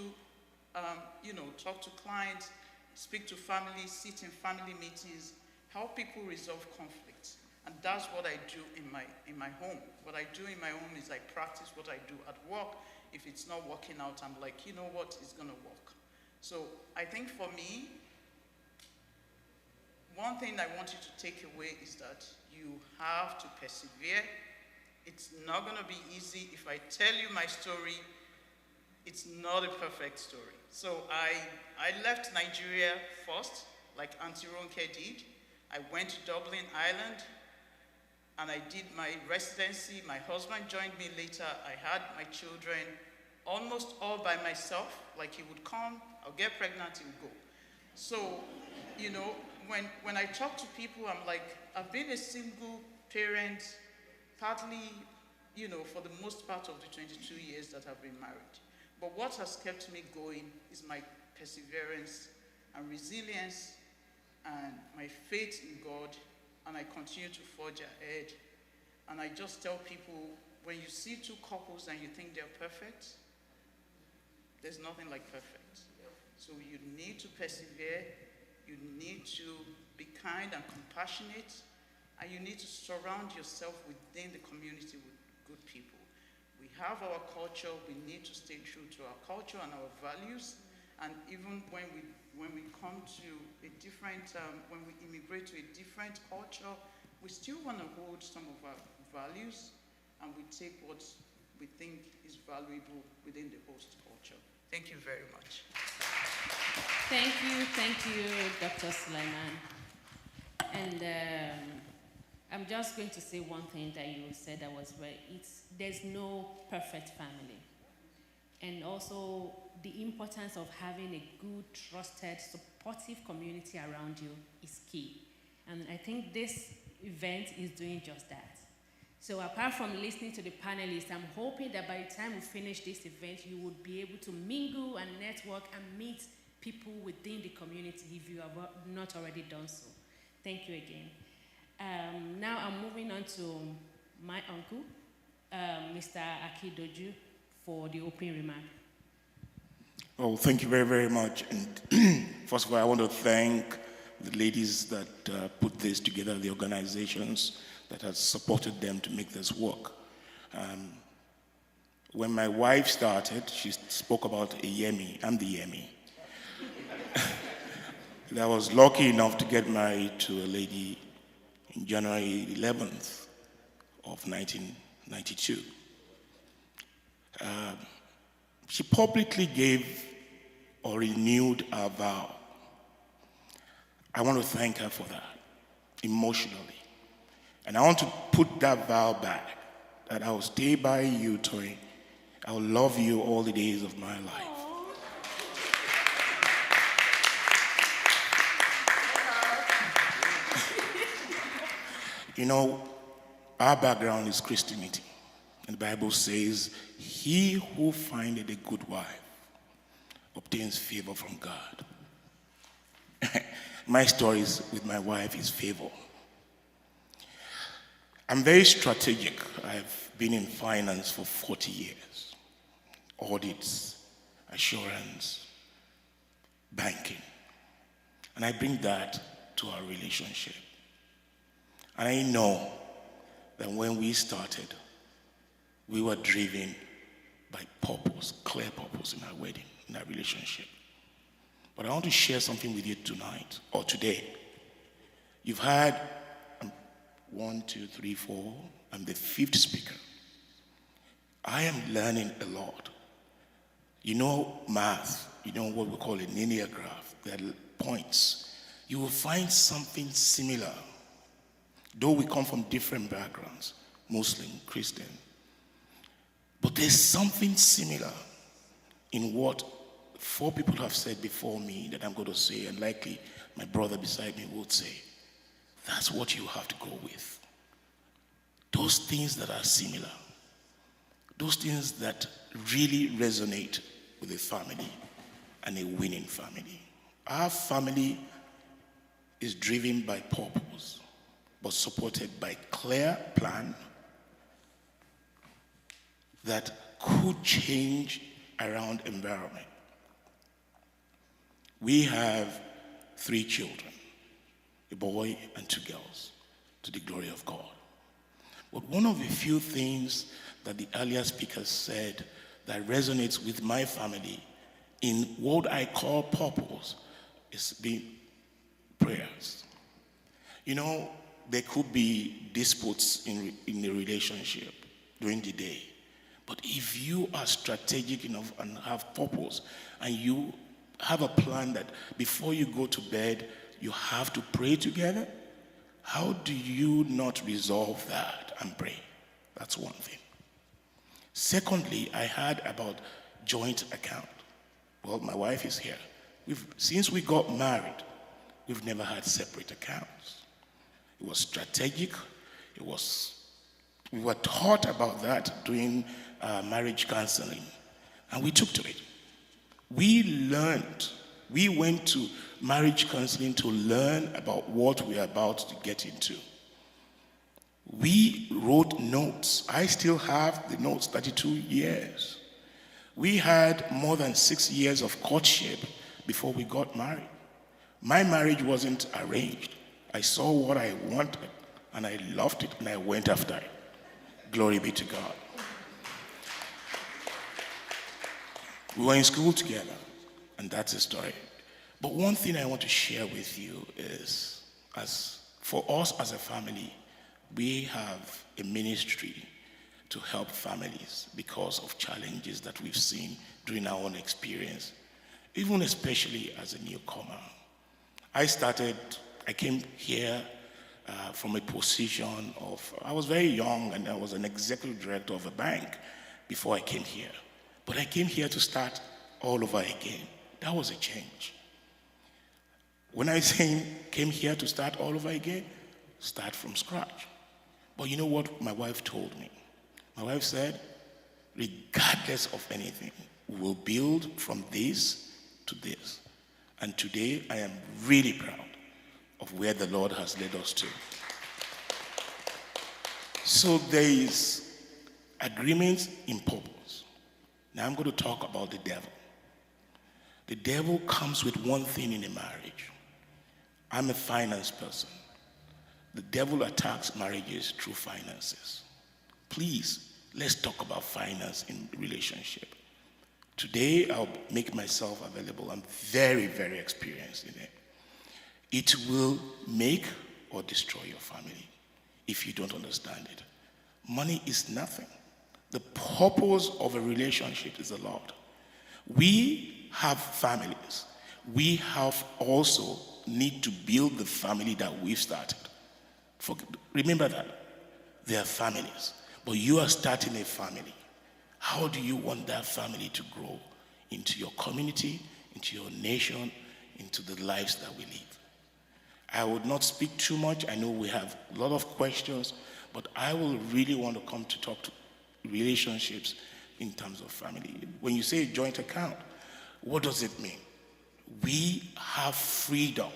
talk to clients, speak to families, sit in family meetings, help people resolve conflicts. And that's what I do in my home. What I do in my home is I practice what I do at work. If it's not working out, I'm like, you know what, it's gonna work. So I think for me, one thing I want you to take away is that you have to persevere. It's not gonna be easy. If I tell you my story, it's not a perfect story. So I left Nigeria first, like Auntie Ronke did. I went to Dublin, Ireland, and I did my residency. My husband joined me later. I had my children almost all by myself. Like, he would come, I'll get pregnant, he would go. So, when I talk to people, I'm like, I've been a single parent, partly, for the most part of the 22 years that I've been married. But what has kept me going is my perseverance and resilience and my faith in God, and I continue to forge ahead. And I just tell people, when you see two couples and you think they're perfect, there's nothing like perfect. So you need to persevere, you need to be kind and compassionate, and you need to surround yourself within the community with good people. We have our culture, we need to stay true to our culture and our values, and even when we come to a different, when we immigrate to a different culture, we still want to hold some of our values, and we take what we think is valuable within the host culture. Thank you very much. Thank you, Dr. Sulaiman. And I'm just going to say one thing that you said that was right. There's no perfect family. And also the importance of having a good, trusted, supportive community around you is key. And I think this event is doing just that. So apart from listening to the panelists, I'm hoping that by the time we finish this event, you would be able to mingle and network and meet people within the community if you have not already done so. Thank you again. Now I'm moving on to my uncle, Mr. Akidoju, for the opening remark. Well, thank you very, very much. And first of all, I want to thank the ladies that put this together, the organizations that have supported them to make this work. When my wife started, she spoke about a Yemi. I'm the Yemi. I was lucky enough to get married to a lady in January 11th of 1992. She publicly gave or renewed her vow. I want to thank her for that, emotionally. And I want to put that vow back, that I will stay by you, Tori. I will love you all the days of my life. You know, our background is Christianity. And the Bible says, he who findeth a good wife obtains favor from God. My stories with my wife is favor. I'm very strategic. I've been in finance for 40 years. Audits, assurance, banking. And I bring that to our relationship. And I know that when we started, we were driven by purpose, clear purpose in our wedding, in our relationship. But I want to share something with you tonight, or today. You've had 1, 2, 3, 4. I'm the 5th speaker. I am learning a lot. You know math, you know what we call a linear graph, there are points. You will find something similar. Though we come from different backgrounds, Muslim, Christian, but there's something similar in what 4 people have said before me that I'm going to say, and likely my brother beside me would say. That's what you have to go with. Those things that are similar, those things that really resonate with a family and a winning family. Our family is driven by purpose, but supported by clear plan that could change around environment. We have 3 children, a boy and 2 girls, to the glory of God. But one of the few things that the earlier speakers said that resonates with my family in what I call purpose is being prayers. You know, there could be disputes in the relationship during the day. But if you are strategic enough and have purpose, and you have a plan that before you go to bed, you have to pray together, how do you not resolve that and pray? That's one thing. Secondly, I heard about joint account. Well, my wife is here. Since we got married, we've never had separate accounts. It was strategic. We were taught about that during marriage counseling, and we took to it. We went to marriage counseling to learn about what we are about to get into. We wrote notes. I still have the notes, 32 years. We had more than 6 years of courtship before we got married. My marriage wasn't arranged. I saw what I wanted, and I loved it, and I went after it. Glory be to God. We were in school together, and that's the story. But one thing I want to share with you is, for us as a family, we have a ministry to help families because of challenges that we've seen during our own experience, even especially as a newcomer. I came here from a position of, I was very young and I was an executive director of a bank before I came here. But I came here to start all over again. That was a change. When I say came here to start all over again, start from scratch. But you know what my wife told me? My wife said, regardless of anything, we will build from this to this. And today I am really proud of where the Lord has led us to. So there is agreement in purpose. Now I'm going to talk about the devil. The devil comes with one thing in a marriage. I'm a finance person. The devil attacks marriages through finances. Please, let's talk about finance in relationship. Today, I'll make myself available. I'm very, very experienced in it. It will make or destroy your family if you don't understand it. Money is nothing. The purpose of a relationship is a lot. We have families. We have also need to build the family that we've started. Remember that. They are families. But you are starting a family. How do you want that family to grow into your community, into your nation, into the lives that we live? I would not speak too much. I know we have a lot of questions, but I will really want to come to talk to relationships in terms of family. When you say joint account, what does it mean? We have freedom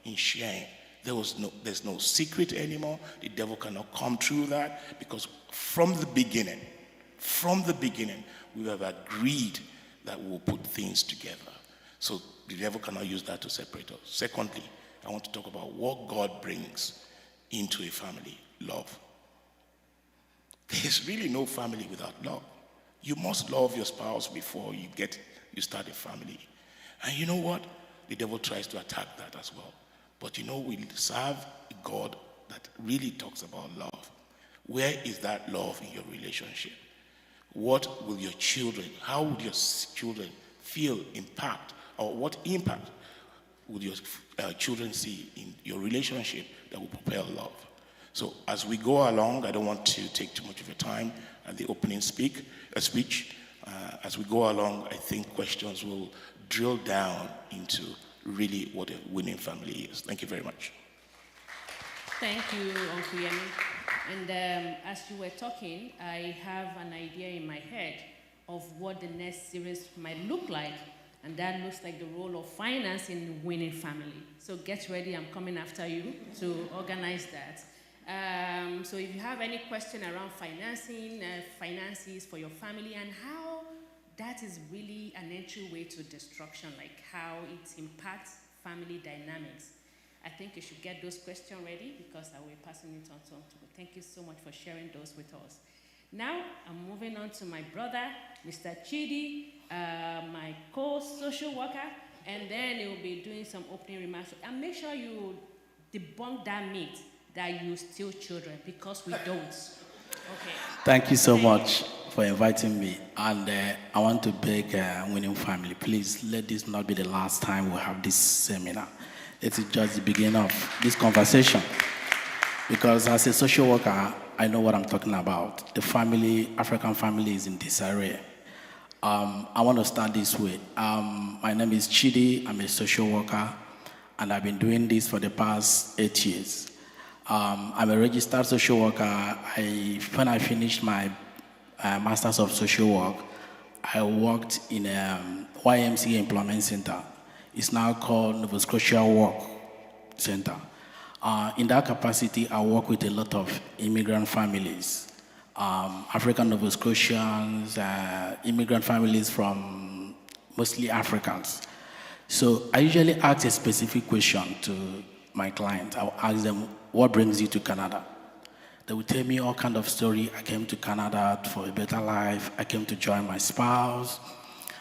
in sharing. There's no secret anymore. The devil cannot come through that, because from the beginning, we have agreed that we will put things together. So the devil cannot use that to separate us. Secondly, I want to talk about what God brings into a family: love. There's really no family without love. You must love your spouse before you start a family. And you know what? The devil tries to attack that as well. But you know, we serve a God that really talks about love. Where is that love in your relationship? What will your children, how would your children feel impact, or what impact would your children see in your relationship that will propel love? So as we go along, I don't want to take too much of your time at the opening speech. As we go along, I think questions will drill down into really what a winning family is. Thank you very much. Thank you, Uncle Yemi. And as you were talking, I have an idea in my head of what the next series might look like, and that looks like the role of finance in winning family. So get ready, I'm coming after you to organize that. So if you have any question around financing, finances for your family, and how that is really an entryway to destruction, like how it impacts family dynamics, I think you should get those questions ready, because I will be passing it on to you. Thank you so much for sharing those with us. Now, I'm moving on to my brother, Mr. Chidi, my co-social worker, and then he will be doing some opening remarks. And make sure you debunk that myth that you steal children, because we don't. Okay. Thank you so much for inviting me. And I want to beg Winning Family, please let this not be the last time we have this seminar. It is just the beginning of this conversation. Because as a social worker, I know what I'm talking about. The family, African family, is in disarray. I want to start this way. My name is Chidi. I'm a social worker, and I've been doing this for the past 8 years. I'm a registered social worker. When I finished my Masters of Social Work, I worked in a YMCA Employment Center. It's now called Nova Scotia Work Center. In that capacity, I work with a lot of immigrant families, African Nova Scotians, immigrant families from mostly Africans. So I usually ask a specific question to my client. I'll ask them, what brings you to Canada? They will tell me all kind of story. I came to Canada for a better life. I came to join my spouse.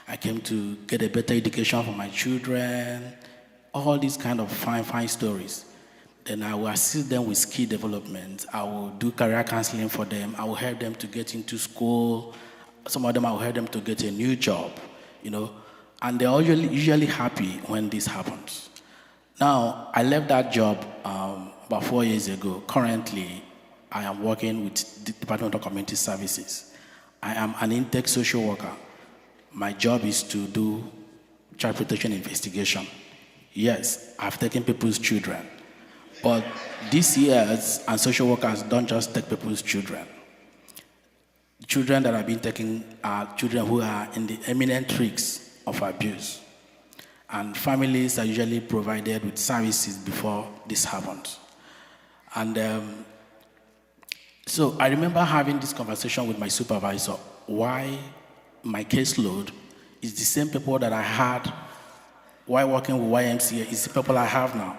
I came to get a better education for my children. All these kind of fine stories. Then I will assist them with skill development. I will do career counseling for them. I will help them to get into school. Some of them I will help them to get a new job, you know. And they're usually happy when this happens. Now, I left that job about 4 years ago. Currently, I am working with the Department of Community Services. I am an intake social worker. My job is to do child protection investigation. Yes, I've taken people's children. But these years, and social workers don't just take people's children. Children that have been taken are children who are in the imminent risks of abuse. And families are usually provided with services before this happens. And so I remember having this conversation with my supervisor, why my caseload is the same people that I had while working with YMCA is the people I have now.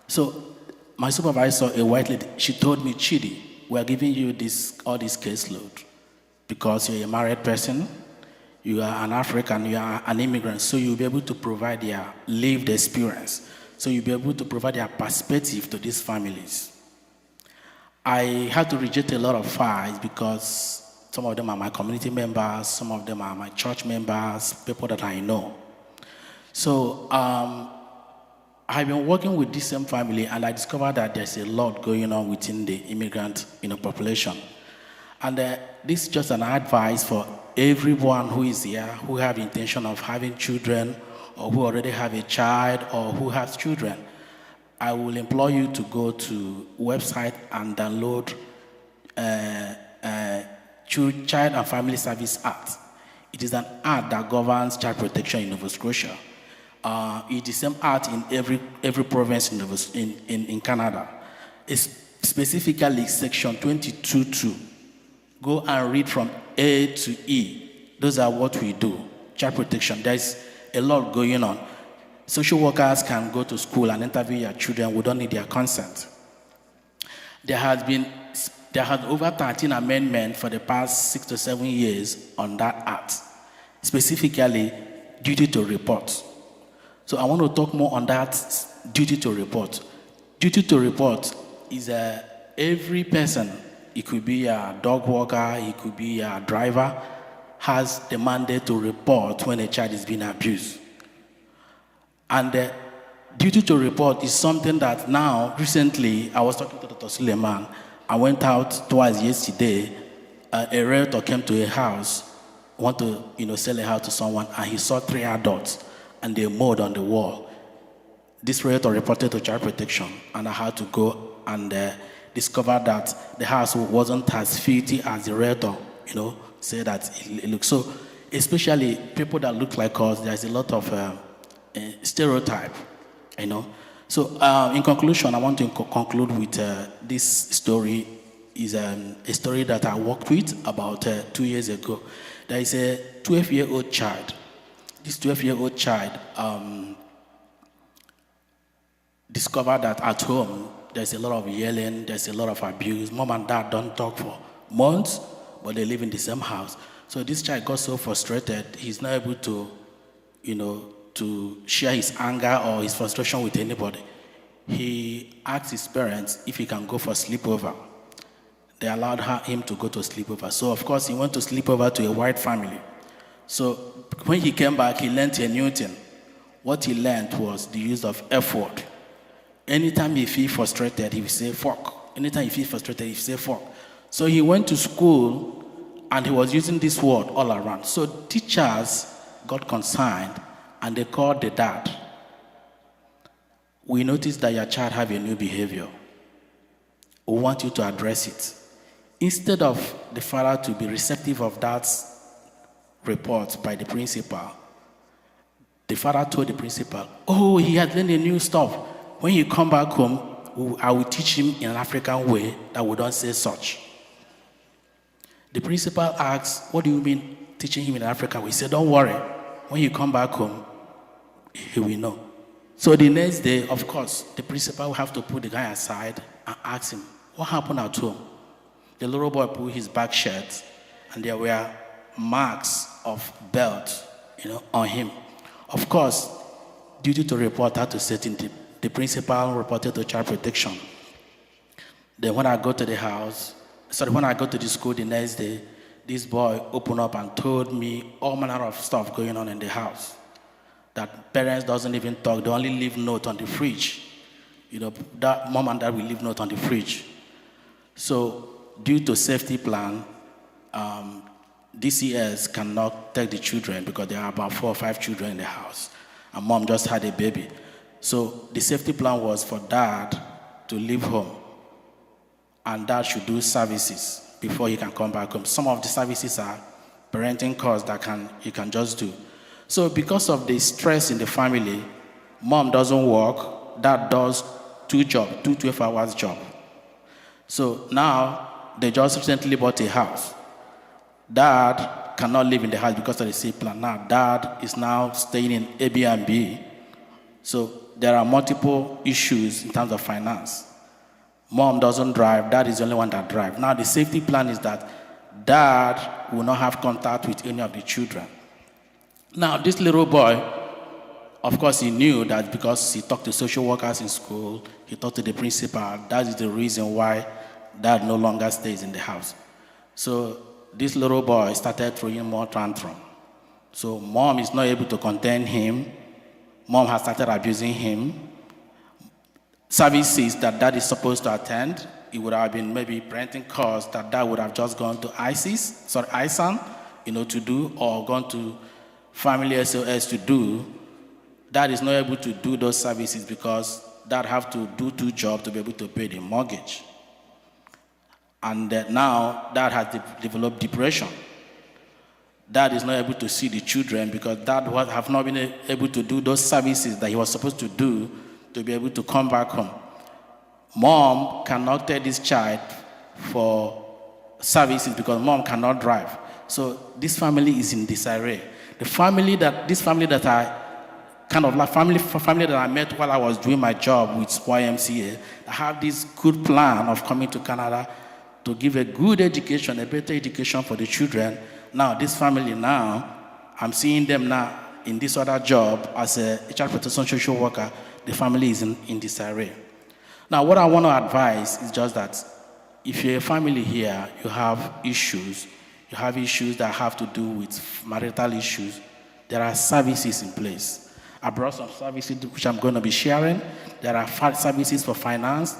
So my supervisor, a white lady, she told me, Chidi, we're giving you all this caseload because you're a married person, you are an African, you are an immigrant, so you'll be able to provide their lived experience. So you'll be able to provide their perspective to these families. I had to reject a lot of files because some of them are my community members, some of them are my church members, people that I know. So I've been working with this same family, and I discovered that there's a lot going on within the immigrant population. And this is just an advice for everyone who is here, who have the intention of having children, or who already have a child, or who has children. I will implore you to go to website and download Child and Family Service Act. It is an act that governs child protection in Nova Scotia. It is the same act in every province in Canada. It's specifically section 22.2. Go and read from A to E. Those are what we do, child protection. There's a lot going on. Social workers can go to school and interview your children. We don't need their consent. There has over 13 amendments for the past 6 to 7 years on that act, specifically duty to report. So I want to talk more on that duty to report. Duty to report is every person, it could be a dog walker, it could be a driver, has the mandate to report when a child is being abused. And the duty to report is something that now, recently, I was talking to Dr. Suleiman. I went out twice yesterday. A realtor came to a house, want to sell a house to someone, and he saw 3 adults, and they mowed on the wall. This realtor reported to child protection, and I had to go and discover that the house wasn't as filthy as the realtor, said that it looks. So, especially people that look like us, there's a lot of stereotype, So, in conclusion, I want to conclude with this story. Is a story that I worked with about 2 years ago. There is a 12-year-old child. This 12-year-old child discovered that at home there's a lot of yelling, there's a lot of abuse. Mom and dad don't talk for months, but they live in the same house. So this child got so frustrated, he's not able to, to share his anger or his frustration with anybody. He asked his parents if he can go for sleepover. They allowed him to go to sleepover. So of course he went to sleepover to a white family. So when he came back, he learned a new thing. What he learned was the use of F word. Anytime he feels frustrated, he will say fuck. Anytime he feels frustrated, he will say fuck. So he went to school and he was using this word all around. So teachers got concerned and they called the dad. We noticed that your child have a new behavior. We want you to address it. Instead of the father to be receptive of that report by the principal, the father told the principal, oh, he had learned a new stuff. When he come back home, I will teach him in an African way that we don't say such. The principal asked, what do you mean teaching him in an African way? He said, don't worry. When you come back home, he will know. So the next day, of course, the principal will have to put the guy aside and ask him, what happened at home? The little boy put his back shirt, and there were marks of belt, on him. Of course, duty to report had to set in the principal reported to child protection. Then when I go to the school the next day, this boy opened up and told me all manner of stuff going on in the house. That parents doesn't even talk, they only leave note on the fridge. That mom and dad will leave note on the fridge. So due to safety plan, DCS cannot take the children because there are about 4 or 5 children in the house. And mom just had a baby. So the safety plan was for dad to leave home. And dad should do services before he can come back home. Some of the services are parenting course that he can just do. So because of the stress in the family, mom doesn't work, dad does 2 jobs, 2 12-hour jobs. So now they just recently bought a house. Dad cannot live in the house because of the safety plan. Now dad is now staying in Airbnb. So there are multiple issues in terms of finance. Mom doesn't drive, dad is the only one that drives. Now the safety plan is that dad will not have contact with any of the children. Now this little boy, of course he knew that because he talked to social workers in school, he talked to the principal, that is the reason why dad no longer stays in the house. So this little boy started throwing more tantrum. So mom is not able to contain him. Mom has started abusing him. Services that dad is supposed to attend, it would have been maybe parenting course that dad would have just gone to ISAN, to do, or gone to Family SOS to do. Dad is not able to do those services because dad have to do 2 jobs to be able to pay the mortgage. And now dad has developed depression. Dad is not able to see the children because dad have not been able to do those services that he was supposed to do to be able to come back home. Mom cannot take this child for services because mom cannot drive. So this family is in disarray. This family that I kind of like family that I met while I was doing my job with YMCA, I have this good plan of coming to Canada to give a good education, a better education for the children. Now this family I'm seeing them now in this other job as a child protection social worker. The family is in disarray. Now what I want to advise is just that if you're a family here, you have issues that have to do with marital issues, there are services in place. I brought some services which I'm going to be sharing. There are services for finance.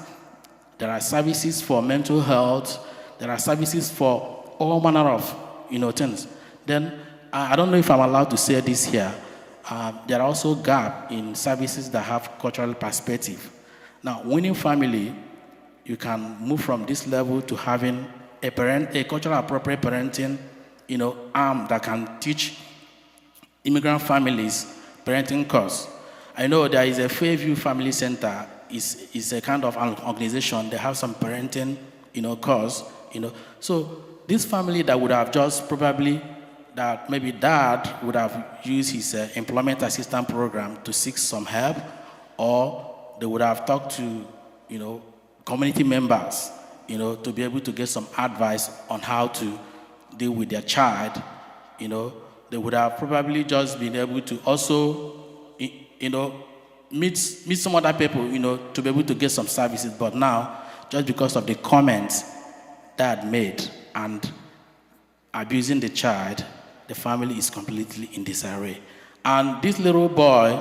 There are services for mental health. There are services for all manner of things. Then I don't know if I'm allowed to say this here. There are also gaps in services that have cultural perspective. Now, winning family, you can move from this level to having a cultural appropriate parenting, arm that can teach immigrant families parenting course. I know there is a Fairview Family Center. Is a kind of an organization. They have some parenting, course, So this family that would have just probably that maybe dad would have used his employment assistance program to seek some help, or they would have talked to, community members, to be able to get some advice on how to deal with their child. They would have probably just been able to also, meet some other people, to be able to get some services. But now, just because of the comments dad made and abusing the child, the family is completely in disarray. And this little boy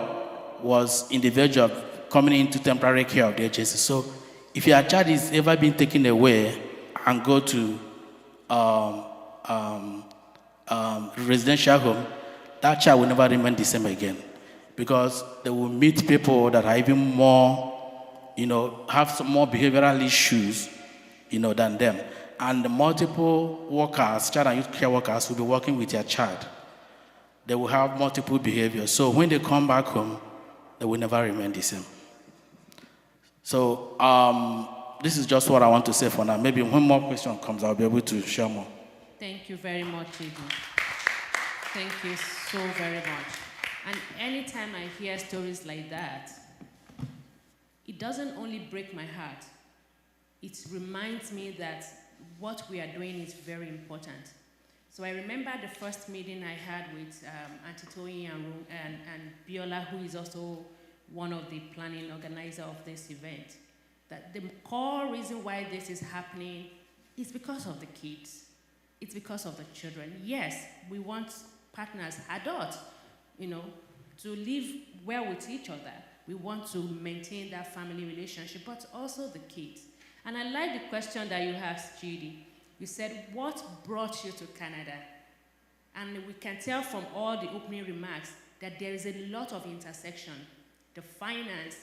was in the verge of coming into temporary care of the agency. So if your child is ever been taken away and go to residential home, that child will never remain the same again, because they will meet people that are even more, have some more behavioral issues, than them. And the multiple workers, child and youth care workers, will be working with their child. They will have multiple behaviors. So when they come back home, they will never remain the same. So this is just what I want to say for now. Maybe when more question comes, I'll be able to share more. Thank you very much, Ibu. Thank you so very much. And anytime I hear stories like that, it doesn't only break my heart, it reminds me that what we are doing is very important. So I remember the first meeting I had with Auntie Toyin and Biola, who is also one of the planning organizer of this event, that the core reason why this is happening is because of the kids. It's because of the children. Yes, we want partners, adults, to live well with each other. We want to maintain that family relationship, but also the kids. And I like the question that you asked, Judy. You said, what brought you to Canada? And we can tell from all the opening remarks that there is a lot of intersection. The finance,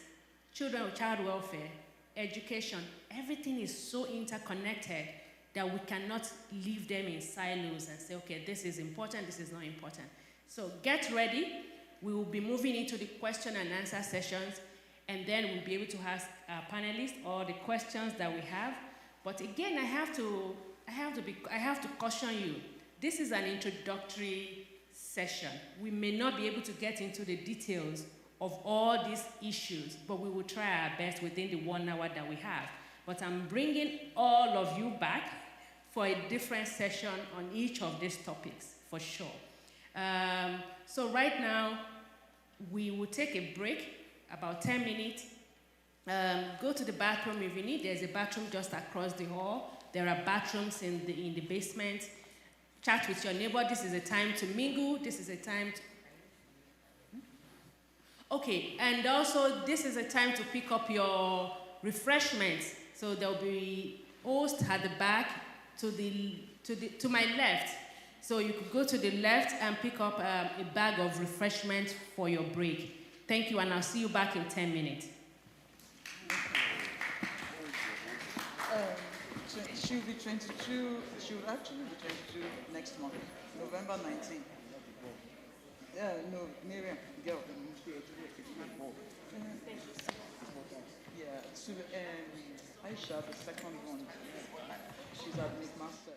child welfare, education, everything is so interconnected that we cannot leave them in silos and say, okay, this is important, this is not important. So get ready. We will be moving into the question and answer sessions, and then we'll be able to ask our panelists all the questions that we have. But again, I have to caution you. This is an introductory session. We may not be able to get into the details of all these issues, but we will try our best within the 1 hour that we have. But I'm bringing all of you back for a different session on each of these topics, for sure. So right now, we will take a break, about 10 minutes. Go to the bathroom if you need. There's a bathroom just across the hall. There are bathrooms in the basement. Chat with your neighbor. This is a time to mingle. This is a time to... Okay, and also this is a time to pick up your refreshments. So there'll be host at the back to my left. So you could go to the left and pick up a bag of refreshments for your break. Thank you, and I'll see you back in 10 minutes. She'll be 22, she'll actually be 22 next month, November 19th. Yeah, no, Miriam, girl. Yeah, so, Aisha, the second one, she's at McMaster.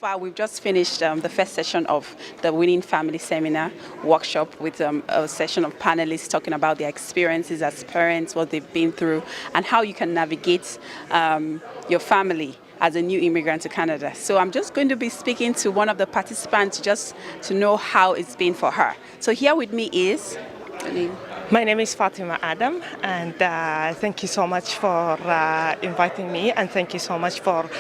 Far, we've just finished the first session of the Winning Family Seminar workshop with a session of panelists talking about their experiences as parents, what they've been through, and how you can navigate your family as a new immigrant to Canada. So I'm just going to be speaking to one of the participants just to know how it's been for her. So here with me is... My name is Fatima Adam, and thank you so much for inviting me, and thank you so much for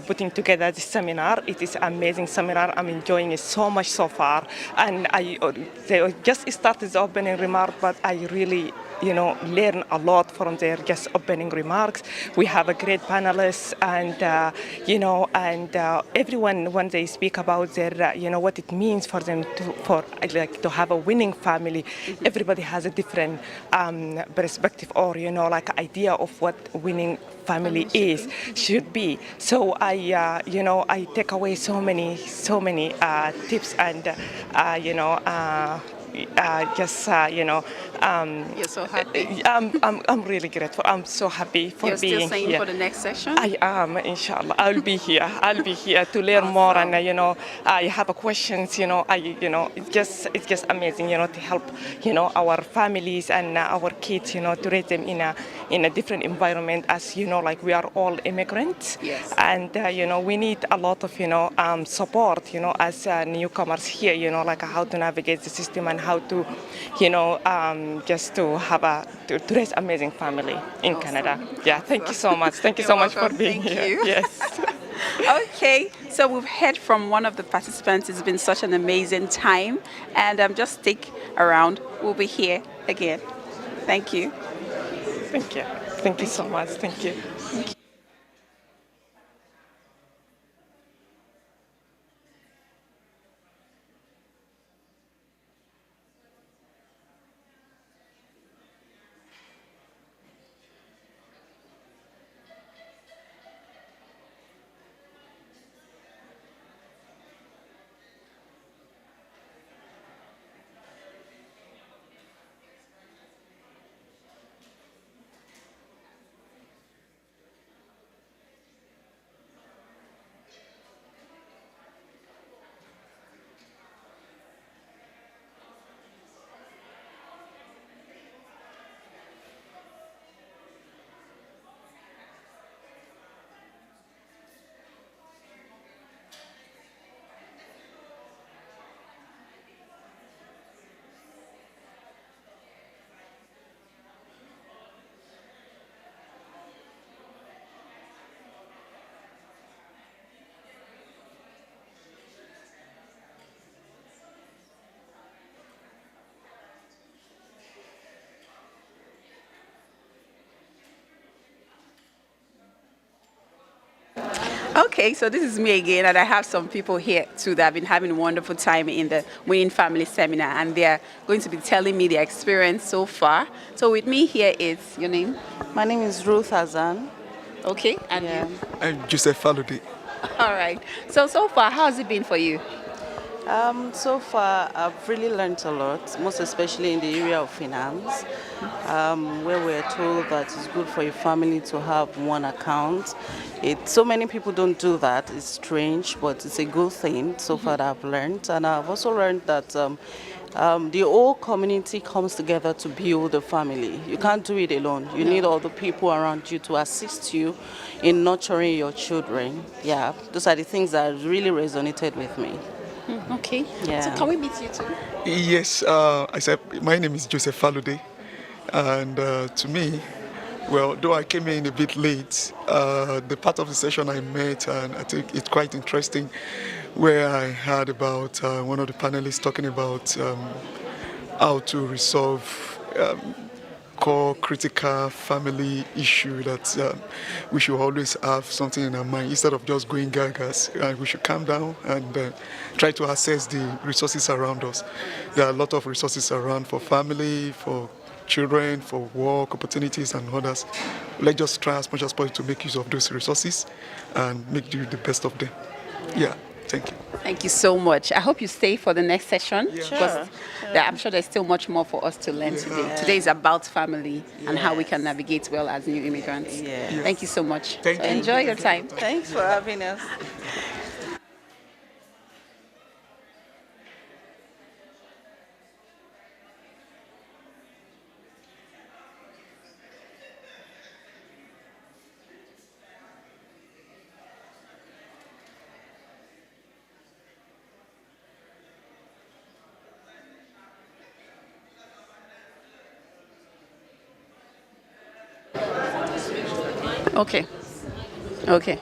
putting together this seminar. It is an amazing seminar. I'm enjoying it so much so far, and they just started the opening remark, but I really learn a lot from their just opening remarks. We have a great panelists, and everyone when they speak about their what it means for them to have a winning family. Everybody has a different perspective or idea of what winning family should be. So I take away so many tips and You're so happy. I'm really grateful. I'm so happy for You're being here. still staying for the next session? I am, inshallah. I'll be here. I'll be here to learn more, and I have questions. It's just amazing. To help our families and our kids. To raise them in a different environment. As like we are all immigrants. Yes. And we need a lot of support. As newcomers here. Like how to navigate the system and how to just to have to raise amazing family in Canada. Yeah, thank you so much. Thank you so much for being here. You. Yes. Okay, so we've heard from one of the participants. It's been such an amazing time, and just stick around. We'll be here again. Thank you. Thank you. Thank you so much. Thank you. Thank you. Okay, so this is me again, and I have some people here too that have been having a wonderful time in the Winning Family Seminar, and they're going to be telling me their experience so far. So with me here is your name? My name is Ruth Azan. Okay, and you? I'm Joseph Faludi. All right. So far, how has it been for you? So far, I've really learned a lot, most especially in the area of finance, where we're told that it's good for your family to have one account. So many people don't do that. It's strange, but it's a good thing so far that I've learned. And I've also learned that the whole community comes together to build a family. You can't do it alone. You need all the people around you to assist you in nurturing your children. Yeah, those are the things that really resonated with me. Okay. Yeah. So can we meet you too? Yes, I said my name is Joseph Falude, and to me, well, though I came in a bit late, the part of the session I met, and I think it's quite interesting, where I heard about one of the panelists talking about how to resolve core critical family issue that we should always have something in our mind instead of just going gagas. We should calm down and try to assess the resources around us. There are a lot of resources around for family, for children, for work opportunities and others. Let's just try as much as possible to make use of those resources and make do the best of them. Yeah. Thank you. Thank you so much. I hope you stay for the next session because I'm sure there's still much more for us to learn today. Today is about family and how we can navigate well as new immigrants. Thank you so much. Enjoy your time. Thanks for having us. Okay. Okay.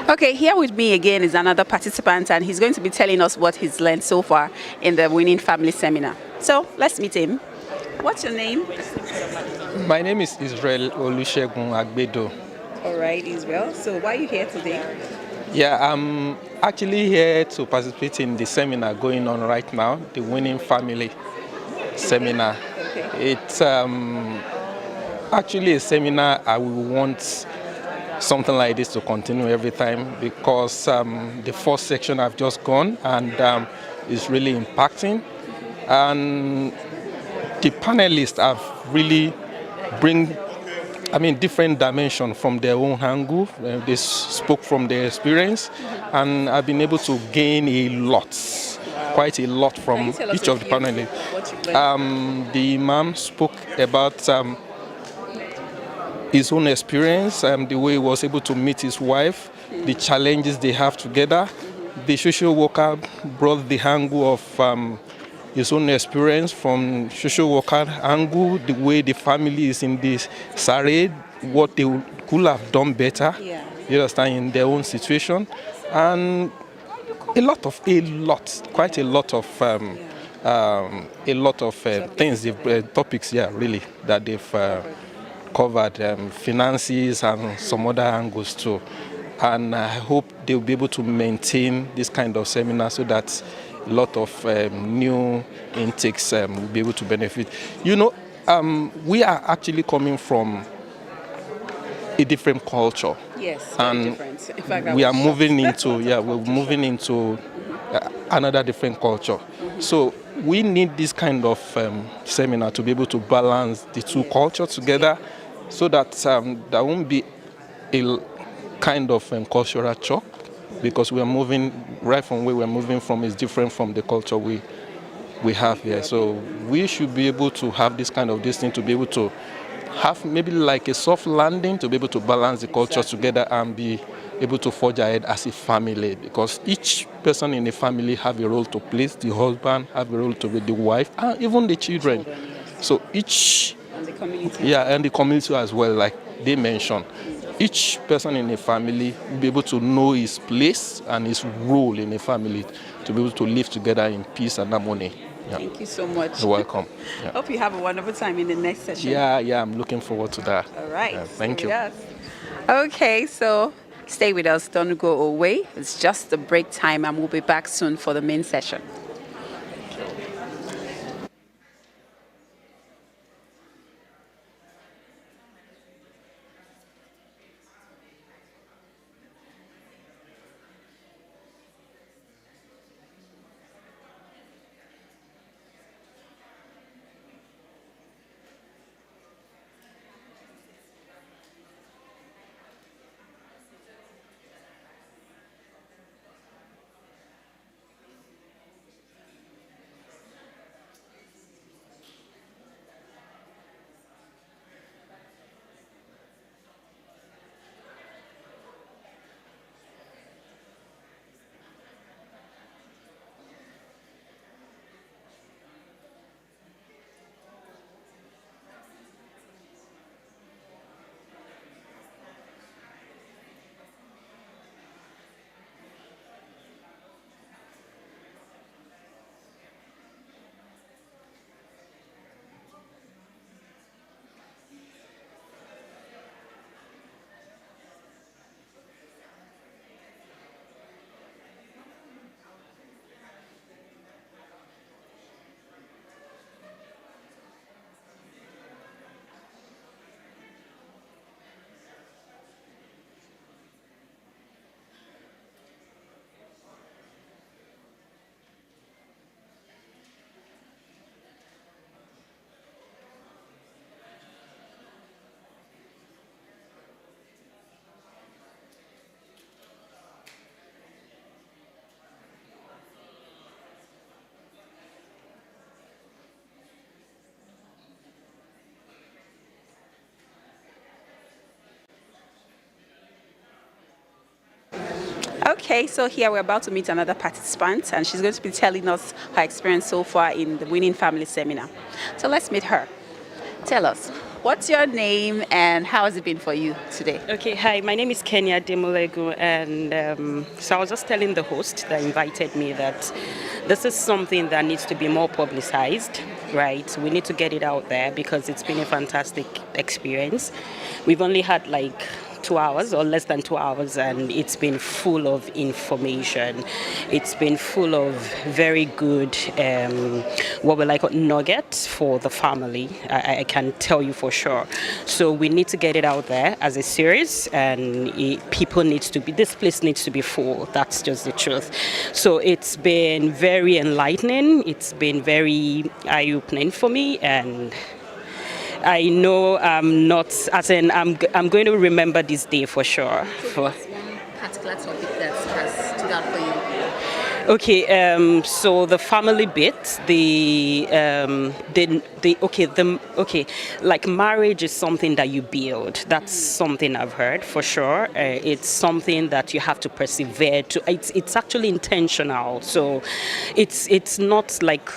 Okay, here with me again is another participant, and he's going to be telling us what he's learned so far in the Winning Family Seminar. So let's meet him. What's your name? My name is Israel Olusegun Agbedo. All right, Israel. So why are you here today? Yeah, I'm actually here to participate in the seminar going on right now, the Winning Family Seminar. Okay. It's actually a seminar I will want something like this to continue every time, because the first section I've just gone and is really impacting, and the panelists have really different dimension from their own angle. They spoke from their experience, and I've been able to gain a lot, quite a lot from each of the panelists. The Imam spoke about his own experience, the way he was able to meet his wife, the challenges they have together. The social worker brought the angle of his own experience from social worker angle, the way the family is in this sarade, what they could have done better, you understand, in their own situation, and quite a lot of things, topics, really, that they've covered, finances and some other angles too. And I hope they'll be able to maintain this kind of seminar so that a lot of new intakes will be able to benefit. You know, we are actually coming from a different culture. Yes, and different. In fact, we are moving into another different culture. So we need this kind of seminar to be able to balance the two cultures together, so that there won't be a kind of cultural shock, because we are moving right from where we're moving from is different from the culture we have here. So we should be able to have this kind of thing to be able to have maybe like a soft landing, to be able to balance the cultures together and be able to forge ahead as a family, because each person in the family have a role to play. The husband have a role to play, the wife, and even the children. So each and the community. Yeah, and the community as well, like they mentioned. Each person in a family will be able to know his place and his role in a family, to be able to live together in peace and harmony. Yeah. Thank you so much. You're welcome. Yeah. Hope you have a wonderful time in the next session. Yeah, I'm looking forward to that. All right. Yeah, thank Stay you. with us. Okay, so stay with us. Don't go away. It's just a break time, and we'll be back soon for the main session. Okay, so here we're about to meet another participant, and she's going to be telling us her experience so far in the Winning Family Seminar. So let's meet her. Tell us, what's your name and how has it been for you today? Okay, hi, my name is Kenya Demolegu, and so I was just telling the host that invited me that this is something that needs to be more publicized, right? We need to get it out there because it's been a fantastic experience. We've only had like 2 hours or less than 2 hours, and it's been full of information. It's been full of very good, what we like nuggets for the family. I can tell you for sure. So we need to get it out there as a series, and this place needs to be full. That's just the truth. So it's been very enlightening. It's been very eye-opening for me, and I know I'm going to remember this day for sure. One particular topic that has stood out for you? Okay, so the family bit, like marriage is something that you build. That's something I've heard for sure. It's something that you have to persevere to. It's actually intentional. So it's not like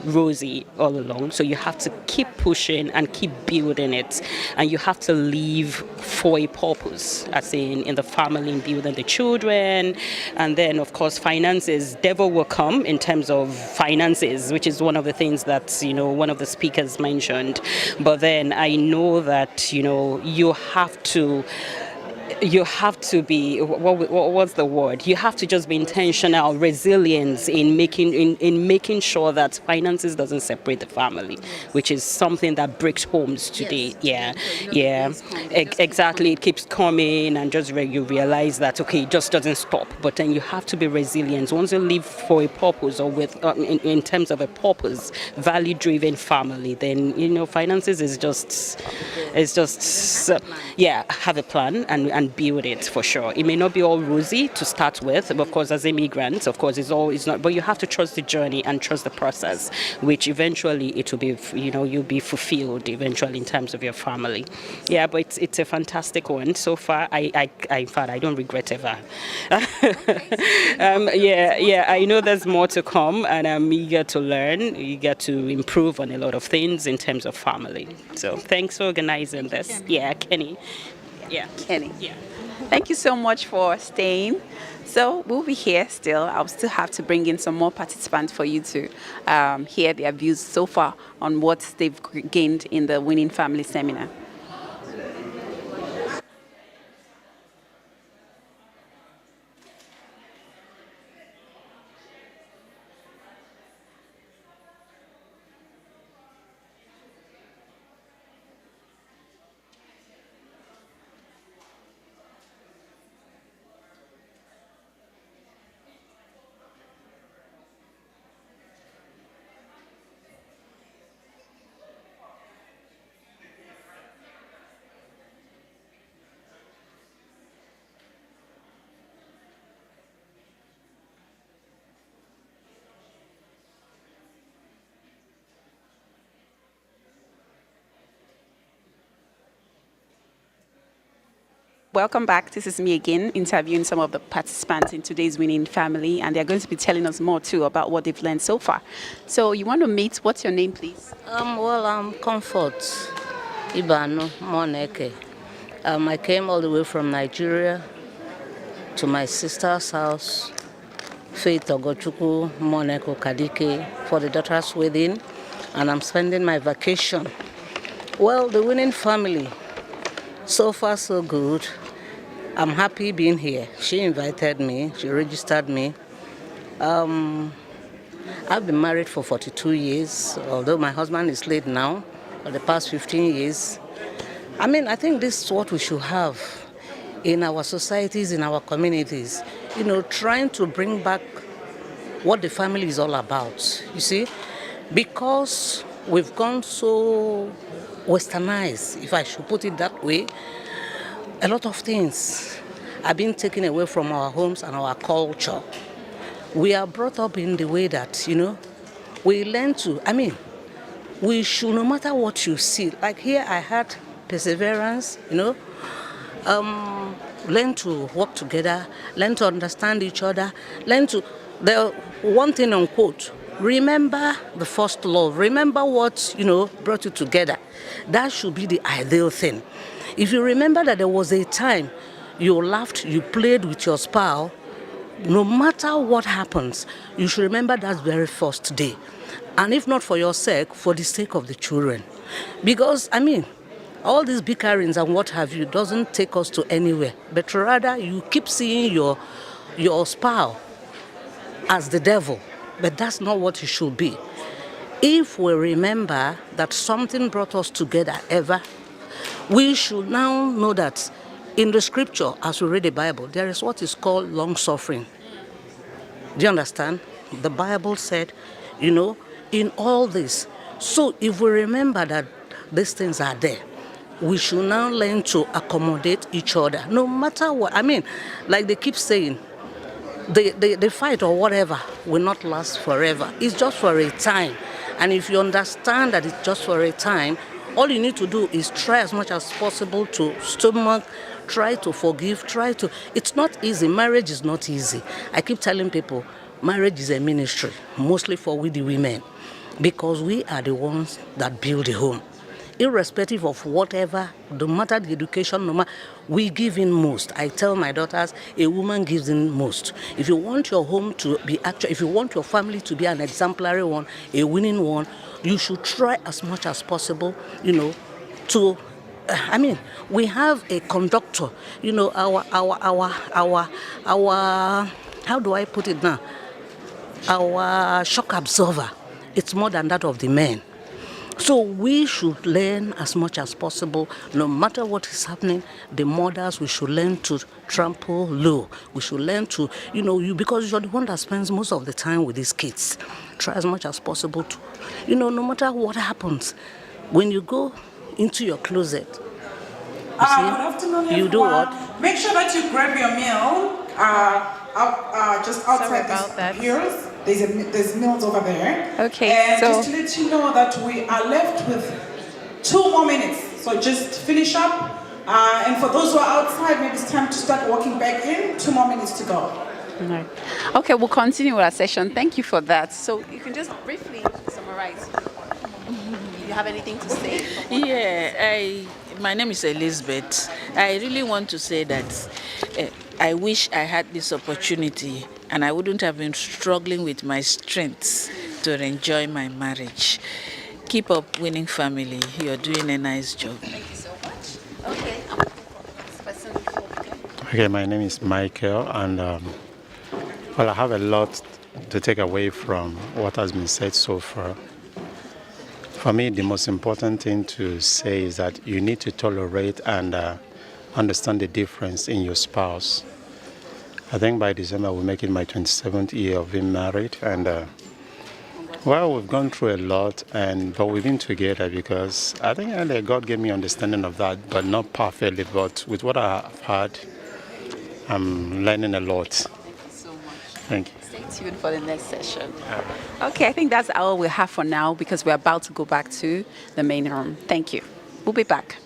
rosy all along, so you have to keep pushing and keep building it, and you have to live for a purpose, as in the family, in building the children. And then of course finances, devil will come in terms of finances, which is one of the things that one of the speakers mentioned. But then I know that you have to be, what's the word? You have to just be intentional, resilience in making sure that finances doesn't separate the family, which is something that breaks homes today. Exactly. It keeps coming, and just you realize that it just doesn't stop. But then you have to be resilient. Once you live for a purpose, or with in terms of a purpose, value-driven family, then finances is just have a plan and build it for sure. It may not be all rosy to start with, but of course as immigrants, of course it's not, but you have to trust the journey and trust the process, which eventually it will be, you'll be fulfilled eventually in terms of your family. Yeah, but it's a fantastic one so far. In fact, I don't regret ever. I know there's more to come, and I'm eager to learn, eager to improve on a lot of things in terms of family. So thanks for organizing this. Yeah, Kenny. Yeah. Kenny. Yeah. Thank you so much for staying. So we'll be here still. I'll still have to bring in some more participants for you to hear their views so far on what they've gained in the Winning Family Seminar. Welcome back. This is me again, interviewing some of the participants in today's Winning Family, and they're going to be telling us more too about what they've learned so far. So you want to meet, what's your name, please? I'm Comfort Ibano Moneke. I came all the way from Nigeria to my sister's house, Faith Ogochukwu Moneko Kadike, for the daughter's wedding, and I'm spending my vacation. Well, the Winning Family, so far so good. I'm happy being here. She invited me, she registered me. I've been married for 42 years, although my husband is late now, for the past 15 years. I think this is what we should have in our societies, in our communities, trying to bring back what the family is all about, you see, because we've gone so westernized, if I should put it that way. A lot of things are being taken away from our homes and our culture. We are brought up in the way that, we learn to, we should, no matter what you see, like here I had perseverance, learn to work together, learn to understand each other, learn to, the one thing unquote, remember the first love, remember what, brought you together. That should be the ideal thing. If you remember that there was a time you laughed, you played with your spouse, no matter what happens, you should remember that very first day. And if not for your sake, for the sake of the children. Because, I mean, all these bickerings and what have you doesn't take us to anywhere. But rather, you keep seeing your spouse as the devil. But that's not what it should be. If we remember that something brought us together ever, we should now know that in the scripture, as we read the Bible, there is what is called long suffering. Do you understand? The Bible said, you know, in all this. So if we remember that these things are there, we should now learn to accommodate each other, no matter what. I mean, like they keep saying, the fight or whatever will not last forever. It's just for a time. And if you understand that it's just for a time, all you need to do is try as much as possible to stomach, try to forgive, it's not easy. Marriage is not easy. I keep telling people, marriage is a ministry, mostly for we the women, because we are the ones that build the home. Irrespective of whatever, no matter the education, no matter, we give in most. I tell my daughters, a woman gives in most. If you want your home to be if you want your family to be an exemplary one, a winning one, you should try as much as possible, you know, to, I mean, we have a conductor, you know, our, how do I put it now? Our shock absorber, it's more than that of the men. So we should learn as much as possible, no matter what is happening, the mothers, we should learn to trample low. We should learn to, you know, because you're the one that spends most of the time with these kids. Try as much as possible to, you know, no matter what happens, when you go into your closet, Good afternoon, you do what? Make sure that you grab your meal just outside this yours. There's meals over there. Okay, and so just to let you know that we are left with 2 more minutes. So just finish up. And for those who are outside, maybe it's time to start walking back in. 2 more minutes to go. no. Okay, we'll continue our session. Thank you for that. So you can just briefly summarize. You have anything to say? Yeah, my name is Elizabeth. I really want to say that I wish I had this opportunity and I wouldn't have been struggling with my strengths to enjoy my marriage. Keep up, winning family. You're doing a nice job. Thank you so much. Okay. Okay, my name is Michael, and well, I have a lot to take away from what has been said so far. For me, the most important thing to say is that you need to tolerate and understand the difference in your spouse. I think by December we'll make it my 27th year of being married, and well, we've gone through a lot, but we've been together because I think earlier God gave me understanding of that, but not perfectly. But with what I've had, I'm learning a lot. Thank you. Stay tuned for the next session. Okay, I think that's all we have for now because we're about to go back to the main room. Thank you. We'll be back.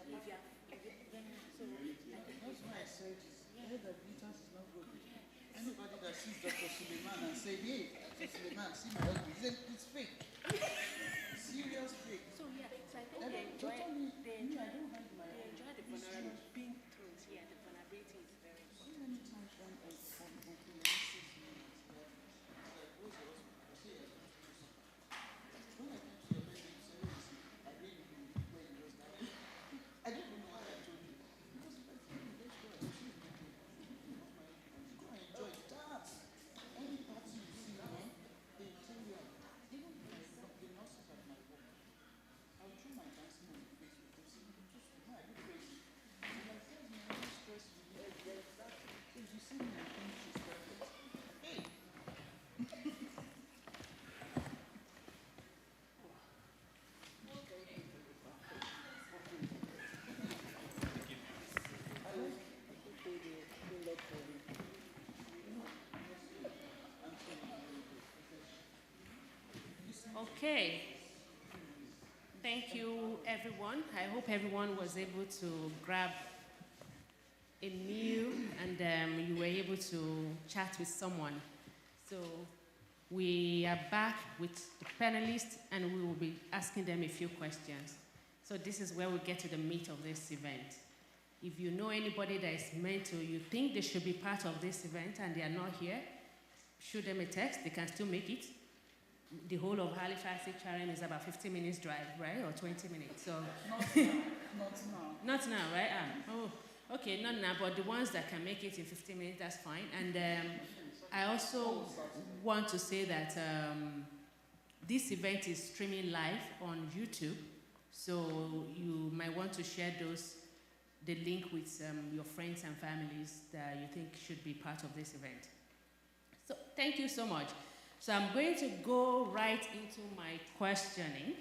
That's why I said all the greetings is not good. Anybody that sees Dr. Suleiman and say, hey, Dr. Suleiman, see my husband, he said, it's fake. Serious fake. So yeah, so I think they enjoy the vulnerability, being truth, yeah, the vulnerability is very important. So many times when I I don't know why I told you. Because if I told you, let's go and see go and enjoy it. Dance. Any party you see, they tell you, even the nurses at my work, I'll show my dancing on Facebook. They'll say, just why are you crazy? And my friends, my own stress relief. If you see me, I think she's perfect. Hey! Okay. Thank you, everyone. I hope everyone was able to grab a meal and you were able to chat with someone. So we are back with the panelists and we will be asking them a few questions. So this is where we get to the meat of this event. If you know anybody that is meant to, you think they should be part of this event and they are not here, shoot them a text, they can still make it. The whole of Halifax, HRM is about 15 minutes drive, right? Or 20 minutes, so. Not now. Not now, right? Oh, okay, not now, but the ones that can make it in 15 minutes, that's fine. And I also want to say that this event is streaming live on YouTube, so you might want to share the link with your friends and families that you think should be part of this event. So thank you so much. So I'm going to go right into my questioning.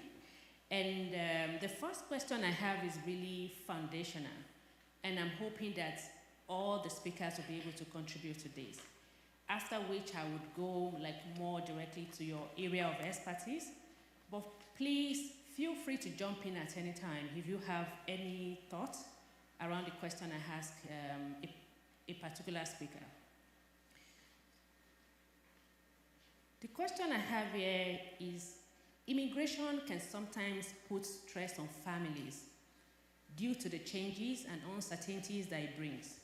And the first question I have is really foundational. And I'm hoping that all the speakers will be able to contribute to this. After which I would go more directly to your area of expertise. But please feel free to jump in at any time if you have any thoughts around the question I ask a particular speaker. The question I have here is, immigration can sometimes put stress on families due to the changes and uncertainties that it brings.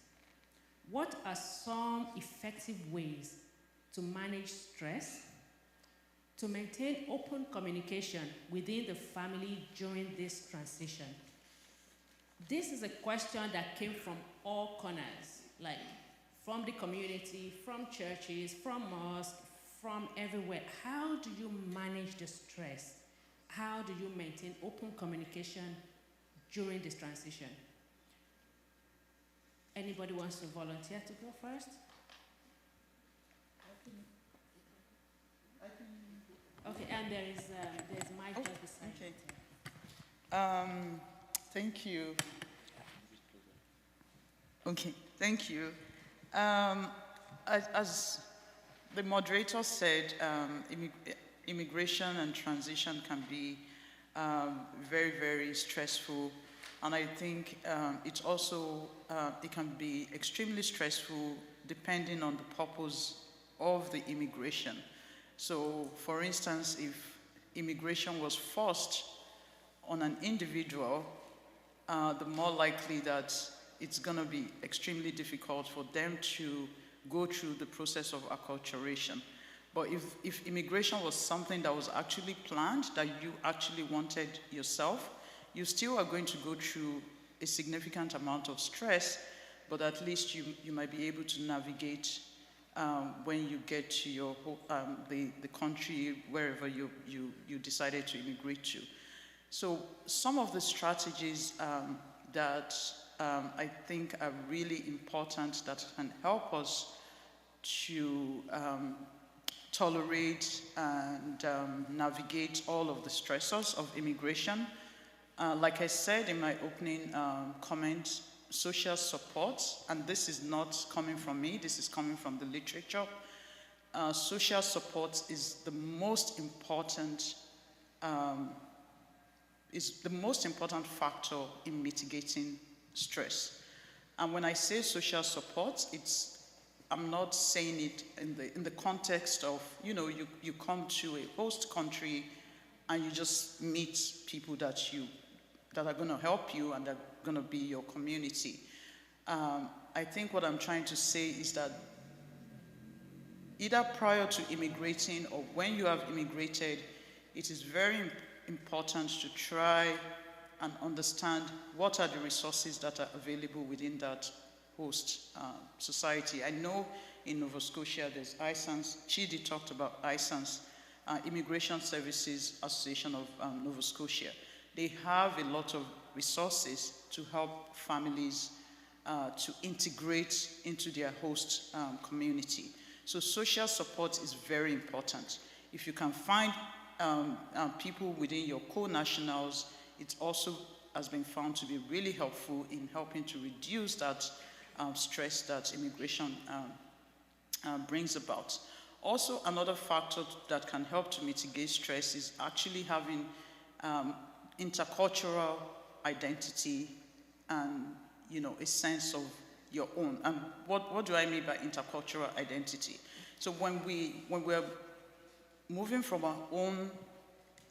What are some effective ways to manage stress, to maintain open communication within the family during this transition? This is a question that came from all corners, from the community, from churches, from mosques, from everywhere. How do you manage the stress? How do you maintain open communication during this transition? Anybody wants to volunteer to go first? Okay, and there's Mike just beside. Okay. Thank you. Okay, thank you. As the moderator said, immigration and transition can be very, very stressful. And I think it can be extremely stressful depending on the purpose of the immigration. So, for instance, if immigration was forced on an individual, the more likely that it's going to be extremely difficult for them to go through the process of acculturation. But if immigration was something that was actually planned, that you actually wanted yourself, you still are going to go through a significant amount of stress, but at least you might be able to navigate when you get to your the country wherever you decided to immigrate to. So some of the strategies that I think are really important that can help us to tolerate and navigate all of the stressors of immigration. Like I said in my opening comment, social support, and this is not coming from me, this is coming from the literature. Social support is the most important is the most important factor in mitigating stress. And when I say social support, I'm not saying it in the context of, you come to a host country and you just meet people that are going to help you and that are going to be your community. I think what I'm trying to say is that either prior to immigrating or when you have immigrated, it is very important to try and understand what are the resources that are available within that host society. I know in Nova Scotia there's ISANS. Chidi talked about ISANS, Immigration Services Association of Nova Scotia. They have a lot of resources to help families to integrate into their host community. So social support is very important. If you can find people within your co-nationals, it also has been found to be really helpful in helping to reduce that stress that immigration brings about. Also, another factor that can help to mitigate stress is actually having intercultural identity and, a sense of your own. And what do I mean by intercultural identity? So when we're moving from our own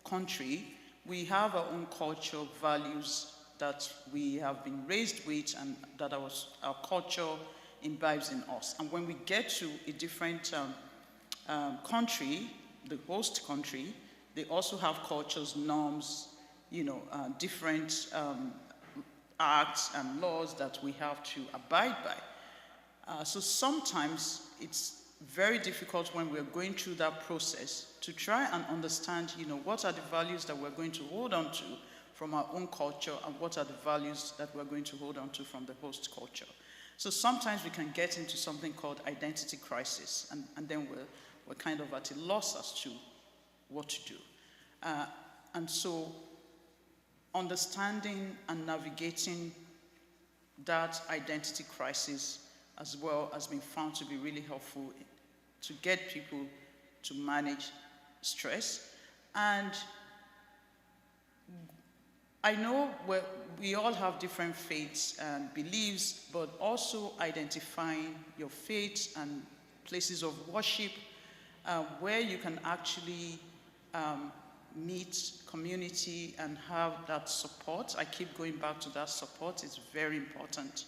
country, we have our own culture, values that we have been raised with and that our culture imbibes in us. And when we get to a different country, the host country, they also have cultures, norms, different acts and laws that we have to abide by. So sometimes it's very difficult when we're going through that process to try and understand, what are the values that we're going to hold on to from our own culture and what are the values that we're going to hold on to from the host culture. So sometimes we can get into something called identity crisis, and then we're kind of at a loss as to what to do. And so understanding and navigating that identity crisis as well has been found to be really helpful to get people to manage stress. And I know we all have different faiths and beliefs, but also identifying your faith and places of worship where you can actually meet community and have that support. I keep going back to that support. It's very important.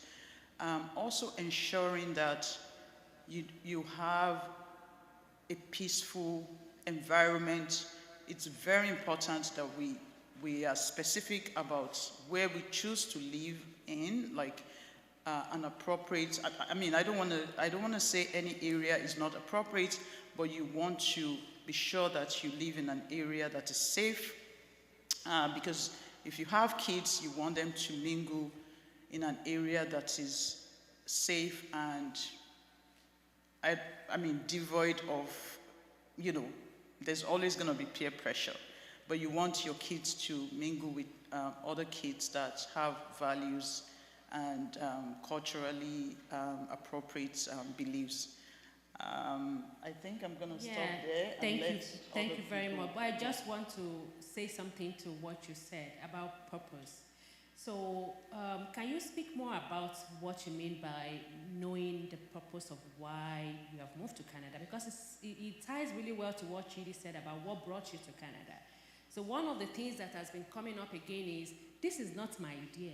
Also ensuring that you have a peaceful environment. It's very important that we are specific about where we choose to live in, like an appropriate. I don't want to say any area is not appropriate, but you want to be sure that you live in an area that is safe, because if you have kids, you want them to mingle in an area that is safe and devoid of, there's always going to be peer pressure, but you want your kids to mingle with other kids that have values and culturally appropriate beliefs. I think I'm going to stop there. Thank you very much. But I just want to say something to what you said about purpose. So can you speak more about what you mean by knowing the purpose of why you have moved to Canada? Because it ties really well to what Chidi said about what brought you to Canada. So one of the things that has been coming up again is, this is not my idea.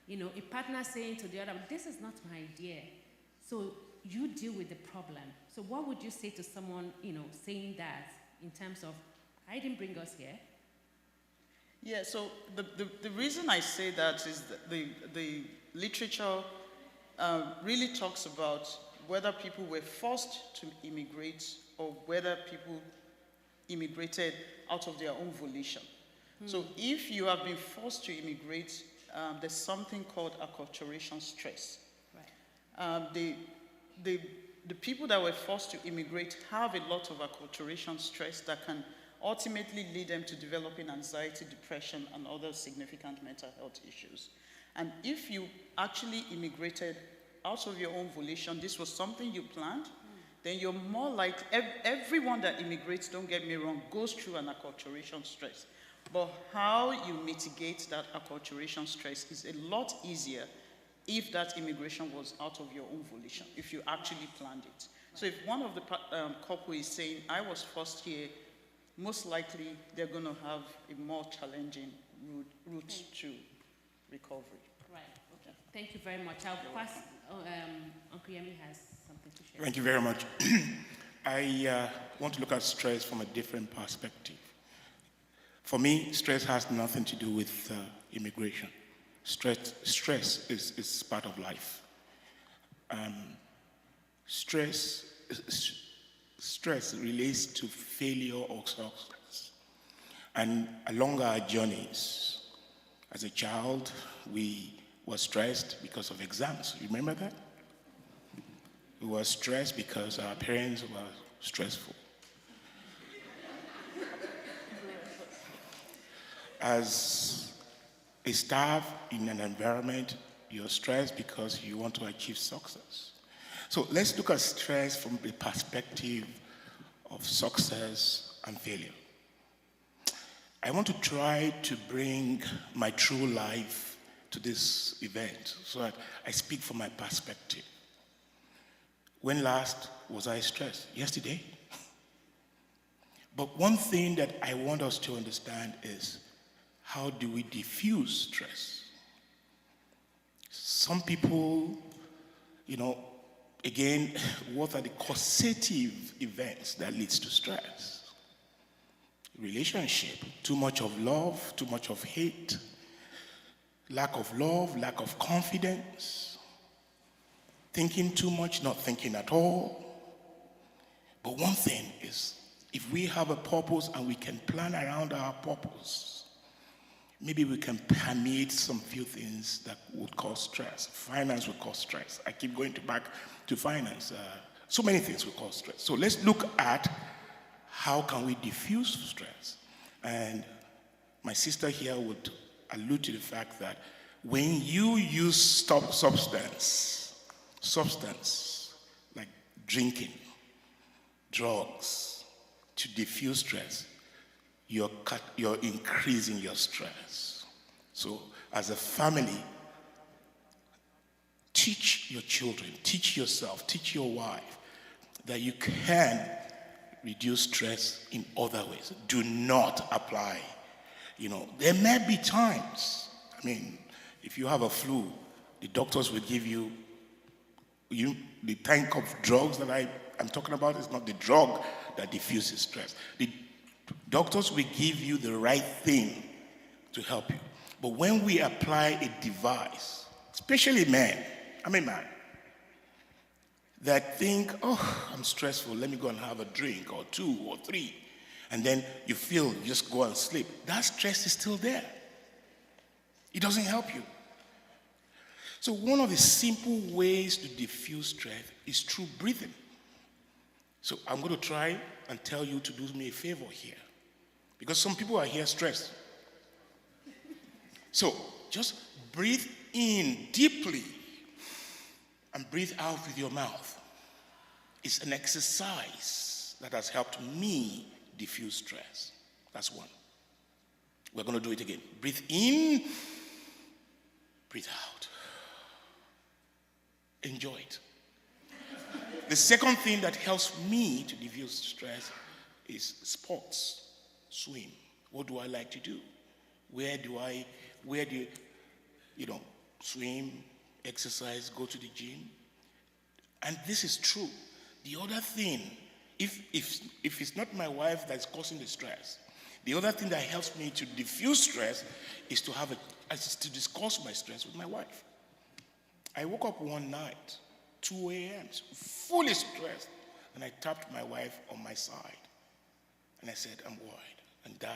A partner saying to the other, this is not my idea. So you deal with the problem. So what would you say to someone, saying that in terms of, I didn't bring us here? Yeah, so the reason I say that is that the literature really talks about whether people were forced to immigrate or whether people immigrated out of their own volition. So if you have been forced to immigrate, there's something called acculturation stress. Right. The people that were forced to immigrate have a lot of acculturation stress that can ultimately lead them to developing anxiety, depression, and other significant mental health issues. And if you actually immigrated out of your own volition, this was something you planned, then you're more like, everyone that immigrates, don't get me wrong, goes through an acculturation stress. But how you mitigate that acculturation stress is a lot easier if that immigration was out of your own volition, if you actually planned it. So if one of the couple is saying, I was forced here, most likely they're going to have a more challenging route to recovery. Right, okay. Thank you very much. I'll pass, Uncle Yemi has something to share. Thank you very much. I want to look at stress from a different perspective. For me, stress has nothing to do with immigration. Stress is part of life. Stress relates to failure or success. And along our journeys, as a child, we were stressed because of exams. Remember that? We were stressed because our parents were stressful. As a staff in an environment, you're stressed because you want to achieve success. So let's look at stress from the perspective of success and failure. I want to try to bring my true life to this event so that I speak from my perspective. When last was I stressed? Yesterday. But one thing that I want us to understand is, how do we diffuse stress? Some people, again, what are the causative events that leads to stress? Relationship, too much of love, too much of hate, lack of love, lack of confidence, thinking too much, not thinking at all. But one thing is, if we have a purpose and we can plan around our purpose, maybe we can permeate some few things that would cause stress. Finance would cause stress. I keep going back to finance. So many things would cause stress. So let's look at how can we diffuse stress. And my sister here would allude to the fact that when you use substance like drinking, drugs, to diffuse stress, you're increasing your stress. So as a family, teach your children, teach yourself, teach your wife that you can reduce stress in other ways. Do not apply. There may be times, if you have a flu, the doctors will give you the type of drugs that I'm talking about is not the drug that diffuses stress. The doctors will give you the right thing to help you. But when we apply a device, especially men, I'm a man, that think, oh, I'm stressful, let me go and have a drink or 2 or 3, and then you feel, you just go and sleep. That stress is still there. It doesn't help you. So one of the simple ways to diffuse stress is through breathing. So I'm going to try and tell you to do me a favor here, because some people are here stressed. So just breathe in deeply and breathe out with your mouth. It's an exercise that has helped me diffuse stress. That's one. We're going to do it again. Breathe in, breathe out. Enjoy it. The second thing that helps me to diffuse stress is sports, swim. What do I like to do? Where do swim, exercise, go to the gym? And this is true. The other thing, if it's not my wife that's causing the stress, the other thing that helps me to diffuse stress is to discuss my stress with my wife. I woke up one night, 2 a.m., fully stressed, and I tapped my wife on my side. And I said, I'm worried, and da.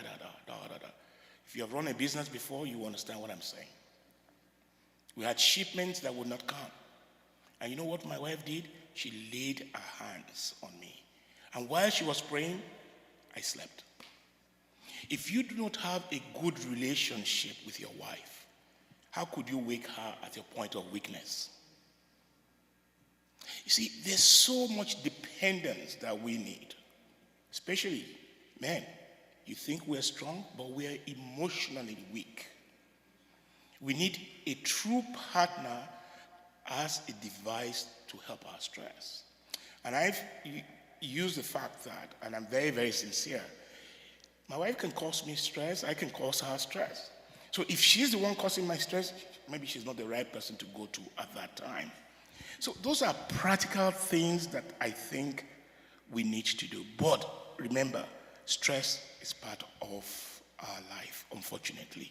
If you have run a business before, you understand what I'm saying. We had shipments that would not come. And you know what my wife did? She laid her hands on me. And while she was praying, I slept. If you do not have a good relationship with your wife, how could you wake her at your point of weakness? You see, there's so much dependence that we need, especially men. You think we're strong, but we're emotionally weak. We need a true partner as a device to help our stress. And I've used the fact that, and I'm very, very sincere, my wife can cause me stress, I can cause her stress. So if she's the one causing my stress, maybe she's not the right person to go to at that time. So those are practical things that I think we need to do. But remember, stress is part of our life, unfortunately.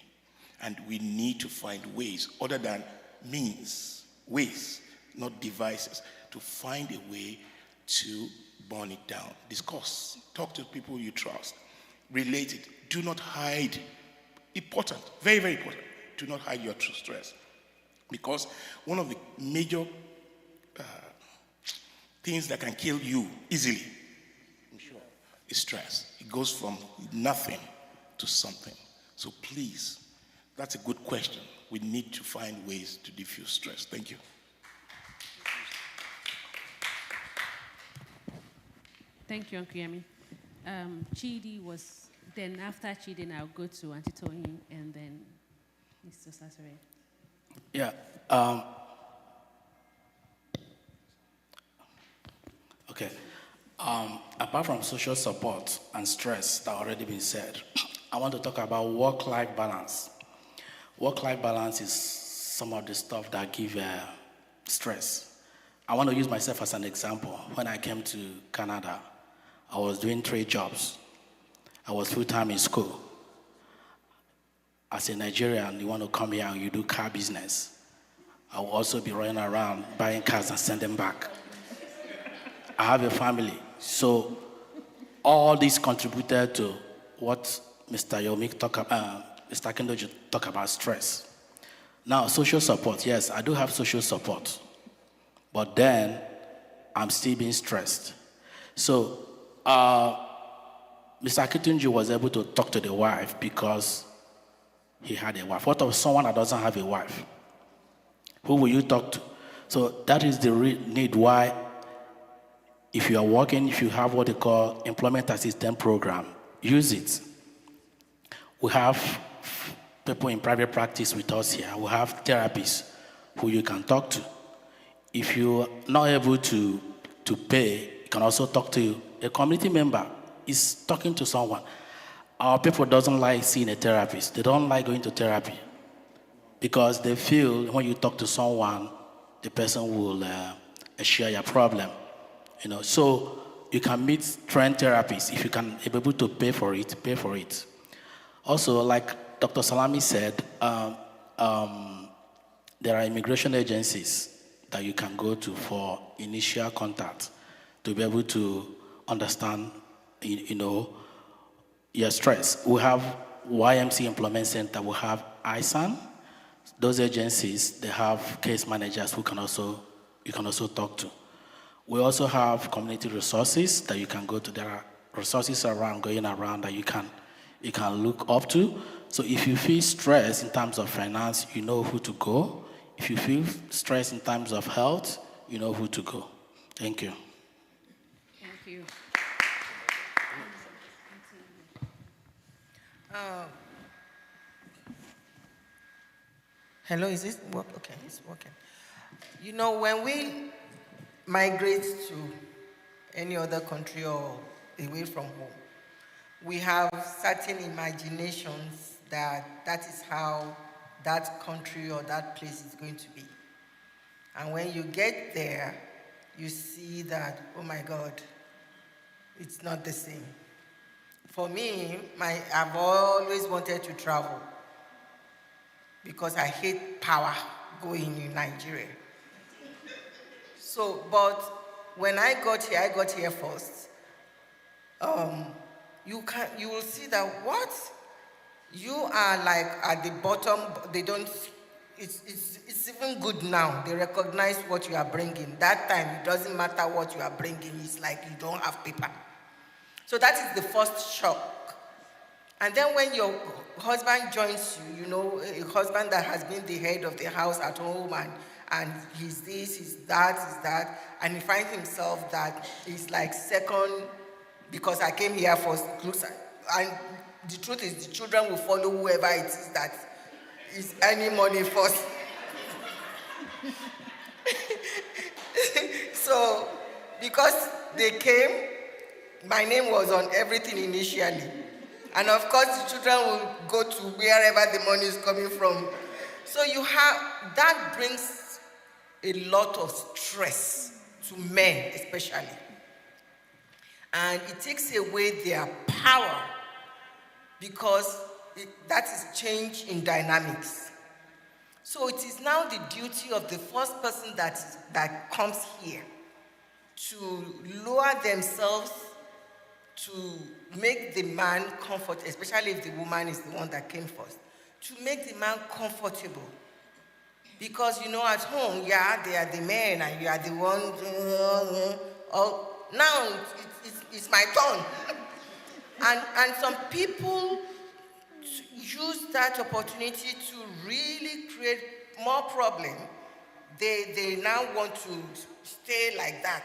And we need to find ways, other than means, ways, not devices, to find a way to burn it down. Discuss, talk to people you trust, relate it. Do not hide. Important, very, very important. Do not hide your true stress. Because one of the major things that can kill you easily, I'm sure, is stress. It goes from nothing to something. So please, that's a good question. We need to find ways to diffuse stress. Thank you. Thank you, Uncle Yemi. Chidi was, then after Chidi, I'll go to Auntie Tony and then Mr. Sasere. Yeah. Okay. Apart from social support and stress that already been said, I want to talk about work-life balance. Work-life balance is some of the stuff that give stress. I want to use myself as an example. When I came to Canada, I was doing 3 jobs. I was full-time in school. As a Nigerian, you want to come here and you do car business. I will also be running around buying cars and send them back. I have a family. So all this contributed to what Mr. Yomi Mr. Akindoju talk about stress. Now, social support, yes, I do have social support. But then, I'm still being stressed. So, Mr. Akindoju was able to talk to the wife because he had a wife. What of someone that doesn't have a wife? Who will you talk to? So that is the need why, if you are working, if you have what they call employment assistance program, use it. We have people in private practice with us here. We have therapists who you can talk to. If you're not able to pay, you can also talk to a community member. Is talking to someone. Our people doesn't like seeing a therapist. They don't like going to therapy because they feel when you talk to someone, the person will share your problem. You know, so you can meet trained therapists. If you can be able to pay for it, pay for it. Also, like Dr. Salami said, there are immigration agencies that you can go to for initial contact to be able to understand, you know, your stress. We have YMC Employment Center, we have ISAN. Those agencies, they have case managers who you can also talk to. We also have community resources that you can go to. There are resources going around that you can look up to. So if you feel stressed in terms of finance, you know who to go. If you feel stressed in terms of health, you know who to go. Thank you. Thank you. Hello, is this work? Okay, it's working. You know, when we migrate to any other country or away from home, we have certain imaginations that is how that country or that place is going to be. And when you get there, you see that, oh my God, it's not the same. For me, I've always wanted to travel because I hate power going in Nigeria. So, but when I got here first, you will see that what? You are like at the bottom, it's even good now. They recognize what you are bringing. That time, it doesn't matter what you are bringing. It's like you don't have paper. So that is the first shock. And then when your husband joins you, you know, a husband that has been the head of the house at home and he's this, he's that, and he finds himself that he's like second, because I came here first, looks and the truth is the children will follow whoever it is that is earning money first. So, because they came, my name was on everything initially. And of course, the children will go to wherever the money is coming from. So that brings a lot of stress to men, especially. And it takes away their power because that is change in dynamics. So it is now the duty of the first person that comes here to lower themselves to make the man comfortable, especially if the woman is the one that came first, to make the man comfortable. Because, at home, they are the men and you are the one. Now it's my turn. And some people use that opportunity to really create more problem. They now want to stay like that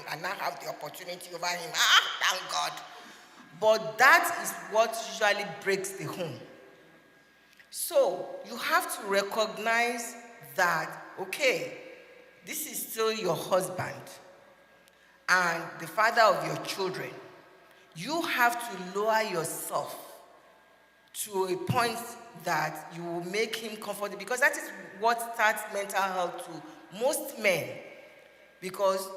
and now have the opportunity over him. Thank God. But that is what usually breaks the home. So you have to recognize that, okay, this is still your husband and the father of your children. You have to lower yourself to a point that you will make him comfortable, because that is what starts mental health to most men, because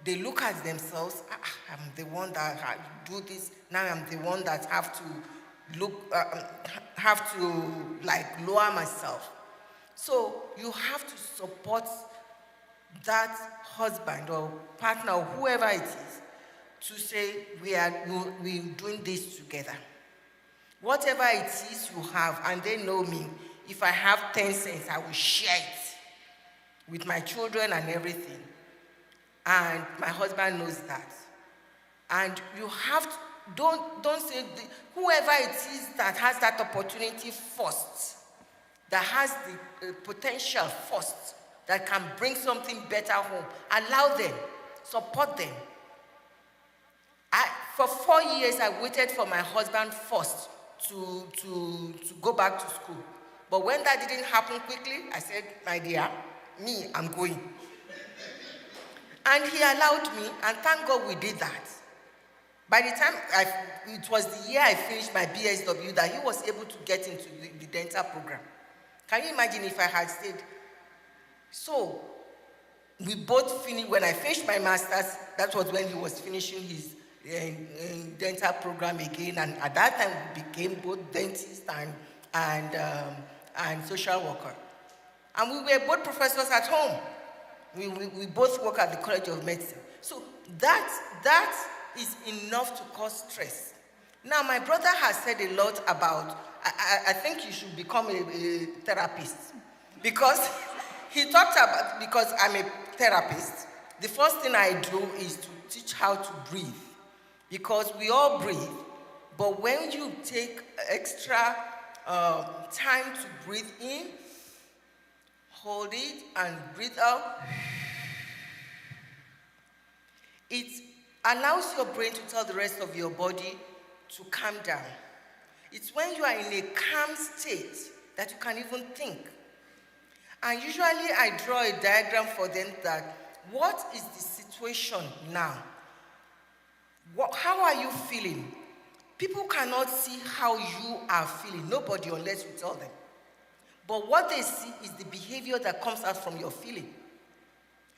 they look at themselves, I'm the one that do this, now I'm the one that have to lower myself. So you have to support that husband or partner or whoever it is to say, we're doing this together. Whatever it is you have, and they know me, if I have 10 cents, I will share it with my children and everything. And my husband knows that. And you have to, don't say, whoever it is that has that opportunity first, that has the potential first, that can bring something better home, allow them, support them. For 4 years, I waited for my husband first to go back to school. But when that didn't happen quickly, I said, my dear, I'm going. And he allowed me, and thank God we did that. By the time it was the year I finished my BSW that he was able to get into the dental program. Can you imagine if I had stayed? So we both finished, when I finished my master's, that was when he was finishing his dental program again, and at that time we became both dentist and social worker. And we were both professors at home. We both work at the College of Medicine. So that is enough to cause stress. Now, my brother has said a lot about, I think you should become a therapist, because he talked about, because I'm a therapist, the first thing I do is to teach how to breathe, because we all breathe, but when you take extra time to breathe in, hold it, and breathe out, it allows your brain to tell the rest of your body to calm down. It's when you are in a calm state that you can even think. And usually I draw a diagram for them that, what is the situation now? How are you feeling? People cannot see how you are feeling, nobody, unless you tell them. But what they see is the behavior that comes out from your feeling.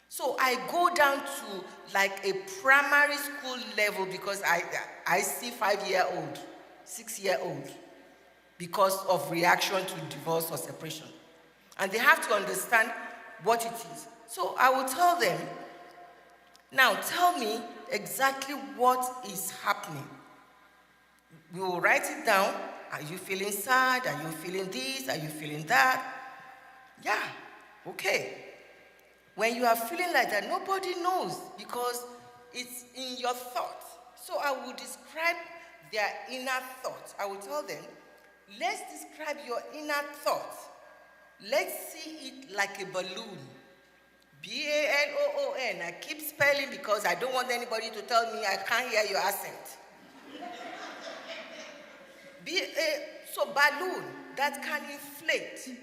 So I go down to like a primary school level, because I see 5-year-old, 6-year-old, because of reaction to divorce or separation. And they have to understand what it is. So I will tell them, now tell me exactly what is happening. We will write it down. Are you feeling sad? Are you feeling this? Are you feeling that? Yeah, okay. When you are feeling like that, nobody knows, because it's in your thoughts. So I will describe their inner thoughts. I will tell them, let's describe your inner thoughts. Let's see it like a balloon. B-A-L-O-O-N. I keep spelling because I don't want anybody to tell me I can't hear your accent. So balloon that can inflate.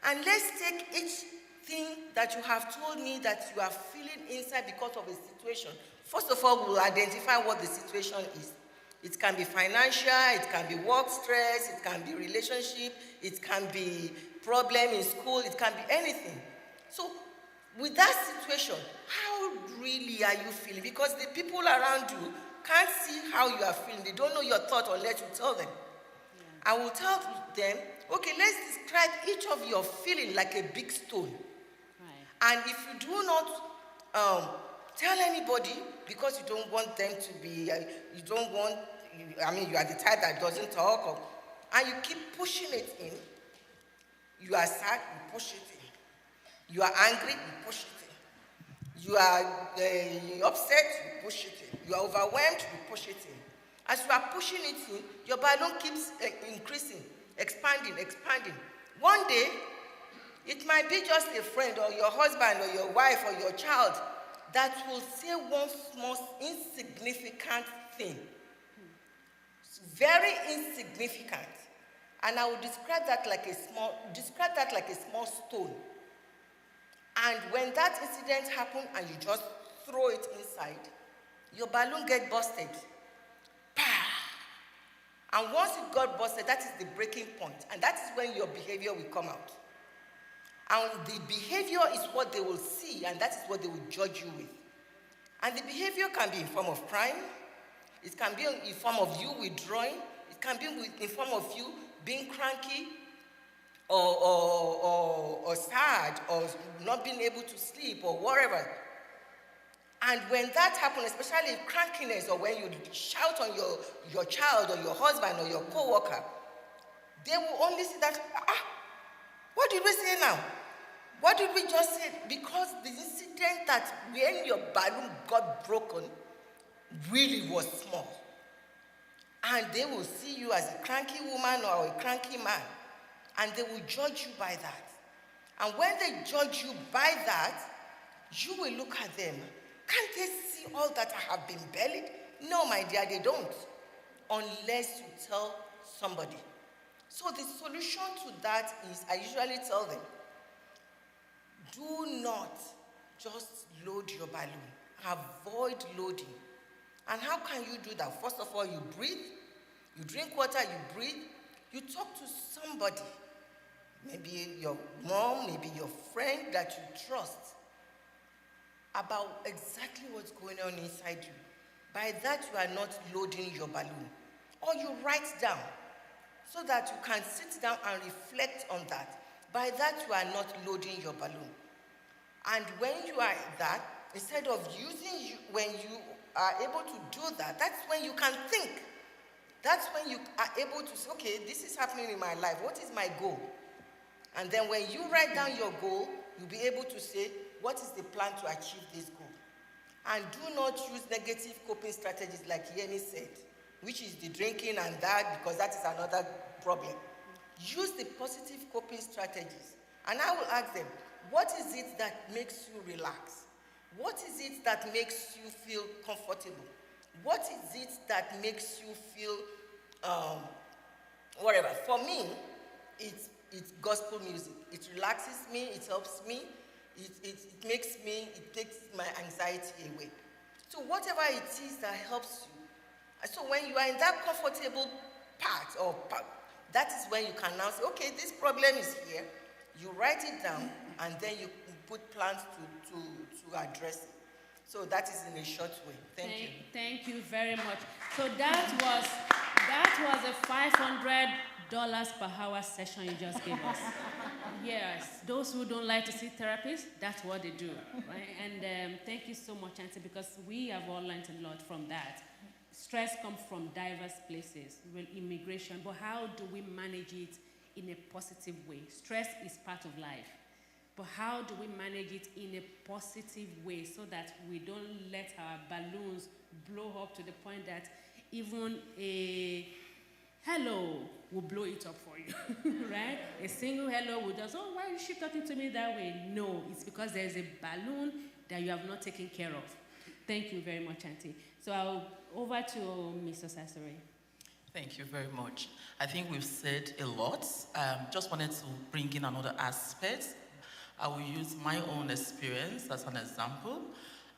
And let's take each thing that you have told me that you are feeling inside because of a situation. First of all, we'll identify what the situation is. It can be financial, it can be work stress, it can be relationship, it can be problem in school, it can be anything. So with that situation, how really are you feeling? Because the people around you can't see how you are feeling. They don't know your thought unless you tell them. I will tell them, okay, let's describe each of your feeling like a big stone. Right. And if you do not tell anybody, because you don't want them to be, you don't want, I mean, you are the type that doesn't talk, and you keep pushing it in. You are sad, you push it in. You are angry, you push it in. You are upset, you push it in. You are overwhelmed, you push it in. As you are pushing it in, your balloon keeps increasing, expanding. One day, it might be just a friend or your husband or your wife or your child that will say one small insignificant thing. It's very insignificant. And I will describe that like a small stone. And when that incident happens and you just throw it inside, your balloon gets busted. And once it got busted, that is the breaking point. And that is when your behavior will come out. And the behavior is what they will see, and that is what they will judge you with. And the behavior can be in form of crime. It can be in form of you withdrawing. It can be in form of you being cranky or sad or not being able to sleep or whatever. And when that happens, especially crankiness or when you shout on your child or your husband or your co-worker, they will only see that, what did we say now? What did we just say? Because the incident that when your balloon got broken really was small. And they will see you as a cranky woman or a cranky man. And they will judge you by that. And when they judge you by that, you will look at them. Can't they see all that I have been bellied? No, my dear, they don't. Unless you tell somebody. So the solution to that is, I usually tell them, do not just load your balloon. Avoid loading. And how can you do that? First of all, you breathe. You drink water, you breathe. You talk to somebody. Maybe your mom, maybe your friend that you trust, about exactly what's going on inside you. By that, you are not loading your balloon. Or you write down so that you can sit down and reflect on that. By that, you are not loading your balloon. And when you are that, instead of using you, when you are able to do that, that's when you can think. That's when you are able to say, okay, this is happening in my life. What is my goal? And then when you write down your goal, you'll be able to say, what is the plan to achieve this goal? And do not use negative coping strategies like Yemi said, which is the drinking and that, because that is another problem. Use the positive coping strategies. And I will ask them, what is it that makes you relax? What is it that makes you feel comfortable? What is it that makes you feel whatever? For me, it's gospel music. It relaxes me, it helps me. It takes my anxiety away. So whatever it is that helps you. So when you are in that comfortable part, that is when you can now say, okay, this problem is here. You write it down, and then you put plans to address it. So that is in a short way. Thank you. Thank you very much. So that was a $500 per hour session you just gave us. Yes, those who don't like to see therapists, that's what they do, right? And thank you so much, Auntie, because we have all learned a lot from that. Stress comes from diverse places, immigration, but how do we manage it in a positive way? Stress is part of life, but how do we manage it in a positive way so that we don't let our balloons blow up to the point that even a hello will blow it up for you, right? A single hello will just, oh, why is she talking to me that way? No, it's because there's a balloon that you have not taken care of. Thank you very much, Auntie. So over to Ms. Osasori. Thank you very much. I think we've said a lot. Just wanted to bring in another aspect. I will use my own experience as an example.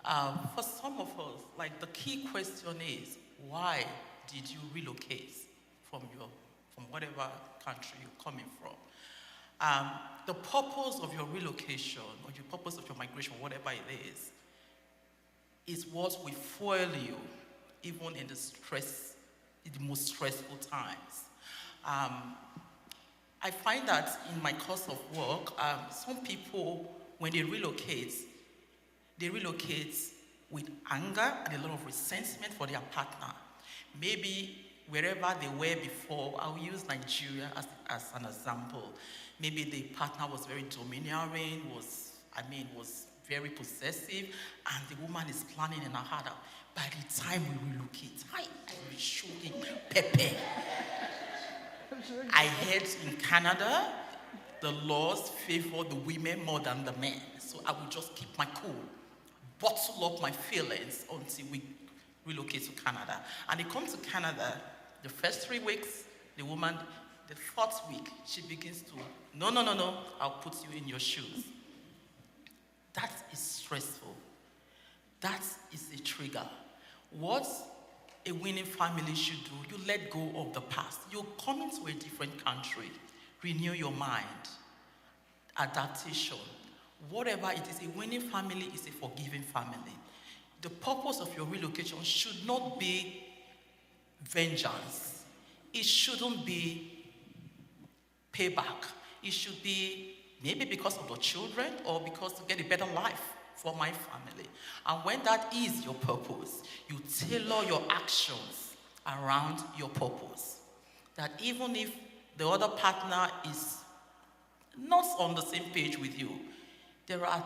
For some of us, like the key question is, why did you relocate from whatever country you're coming from? The purpose of your relocation or the purpose of your migration, whatever it is what will fuel you even in the most stressful times. I find that in my course of work, some people, when they relocate with anger and a lot of resentment for their partner. Maybe wherever they were before, I'll use Nigeria as an example. Maybe the partner was very domineering, was very possessive, and the woman is planning in her heart, by the time we relocate, I will show him pepper. I heard in Canada, the laws favor the women more than the men. So I will just keep my cool, bottle up my feelings until we relocate to Canada. And they come to Canada, the first 3 weeks, the woman, the 4th week, she begins to, no, I'll put you in your shoes. That is stressful. That is a trigger. What a winning family should do, you let go of the past. You come into a different country, renew your mind, adaptation. Whatever it is, a winning family is a forgiving family. The purpose of your relocation should not be vengeance. It shouldn't be payback. It should be maybe because of the children or because to get a better life for my family. And when that is your purpose, you tailor your actions around your purpose. That even if the other partner is not on the same page with you, there are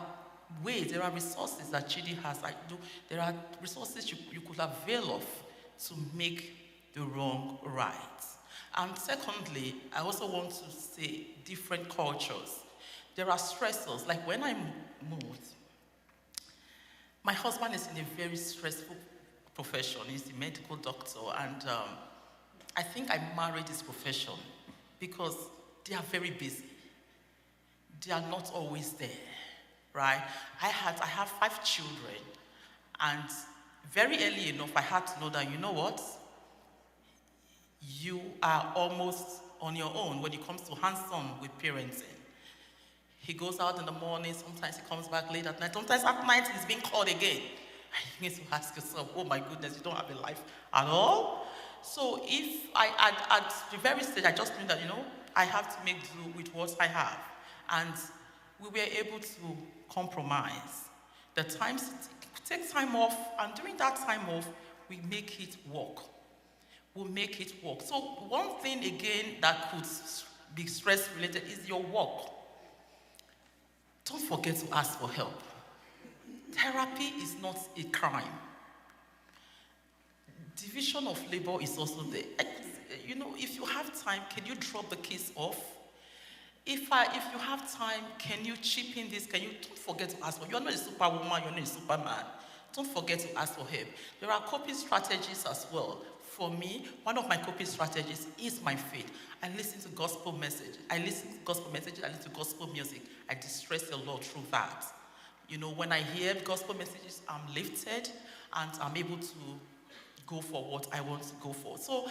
ways, there are resources that Chidi has. There are resources you could avail of to make the wrong right. And secondly, I also want to say different cultures. There are stressors. Like when I moved, my husband is in a very stressful profession. He's a medical doctor, and I think I married this profession because they are very busy. They are not always there, right? I have 5 children, and very early enough, I had to know that, you know what? You are almost on your own when it comes to hands-on with parenting. He goes out in the morning, sometimes he comes back late at night, sometimes at night he's being called again. You need to ask yourself, oh my goodness, you don't have a life at all? So if at the very stage, I just knew that, I have to make do with what I have. And we were able to compromise. The times, take time off, and during that time off, we make it work. We'll make it work. So one thing again that could be stress related is your work. Don't forget to ask for help. Therapy is not a crime. Division of labor is also there. If you have time, can you drop the kids off? If you have time, can you chip in this? Don't forget to ask for. You're not a superwoman, you're not a superman. Don't forget to ask for help. There are coping strategies as well. For me, one of my coping strategies is my faith. I listen to gospel messages. I listen to gospel music. I distress a lot through that. When I hear gospel messages, I'm lifted and I'm able to go for what I want to go for. So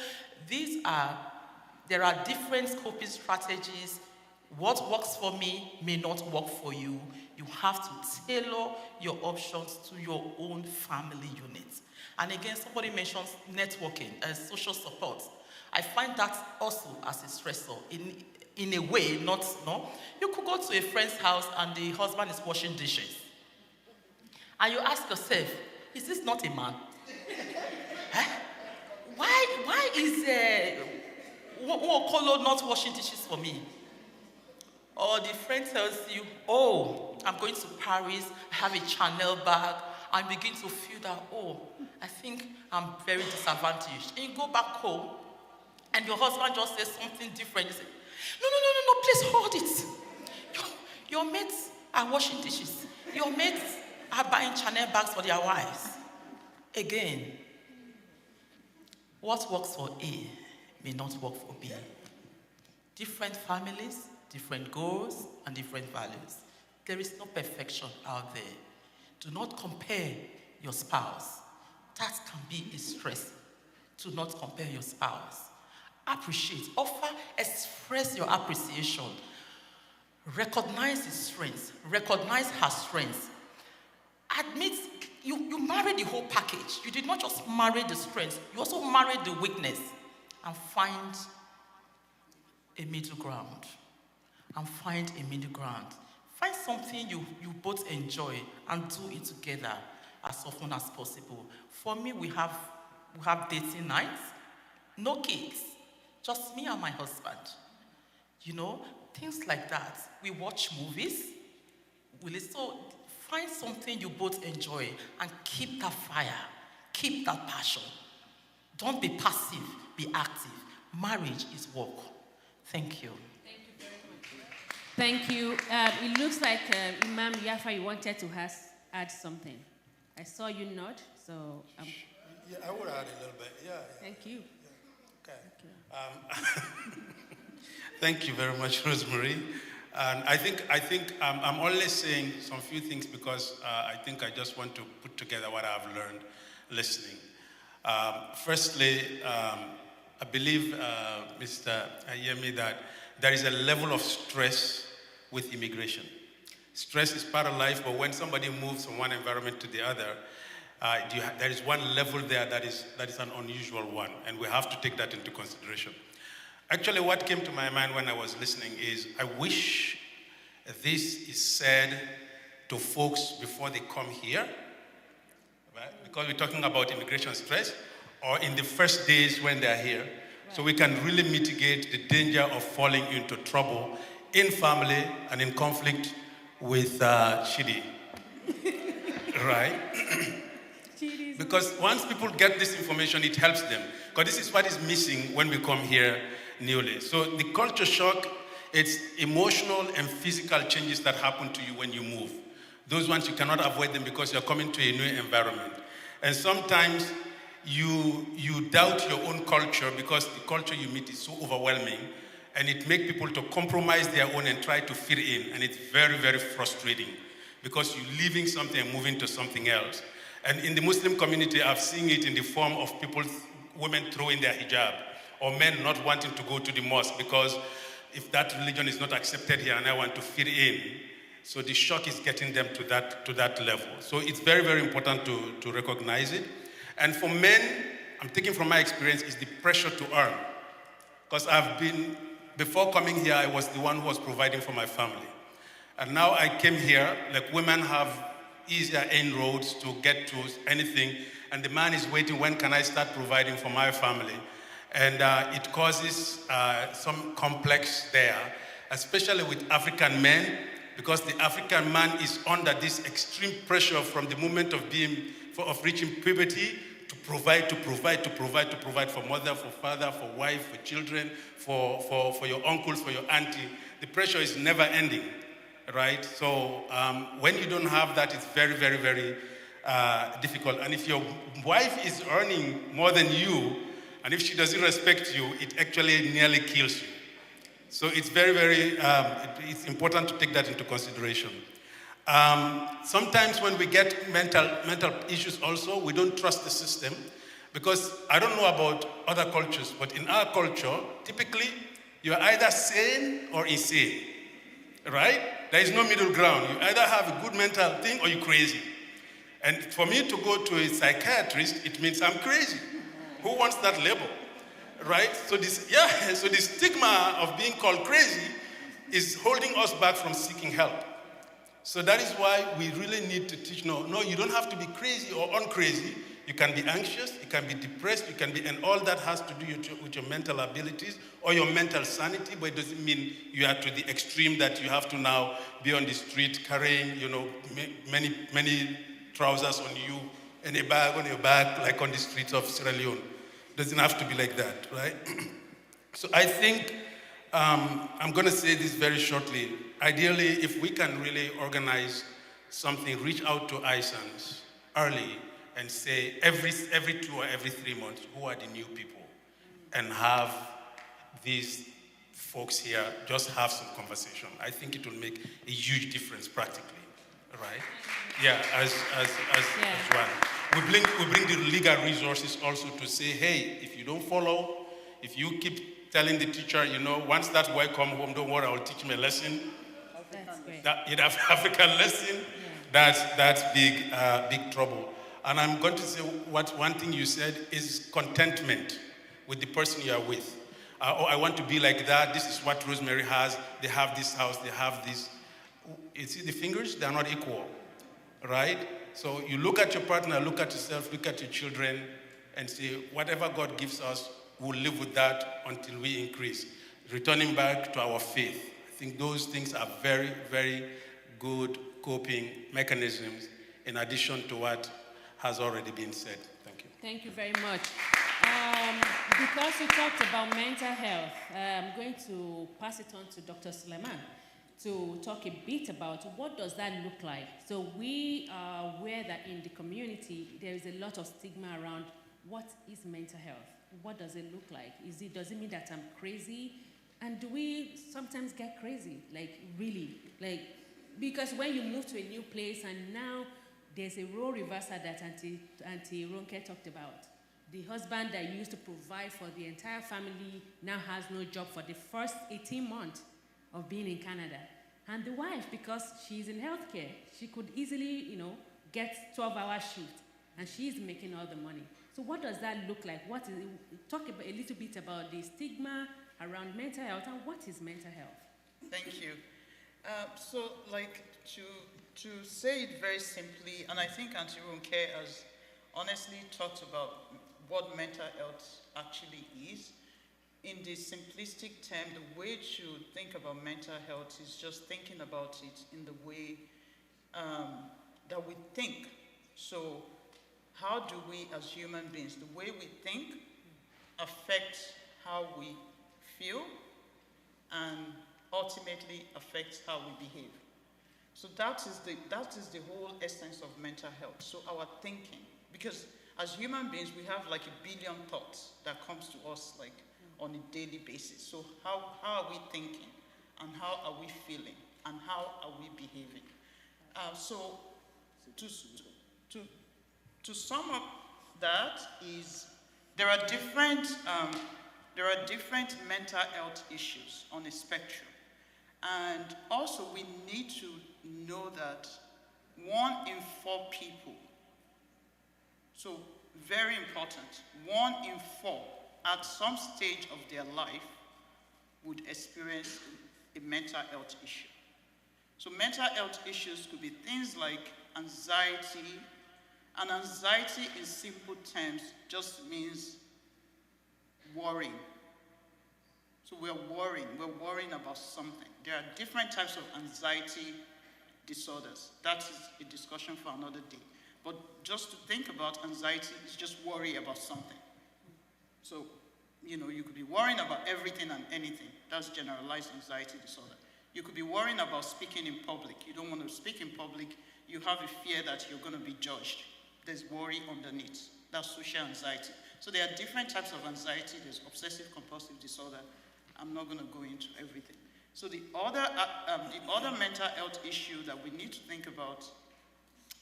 there are different coping strategies. What works for me may not work for you. You have to tailor your options to your own family unit. And again, somebody mentions networking and social support. I find that also as a stressor. In a way, you could go to a friend's house and the husband is washing dishes. And you ask yourself, is this not a man? Why is Nwokolo not washing dishes for me? Or the friend tells you, oh, I'm going to Paris, I have a Chanel bag, and begin to feel that, oh, I think I'm very disadvantaged. And you go back home, and your husband just says something different. You say, no, please hold it. Your mates are washing dishes. Your mates are buying Chanel bags for their wives. Again, what works for A may not work for B. Different families, different goals, and different values. There is no perfection out there. Do not compare your spouse. That can be a stress. Do not compare your spouse. Appreciate, offer, express your appreciation. Recognize his strengths, recognize her strengths. Admit you married the whole package. You did not just marry the strengths, you also married the weakness. And find a middle ground. Find something you both enjoy and do it together as often as possible. For me, we have dating nights, no kids, just me and my husband. You know, things like that. We watch movies. So find something you both enjoy and keep that fire, keep that passion. Don't be passive, be active. Marriage is work. Thank you. Thank you. It looks like Imam Yafa, you wanted to add something. I saw you nod, so. Yeah, I would add a little bit. Yeah. Thank you. Yeah. Okay. Thank you very much, Rosemary. And I think I'm only saying some few things because I think I just want to put together what I've learned listening. Firstly, I believe, Mr. Ayemi, that there is a level of stress with immigration. Stress is part of life, but when somebody moves from one environment to the other, there is one level there that is an unusual one, and we have to take that into consideration. Actually, what came to my mind when I was listening is I wish this is said to folks before they come here, right? Because we're talking about immigration stress, or in the first days when they're here, so we can really mitigate the danger of falling into trouble in family and in conflict with Chidi, right? Because once people get this information, it helps them. Because this is what is missing when we come here newly. So the culture shock, it's emotional and physical changes that happen to you when you move. Those ones, you cannot avoid them because you're coming to a new environment. And sometimes you doubt your own culture because the culture you meet is so overwhelming, and it makes people to compromise their own and try to fit in. And it's very, very frustrating because you're leaving something and moving to something else. And in the Muslim community, I've seen it in the form of women throwing their hijab, or men not wanting to go to the mosque because if that religion is not accepted here and I want to fit in, so the shock is getting them to that level. So it's very, very important to recognize it. And for men, I'm taking from my experience, is the pressure to earn. Because before coming here, I was the one who was providing for my family. And now I came here, like women have easier inroads to get to anything, and the man is waiting, when can I start providing for my family? And it causes some complex there, especially with African men, because the African man is under this extreme pressure from the moment of reaching puberty to provide for mother, for father, for wife, for children, for your uncles, for your auntie. The pressure is never ending, right? So when you don't have that, it's very, very, very difficult. And if your wife is earning more than you, and if she doesn't respect you, it actually nearly kills you. So it's very, very, it's important to take that into consideration. Sometimes when we get mental issues also, we don't trust the system, because I don't know about other cultures, but in our culture, typically, you're either sane or insane, right? There is no middle ground. You either have a good mental thing or you're crazy. And for me to go to a psychiatrist, it means I'm crazy. Who wants that label, right? So the stigma of being called crazy is holding us back from seeking help. So that is why we really need to teach, no, you don't have to be crazy or uncrazy. You can be anxious, you can be depressed, and all that has to do with your mental abilities or your mental sanity, but it doesn't mean you are to the extreme that you have to now be on the street carrying, many trousers on you and a bag on your back, like on the streets of Sierra Leone. Doesn't have to be like that, right? So I think, I'm going to say this very shortly. Ideally, if we can really organize something, reach out to ISANs early and say every 2 or every 3 months, who are the new people? And have these folks here just have some conversation. I think it will make a huge difference practically, right? Yeah, as one. We bring the legal resources also to say, hey, if you don't follow, if you keep telling the teacher, you know, once that boy come home, don't worry, I'll teach him a lesson. That's great. African lesson, that's big trouble. And I'm going to say one thing you said is contentment with the person you are with. I want to be like that. This is what Rosemary has. They have this house. They have this. You see the fingers? They're not equal, right? So you look at your partner, look at yourself, look at your children, and say, whatever God gives us, we'll live with that until we increase. Returning back to our faith. I think those things are very, very good coping mechanisms in addition to what has already been said. Thank you. Thank you very much. Because you talked about mental health, I'm going to pass it on to Dr. Suleiman to talk a bit about what does that look like. So we are aware that in the community, there is a lot of stigma around what is mental health? What does it look like? Does it mean that I'm crazy? And do we sometimes get crazy? Like, really? Like, because when you move to a new place and now there's a role reversal that Auntie Ronke talked about. The husband that used to provide for the entire family now has no job for the first 18 months of being in Canada. And the wife, because she's in healthcare, she could easily, get 12-hour shift, and she's making all the money. So what does that look like? Talk a little bit about the stigma around mental health, and what is mental health? Thank you. So, to say it very simply, and I think Auntie Ronke has honestly talked about what mental health actually is. In the simplistic term, the way to think about mental health is just thinking about it in the way that we think. So how do we as human beings, the way we think affects how we feel and ultimately affects how we behave. So that is the whole essence of mental health. So our thinking, because as human beings, we have like 1 billion thoughts that comes to us like on a daily basis. So how are we thinking, and how are we feeling, and how are we behaving? So to sum up, that is there are different mental health issues on a spectrum, and also we need to know that 1 in 4 people. So very important, 1 in 4 at some stage of their life would experience a mental health issue. So mental health issues could be things like anxiety, and anxiety in simple terms just means worrying. So we're worrying about something. There are different types of anxiety disorders. That is a discussion for another day. But just to think about anxiety is just worry about something. So, you could be worrying about everything and anything. That's generalized anxiety disorder. You could be worrying about speaking in public. You don't want to speak in public. You have a fear that you're going to be judged. There's worry underneath. That's social anxiety. So there are different types of anxiety. There's obsessive compulsive disorder. I'm not going to go into everything. So the other mental health issue that we need to think about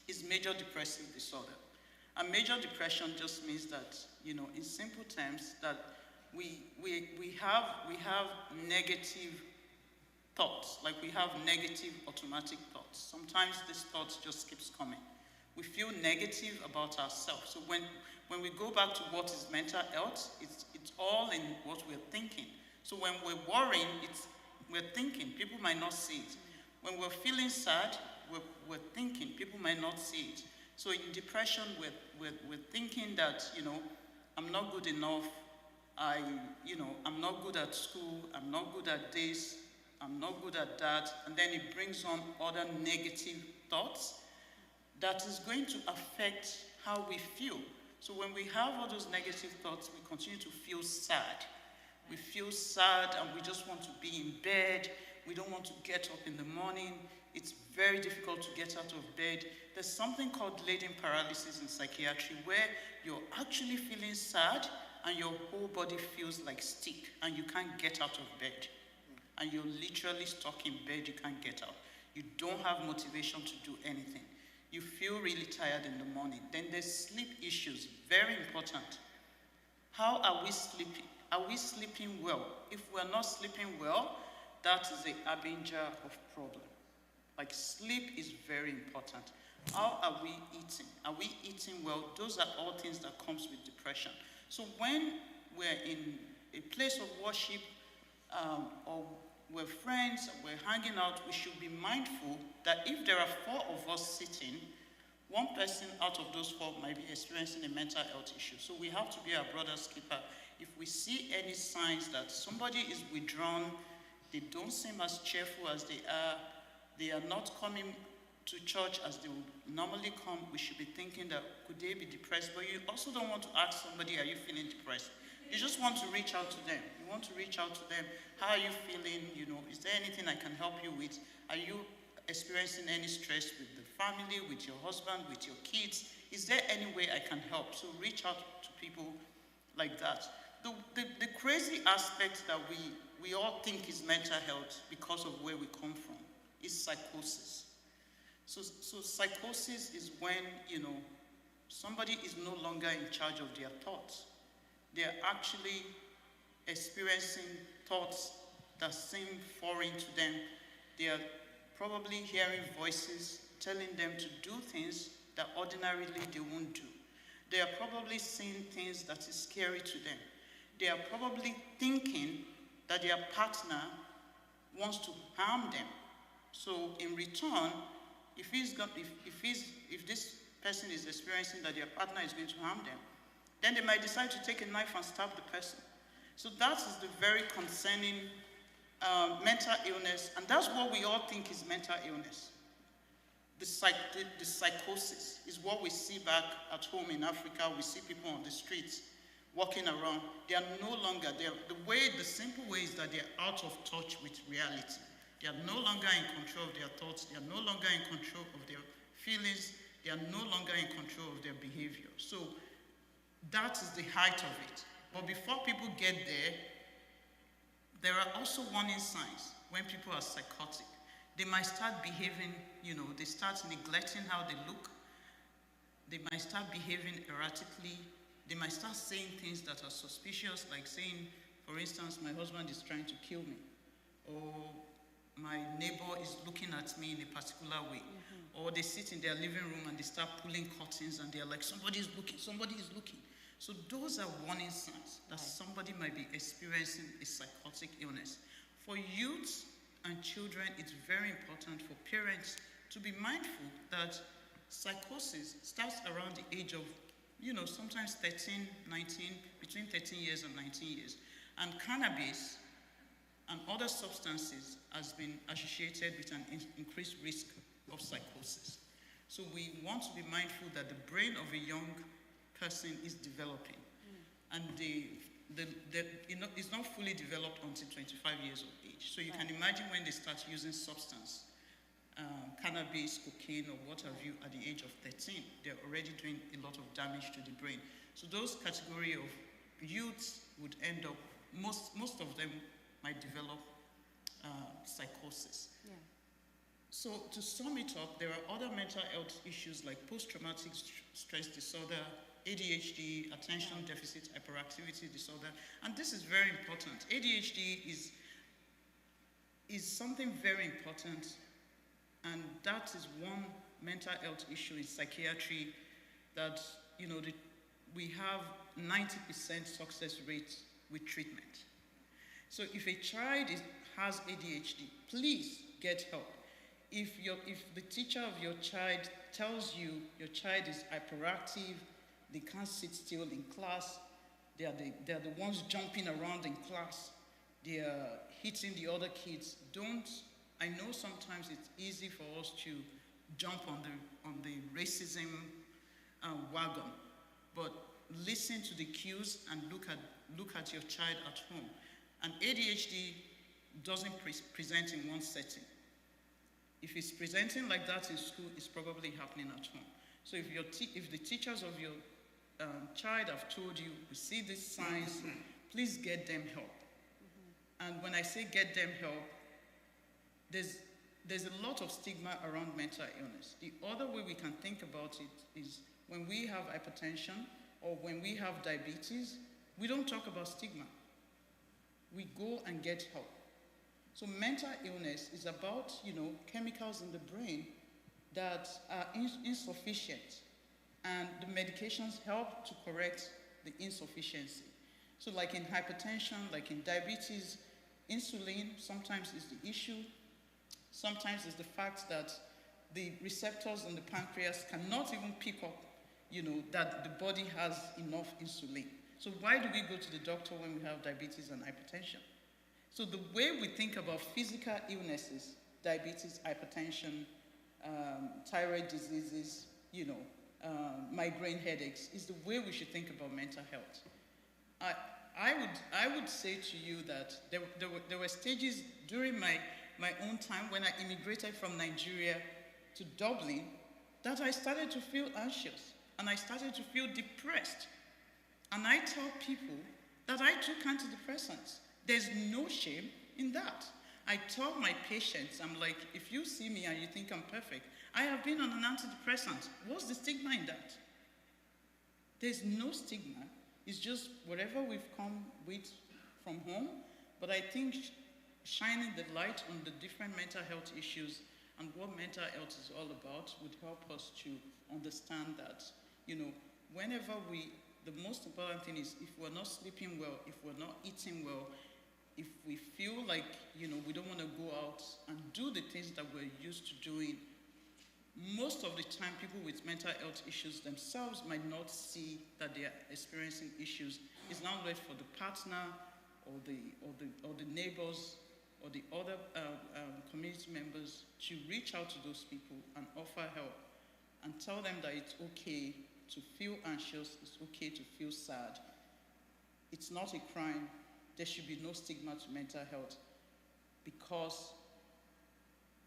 is major depressive disorder. And major depression just means that, in simple terms, that we have negative thoughts, like we have negative automatic thoughts. Sometimes these thoughts just keeps coming. We feel negative about ourselves. So when we go back to what is mental health, it's all in what we're thinking. So when we're worrying, we're thinking. People might not see it. When we're feeling sad, we're thinking. People might not see it. So in depression, we're thinking that, I'm not good enough. I'm not good at school. I'm not good at this. I'm not good at that. And then it brings on other negative thoughts that is going to affect how we feel. So when we have all those negative thoughts, we continue to feel sad. We feel sad and we just want to be in bed. We don't want to get up in the morning. It's very difficult to get out of bed. There's something called laden paralysis in psychiatry where you're actually feeling sad and your whole body feels like stick and you can't get out of bed. And you're literally stuck in bed, you can't get out. You don't have motivation to do anything. You feel really tired in the morning. Then there's sleep issues, very important. How are we sleeping? Are we sleeping well? If we're not sleeping well, that is the harbinger of problem. Like sleep is very important. How are we eating? Are we eating well? Those are all things that comes with depression. So when we're in a place of worship or we're friends, we're hanging out, we should be mindful that if there are 4 of us sitting, one person out of those 4 might be experiencing a mental health issue. So we have to be our brother's keeper. If we see any signs that somebody is withdrawn, they don't seem as cheerful as they are not coming to church as they would normally come, we should be thinking that could they be depressed? But you also don't want to ask somebody, are you feeling depressed? You just want to reach out to them. You want to reach out to them. How are you feeling? You know, is there anything I can help you with? Are you experiencing any stress with the family, with your husband, with your kids? Is there any way I can help? So reach out to people like that. The crazy aspect that we all think is mental health because of where we come from is psychosis. So psychosis is when, you know, somebody is no longer in charge of their thoughts. They're actually experiencing thoughts that seem foreign to them. They are probably hearing voices telling them to do things that ordinarily they won't do. They are probably seeing things that is scary to them. They are probably thinking that their partner wants to harm them. So in return, if this person is experiencing that their partner is going to harm them, then they might decide to take a knife and stab the person. So that is the very concerning mental illness, and that's what we all think is mental illness. The psychosis is what we see back at home in Africa. We see people on the streets walking around. They are no longer, the simple way is that they're out of touch with reality. They are no longer in control of their thoughts. They are no longer in control of their feelings. They are no longer in control of their behavior. So that is the height of it. But before people get there are also warning signs when people are psychotic. They might start behaving, you know, they start neglecting how they look. They might start behaving erratically. They might start saying things that are suspicious, like saying, for instance, my husband is trying to kill me, or my neighbor is looking at me in a particular way. Or they sit in their living room and they start pulling curtains and they're like, somebody is looking, somebody is looking. So those are warning signs that somebody might be experiencing a psychotic illness. For youth and children, it's very important for parents to be mindful that psychosis starts around the age of, you know, sometimes 13, 19, between 13 years and 19 years. And cannabis and other substances has been associated with an increased risk of psychosis. So we want to be mindful that the brain of a young person is developing. And it's not fully developed until 25 years of age. So you can imagine when they start using substance, cannabis, cocaine, or what have you, at the age of 13, they're already doing a lot of damage to the brain. So those category of youths would end up, most of them might develop psychosis. Yeah. So to sum it up, there are other mental health issues like post-traumatic stress disorder, ADHD, attention deficit hyperactivity disorder, and this is very important. ADHD is something very important, and that is one mental health issue in psychiatry that, you know, we have 90% success rate with treatment. So if a child has ADHD, please get help. If the teacher of your child tells you your child is hyperactive, they can't sit still in class, they are the ones jumping around in class, they are hitting the other kids, I know sometimes it's easy for us to jump on the racism wagon, but listen to the cues and look at your child at home. And ADHD doesn't present in one setting. If it's presenting like that in school, it's probably happening at home. So if the teachers of your child, I've told you, we see these signs, please get them help. And when I say get them help, there's a lot of stigma around mental illness. The other way we can think about it is when we have hypertension or when we have diabetes, we don't talk about stigma. We go and get help. So mental illness is about, chemicals in the brain that are insufficient, and the medications help to correct the insufficiency. So like in hypertension, like in diabetes, insulin sometimes is the issue. Sometimes it's the fact that the receptors in the pancreas cannot even pick up, that the body has enough insulin. So why do we go to the doctor when we have diabetes and hypertension? So the way we think about physical illnesses, diabetes, hypertension, thyroid diseases, migraine headaches, is the way we should think about mental health. I would say to you that there were stages during my own time when I immigrated from Nigeria to Dublin that I started to feel anxious and I started to feel depressed. And I tell people that I took antidepressants. There's no shame in that. I tell my patients, I'm like, if you see me and you think I'm perfect, I have been on an antidepressant. What's the stigma in that? There's no stigma. It's just whatever we've come with from home. But I think shining the light on the different mental health issues and what mental health is all about would help us to understand that, whenever the most important thing is if we're not sleeping well, if we're not eating well, if we feel like, we don't want to go out and do the things that we're used to doing, most of the time people with mental health issues themselves might not see that they are experiencing issues. It's now left for the partner or the neighbors or the other community members to reach out to those people and offer help and tell them that it's okay to feel anxious, it's okay to feel sad. It's not a crime. There should be no stigma to mental health because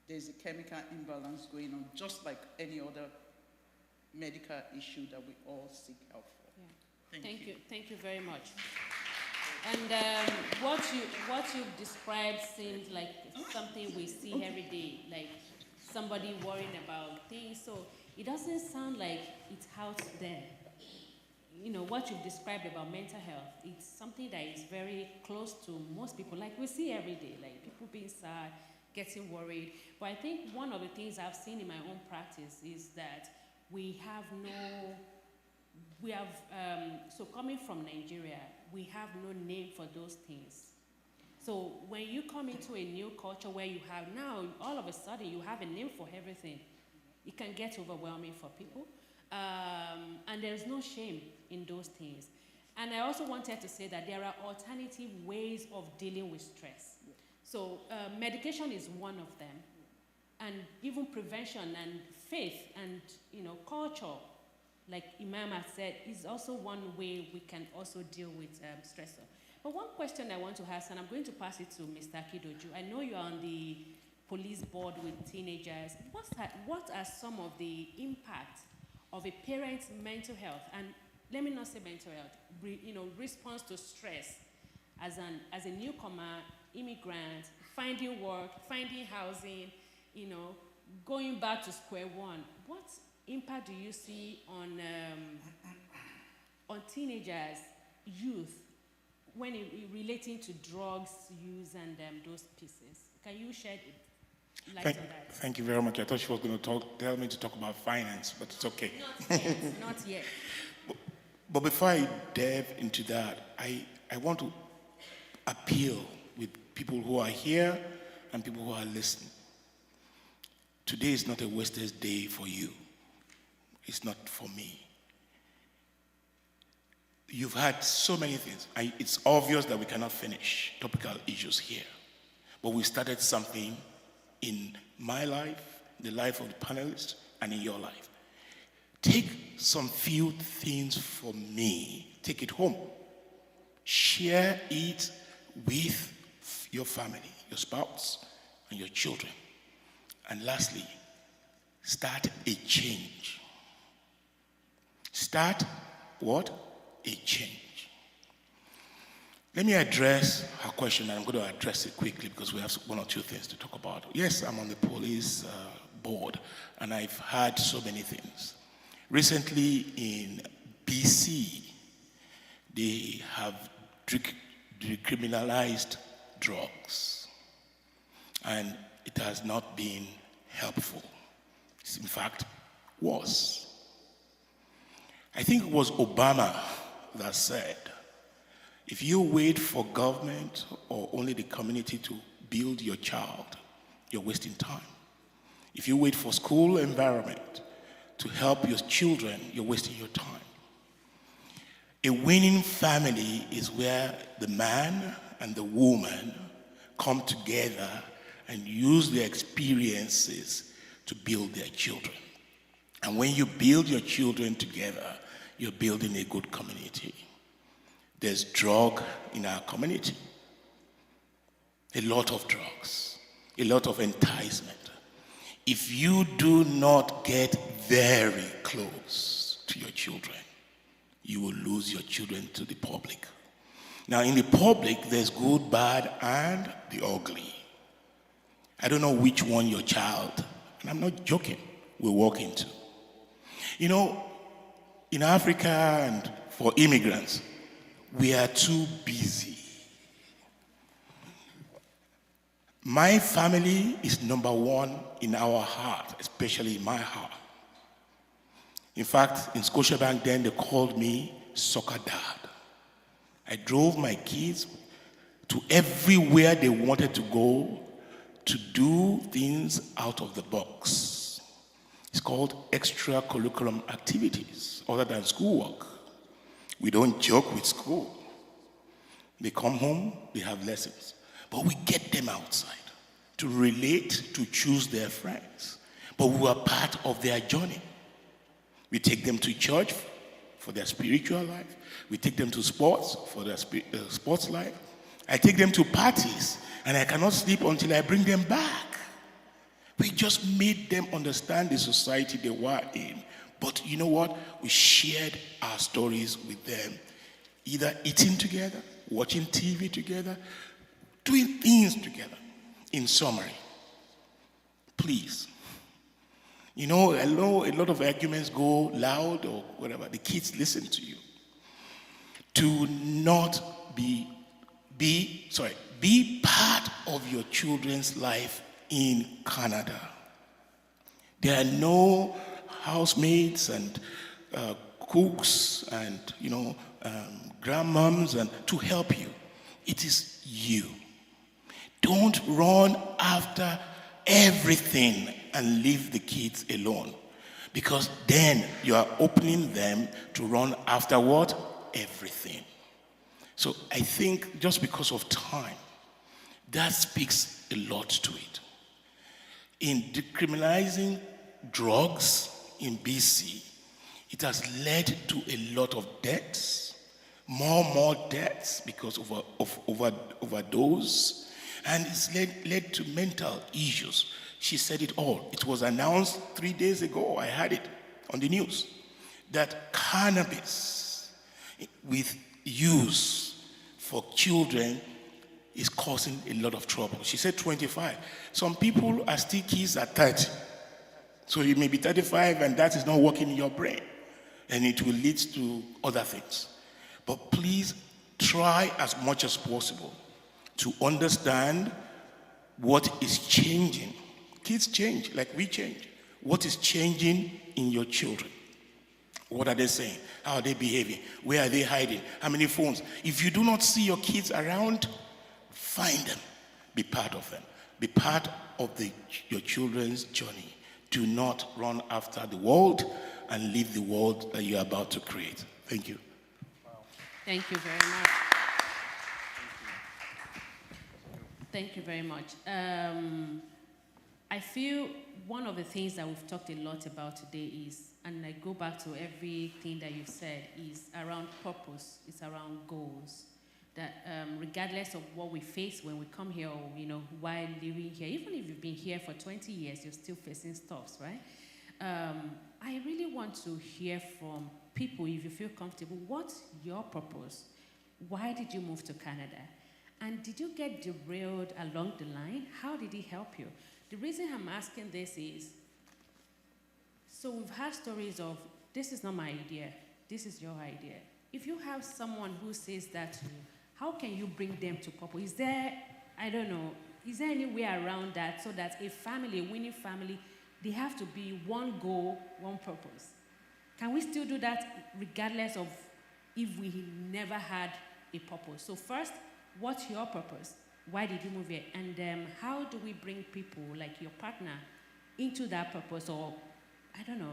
there's a chemical imbalance going on, just like any other medical issue that we all seek help for. Yeah. Thank you very much. And what you've described seems like something we see every day, like somebody worrying about things. So it doesn't sound like it's out there. What you've described about mental health, it's something that is very close to most people, like we see every day, like people being sad, getting worried. But I think one of the things I've seen in my own practice is that so coming from Nigeria, we have no name for those things. So when you come into a new culture where you have now, all of a sudden you have a name for everything, it can get overwhelming for people. And there's no shame in those things. And I also wanted to say that there are alternative ways of dealing with stress. So medication is one of them. And even prevention and faith and culture, like Imam has said, is also one way we can also deal with stressor. But one question I want to ask, and I'm going to pass it to Mr. Akidoju. I know you're on the police board with teenagers. What are some of the impacts of a parent's mental health, and let me not say mental health, response to stress as a newcomer, immigrant, finding work, finding housing, going back to square one. What impact do you see on teenagers, youth, when relating to drugs use and those pieces? Can you shed light on that? Thank you very much. I thought she was going to tell me to talk about finance, but it's okay. Not yet. But before I delve into that, I want to appeal with people who are here and people who are listening. Today is not a wasted day for you. It's not for me. You've had so many things. It's obvious that we cannot finish topical issues here. But we started something in my life, the life of the panelists, and in your life. Take some few things from me. Take it home. Share it with your family, your spouse, and your children. And lastly, start a change. Start what? A change. Let me address her question, and I'm going to address it quickly because we have one or two things to talk about. Yes, I'm on the police board, and I've heard so many things. Recently in BC, they have decriminalized drugs, and it has not been helpful. It's in fact worse. I think it was Obama that said, if you wait for government or only the community to build your child, you're wasting time. If you wait for school environment to help your children, you're wasting your time. A winning family is where the man and the woman come together and use their experiences to build their children. And when you build your children together, you're building a good community. There's drug in our community. A lot of drugs, a lot of enticement. If you do not get very close to your children, you will lose your children to the public. Now, in the public, there's good, bad, and the ugly. I don't know which one your child, and I'm not joking, will walk into. You know, in Africa and for immigrants, we are too busy. My family is number one in our heart, especially in my heart. In fact, in Scotiabank then, they called me Soccer Dad. I drove my kids to everywhere they wanted to go to do things out of the box. It's called extracurriculum activities, other than schoolwork. We don't joke with school. They come home, they have lessons. But we get them outside to relate, to choose their friends. But we are part of their journey. We take them to church for their spiritual life. We take them to sports for their sports life. I take them to parties, and I cannot sleep until I bring them back. We just made them understand the society they were in. But you know what? We shared our stories with them, either eating together, watching TV together, doing things together. In summary, please, you know a lot of arguments go loud or whatever. The kids listen to you. Do not be part of your children's life in Canada. There are no housemaids and cooks and grandmoms and to help you. It is you. Don't run after everything and leave the kids alone, because then you are opening them to run after what? Everything. So I think just because of time, that speaks a lot to it. In decriminalizing drugs in BC, it has led to a lot of deaths, more deaths because of overdose, and it's led to mental issues. She said it all. It was announced 3 days ago, I heard it on the news, that cannabis with use for children is causing a lot of trouble. She said 25. Some people are still kids at 30. So you may be 35 and that is not working in your brain. And it will lead to other things. But please try as much as possible to understand what is changing. Kids change like we change. What is changing in your children? What are they saying? How are they behaving? Where are they hiding? How many phones? If you do not see your kids around, find them. Be part of them. Be part of your children's journey. Do not run after the world and leave the world that you're about to create. Thank you. Thank you very much. Thank you very much. I feel one of the things that we've talked a lot about today is, and I go back to everything that you've said, is around purpose, it's around goals. That regardless of what we face when we come here, or while living here, even if you've been here for 20 years, you're still facing stuff, right? I really want to hear from people, if you feel comfortable, what's your purpose? Why did you move to Canada? And did you get derailed along the line? How did he help you? The reason I'm asking this is, so we've had stories of, this is not my idea, this is your idea. If you have someone who says that to you, how can you bring them to couple? Is there, I don't know, is there any way around that so that a family, a winning family, they have to be one goal, one purpose? Can we still do that regardless of if we never had a purpose? So first, what's your purpose? Why did you move here? And how do we bring people like your partner into that purpose, or, I don't know,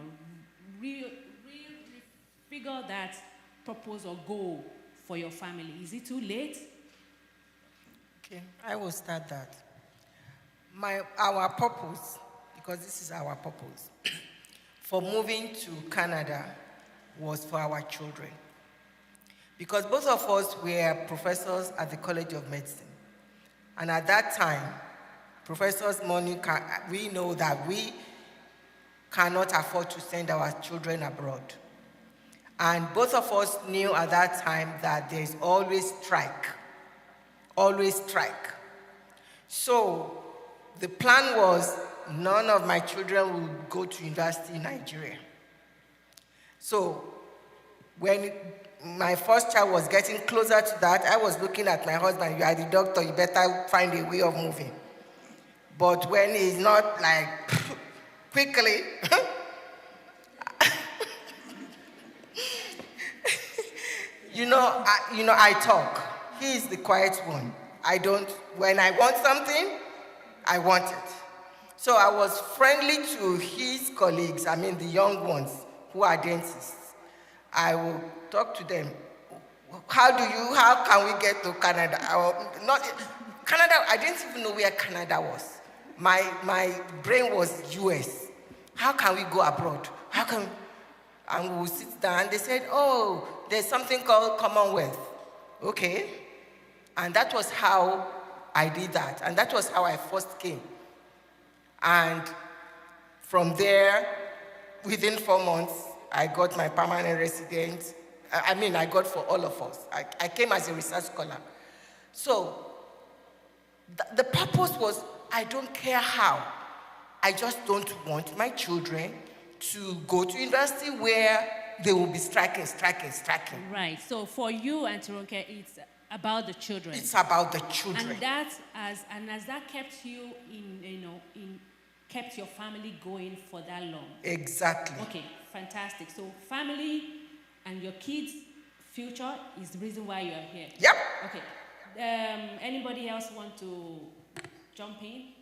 figure that purpose or goal for your family? Is it too late? Okay, I will start that. Our purpose, because this is our purpose, for moving to Canada was for our children. Because both of us were professors at the College of Medicine. And at that time, professors' money, we know that we cannot afford to send our children abroad. And both of us knew at that time that there's always strike. Always strike. So the plan was none of my children would go to university in Nigeria. So when my first child was getting closer to that, I was looking at my husband, you are the doctor, you better find a way of moving. But when he's not like, quickly, I talk. He is the quiet one. When I want something, I want it. So I was friendly to his colleagues, the young ones who are dentists. I will talk to them. How can we get to Canada? Canada, I didn't even know where Canada was. My brain was US. How can we go abroad? And we would sit down. They said, oh, there's something called Commonwealth. Okay. And that was how I did that. And that was how I first came. And from there, within 4 months, I got my permanent residence. I got for all of us. I came as a research scholar. So the purpose was, I don't care how. I just don't want my children to go to university where they will be striking. Right. So for you, Auntie Ronke, it's about the children. It's about the children. And has that kept you kept your family going for that long? Exactly. Okay, fantastic. So family and your kids' future is the reason why you are here. Yep. Okay. Anybody else want to jump in?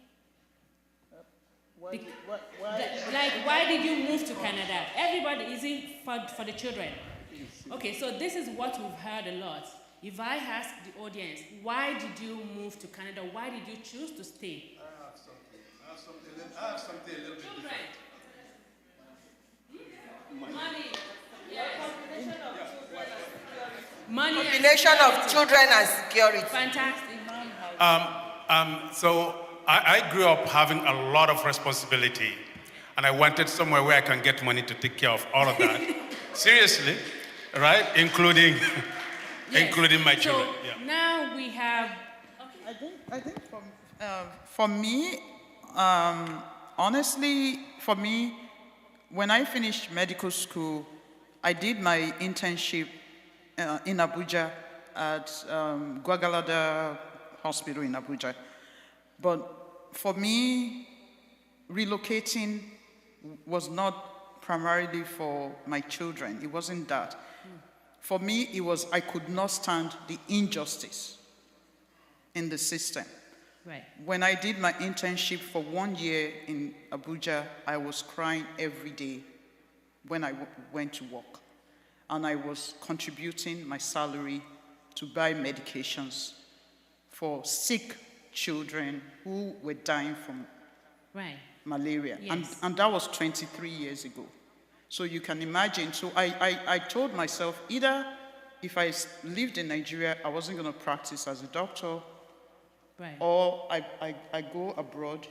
Why did you move to Canada? Everybody, is it for the children? Okay, so this is what we've heard a lot. If I ask the audience, why did you move to Canada? Why did you choose to stay? I have something a little bit different. Money. Money. Combination of children and security. Fantastic. So I grew up having a lot of responsibility, and I wanted somewhere where I can get money to take care of all of that. Seriously, right? Including my children. So now we have. I think for me, honestly, when I finished medical school, I did my internship in Abuja at Gwagwalada Hospital in Abuja. But for me, relocating was not primarily for my children. It wasn't that. For me, it was I could not stand the injustice in the system. Right. When I did my internship for 1 year in Abuja, I was crying every day when I went to work. And I was contributing my salary to buy medications for sick children who were dying from malaria. Yes. And that was 23 years ago. So you can imagine. So I told myself, either if I lived in Nigeria, I wasn't going to practice as a doctor, or I go abroad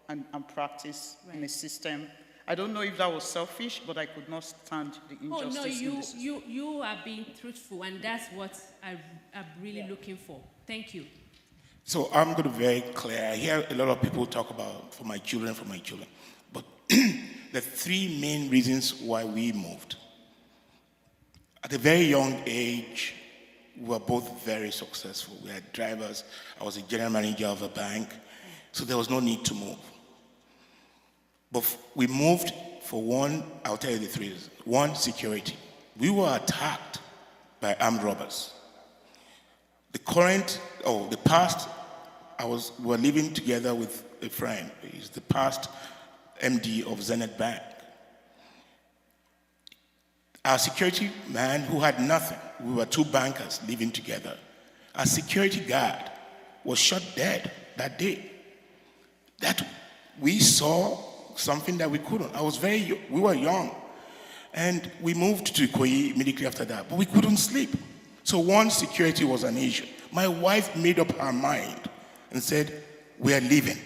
and practice in a system. I don't know if that was selfish, but I could not stand the Oh injustice. no, in this. you are being truthful, and that's what I'm really looking for. Thank you. So I'm going to be very clear. I hear a lot of people talk about for my children, but the three main reasons why we moved. At a very young age, we were both very successful. We had drivers. I was a general manager of a bank, so there was no need to move. But we moved for one, I'll tell you the three reasons. One, security. We were attacked by armed robbers. The past, we were living together with a friend. He's the past MD of Zenith Bank. Our security man who had nothing, we were two bankers living together. Our security guard was shot dead that day. That we saw something that we couldn't. We were young. And we moved to Ikoyi immediately after that, but we couldn't sleep. So one, security was an issue. My wife made up her mind and said, we are leaving.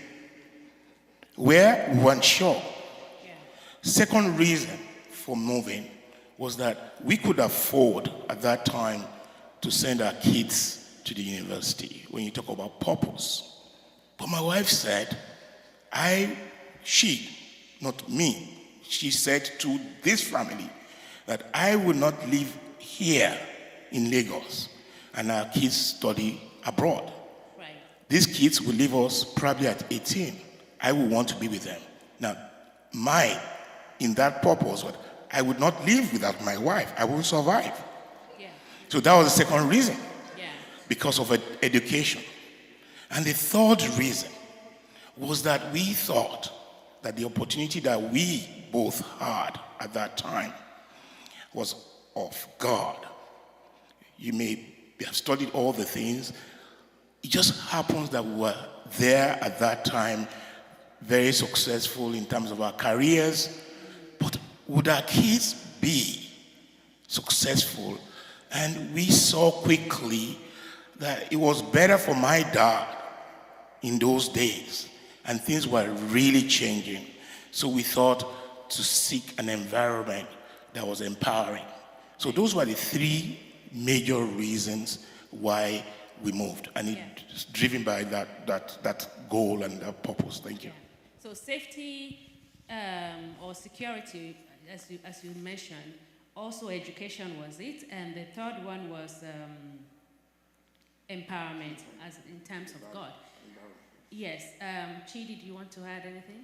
Where? We weren't sure. Second reason for moving was that we could afford at that time to send our kids to the university when you talk about purpose. But my wife said, not me, she said to this family that I will not live here in Lagos and our kids study abroad. Right. These kids will leave us probably at 18. I will want to be with them. Now, in that purpose, I would not live without my wife. I won't survive. Yeah. So that was the second reason, Yeah. because of education. And the third reason was that we thought that the opportunity that we both had at that time was of God. You may have studied all the things. It just happens that we were there at that time, very successful in terms of our careers. But would our kids be successful? And we saw quickly that it was better for my dad in those days, and things were really changing. So we thought to seek an environment that was empowering. So those were the three major reasons why we moved, and it's driven by that goal and that purpose. Thank you. So safety or security, as you mentioned, also education was it, and the third one was empowerment, as in terms of God. Yes, Chidi, do you want to add anything?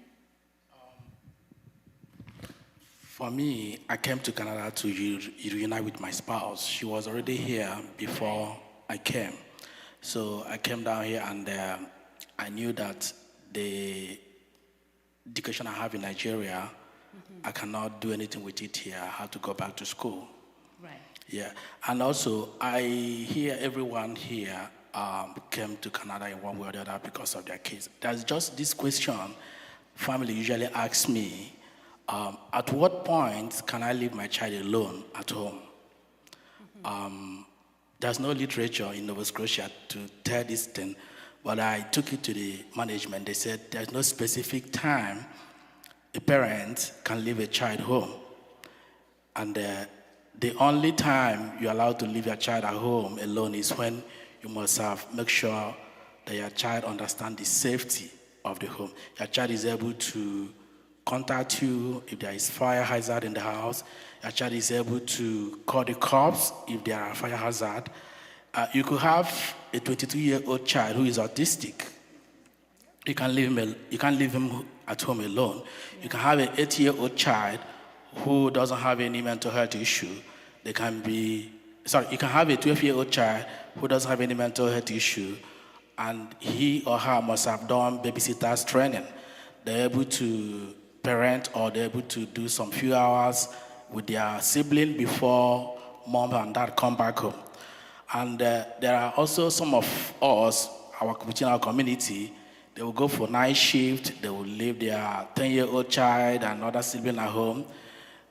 For me, I came to Canada to reunite with my spouse. She was already here before I came. So I came down here and I knew that the education I have in Nigeria, I cannot do anything with it here. I have to go back to school. Right. Yeah, and also I hear everyone here came to Canada in one way or the other because of their kids. There's just this question family usually asks me, at what point can I leave my child alone at home? There's no literature in Nova Scotia to tell this thing, but I took it to the management. They said there's no specific time a parent can leave a child home. And the only time you're allowed to leave your child at home alone is when you must make sure that your child understands the safety of the home. Your child is able to contact you if there is fire hazard in the house. Your child is able to call the cops if there are fire hazard. You could have a 22-year-old child who is autistic. You can't leave him at home alone. You can have an 8-year-old child who doesn't have any mental health issue. You can have a 12-year-old child who doesn't have any mental health issue, and he or her must have done babysitter's training. They're able to parent, or they're able to do some few hours with their sibling before mom and dad come back home. And there are also some of us, within our community, they will go for night shift, they will leave their 10-year-old child and other sibling at home.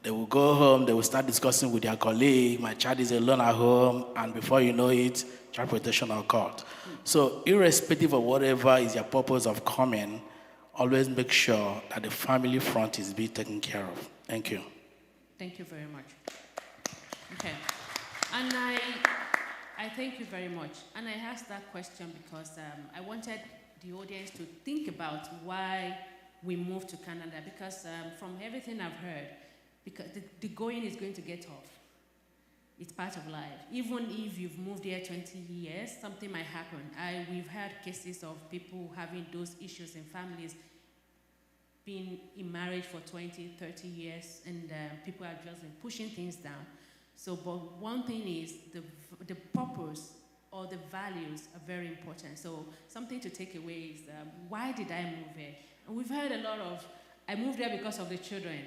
They will go home, they will start discussing with their colleague, my child is alone at home, and before you know it, child protection occurred. So irrespective of whatever is your purpose of coming, always make sure that the family front is being taken care of. Thank you. Thank you very much. Okay. And I thank you very much. And I asked that question because I wanted the audience to think about why we moved to Canada. Because from everything I've heard, because the going is going to get tough. It's part of life. Even if you've moved here 20 years, something might happen. We've had cases of people having those issues in families, being in marriage for 20, 30 years, and people are just pushing things down. So, but one thing is the purpose or the values are very important. So something to take away is, why did I move here? And we've heard a lot of, I moved here because of the children.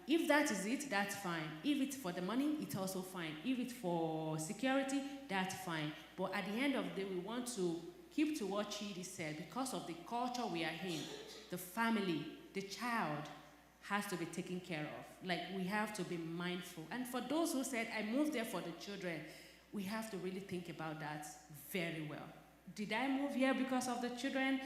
If that is it, that's fine. If it's for the money, it's also fine. If it's for security, that's fine. But at the end of the day, we want to keep to what Chidi said. Because of the culture we are in, the family, the child has to be taken care of. Like, we have to be mindful. And for those who said, I moved there for the children, we have to really think about that very well. Did I move here because of the children?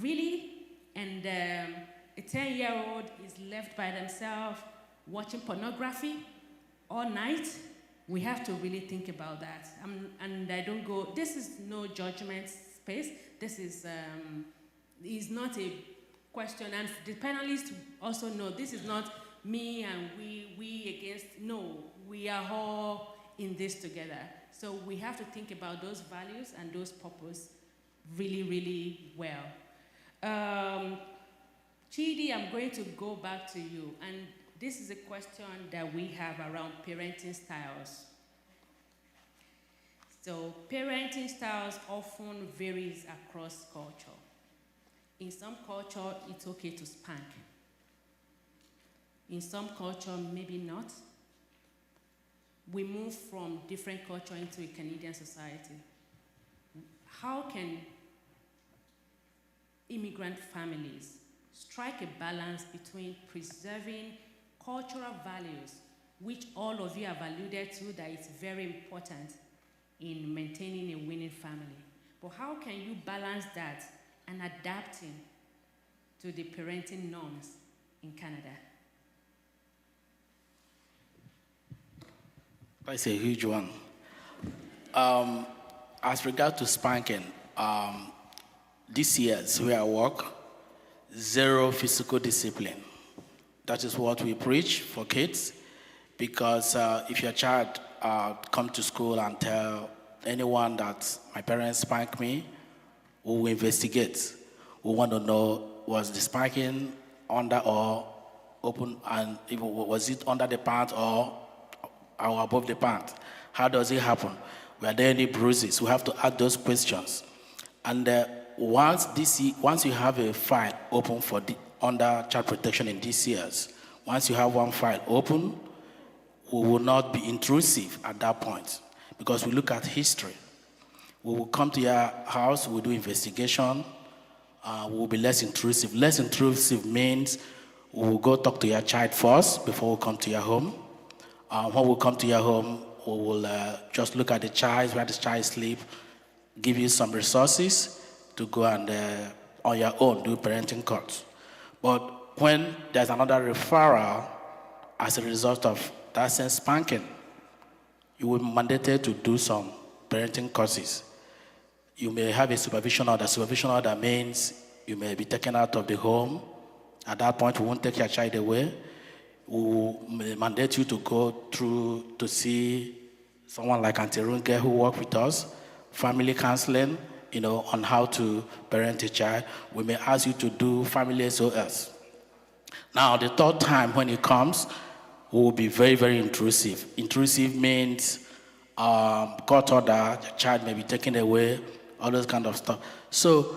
Really? And a 10-year-old is left by themselves watching pornography all night? We have to really think about that. And I don't go, this is no judgment space. This is not a question. And the panelists also know this is not me and we against, no, we are all in this together. So we have to think about those values and those purposes really, really well. Chidi, I'm going to go back to you. And this is a question that we have around parenting styles. So parenting styles often varies across culture. In some culture, it's okay to spank. In some culture, maybe not. We move from different culture into a Canadian society. How can immigrant families strike a balance between preserving cultural values, which all of you have alluded to, that it's very important in maintaining a winning family? But how can you balance that and adapting to the parenting norms in Canada? That's a huge one. As regard to spanking, this year's where I work, zero physical discipline. That is what we preach for kids, because if your child come to school and tell anyone that my parents spanked me, we will investigate. We want to know, was the spanking under or open, and was it under the pant or above the pant? How does it happen? Were there any bruises? We have to ask those questions. And once you have a file open for under child protection in these years, once you have one file open, we will not be intrusive at that point, because we look at history. We will come to your house, we'll do investigation, we will be less intrusive. Less intrusive means we will go talk to your child first before we come to your home. When we come to your home, we will just look at the child, where the child sleep, give you some resources to go and on your own do parenting course. But when there's another referral as a result of that same spanking, you will be mandated to do some parenting courses. You may have a supervision order. Supervision order means you may be taken out of the home. At that point, we won't take your child away. We may mandate you to go through to see someone like Auntie Runge who works with us, family counseling, on how to parent a child. We may ask you to do family SOS. Now, the third time when it comes, we will be very, very intrusive. Intrusive means court order, the child may be taken away, all those kind of stuff. So,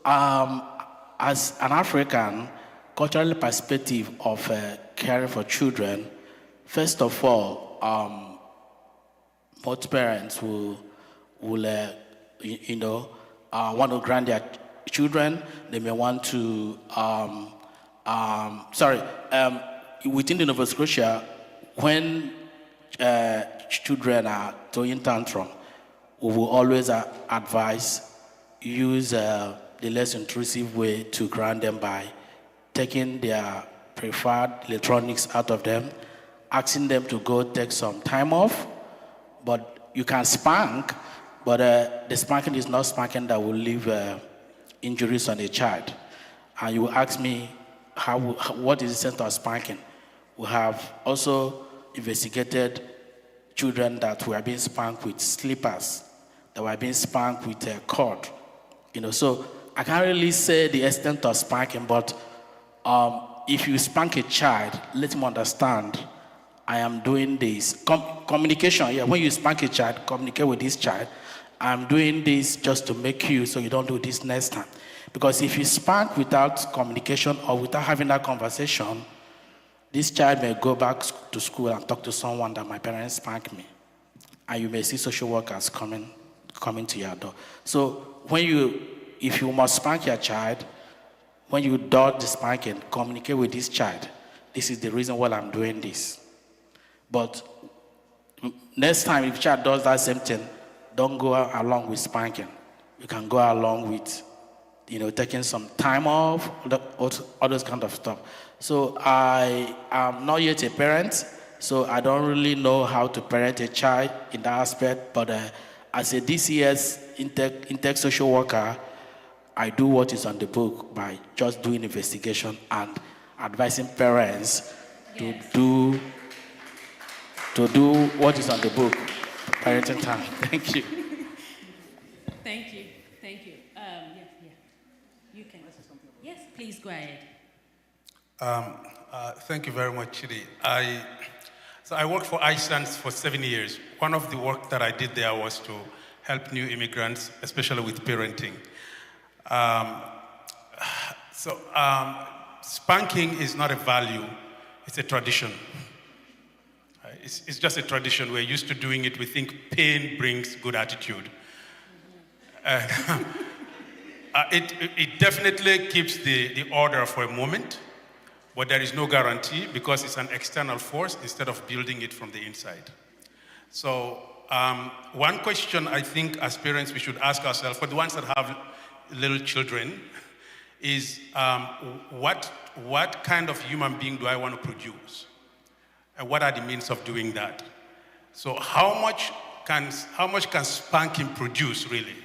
as an African, cultural perspective of caring for children, first of all, most parents will want to grant their children. They may want to, within the Nova Scotia, when children are throwing tantrum, we will always advise use the less intrusive way to ground them by taking their preferred electronics out of them, asking them to go take some time off. But you can spank, but the spanking is not spanking that will leave injuries on a child. And you ask me, what is the sense of spanking? We have also investigated children that were being spanked with slippers, that were being spanked with a cord. So I can't really say the extent of spanking, but if you spank a child, let him understand, I am doing this. Communication, yeah, when you spank a child, communicate with this child. I'm doing this just to make you so you don't do this next time. Because if you spank without communication or without having that conversation, this child may go back to school and talk to someone that my parents spanked me. And you may see social workers coming to your door. So if you must spank your child, when you do the spanking, communicate with this child. This is the reason why I'm doing this. But next time, if child does that same thing, don't go along with spanking. You can go along with, taking some time off, all those kind of stuff. So I am not yet a parent, so I don't really know how to parent a child in that aspect. But as a DCS intake social worker, I do what is on the book by just doing investigation and advising parents to do what is on the book. Parenting time. Thank you. Thank you. You can. Yes, please go ahead. Thank you very much, Chidi. I worked for iSense for 7 years. One of the work that I did there was to help new immigrants, especially with parenting. Spanking is not a value, it's a tradition. It's just a tradition. We're used to doing it. We think pain brings good attitude. It definitely keeps the order for a moment, but there is no guarantee because it's an external force instead of building it from the inside. So one question I think as parents we should ask ourselves, for the ones that have little children, is what kind of human being do I want to produce? And what are the means of doing that? So how much can spanking produce really,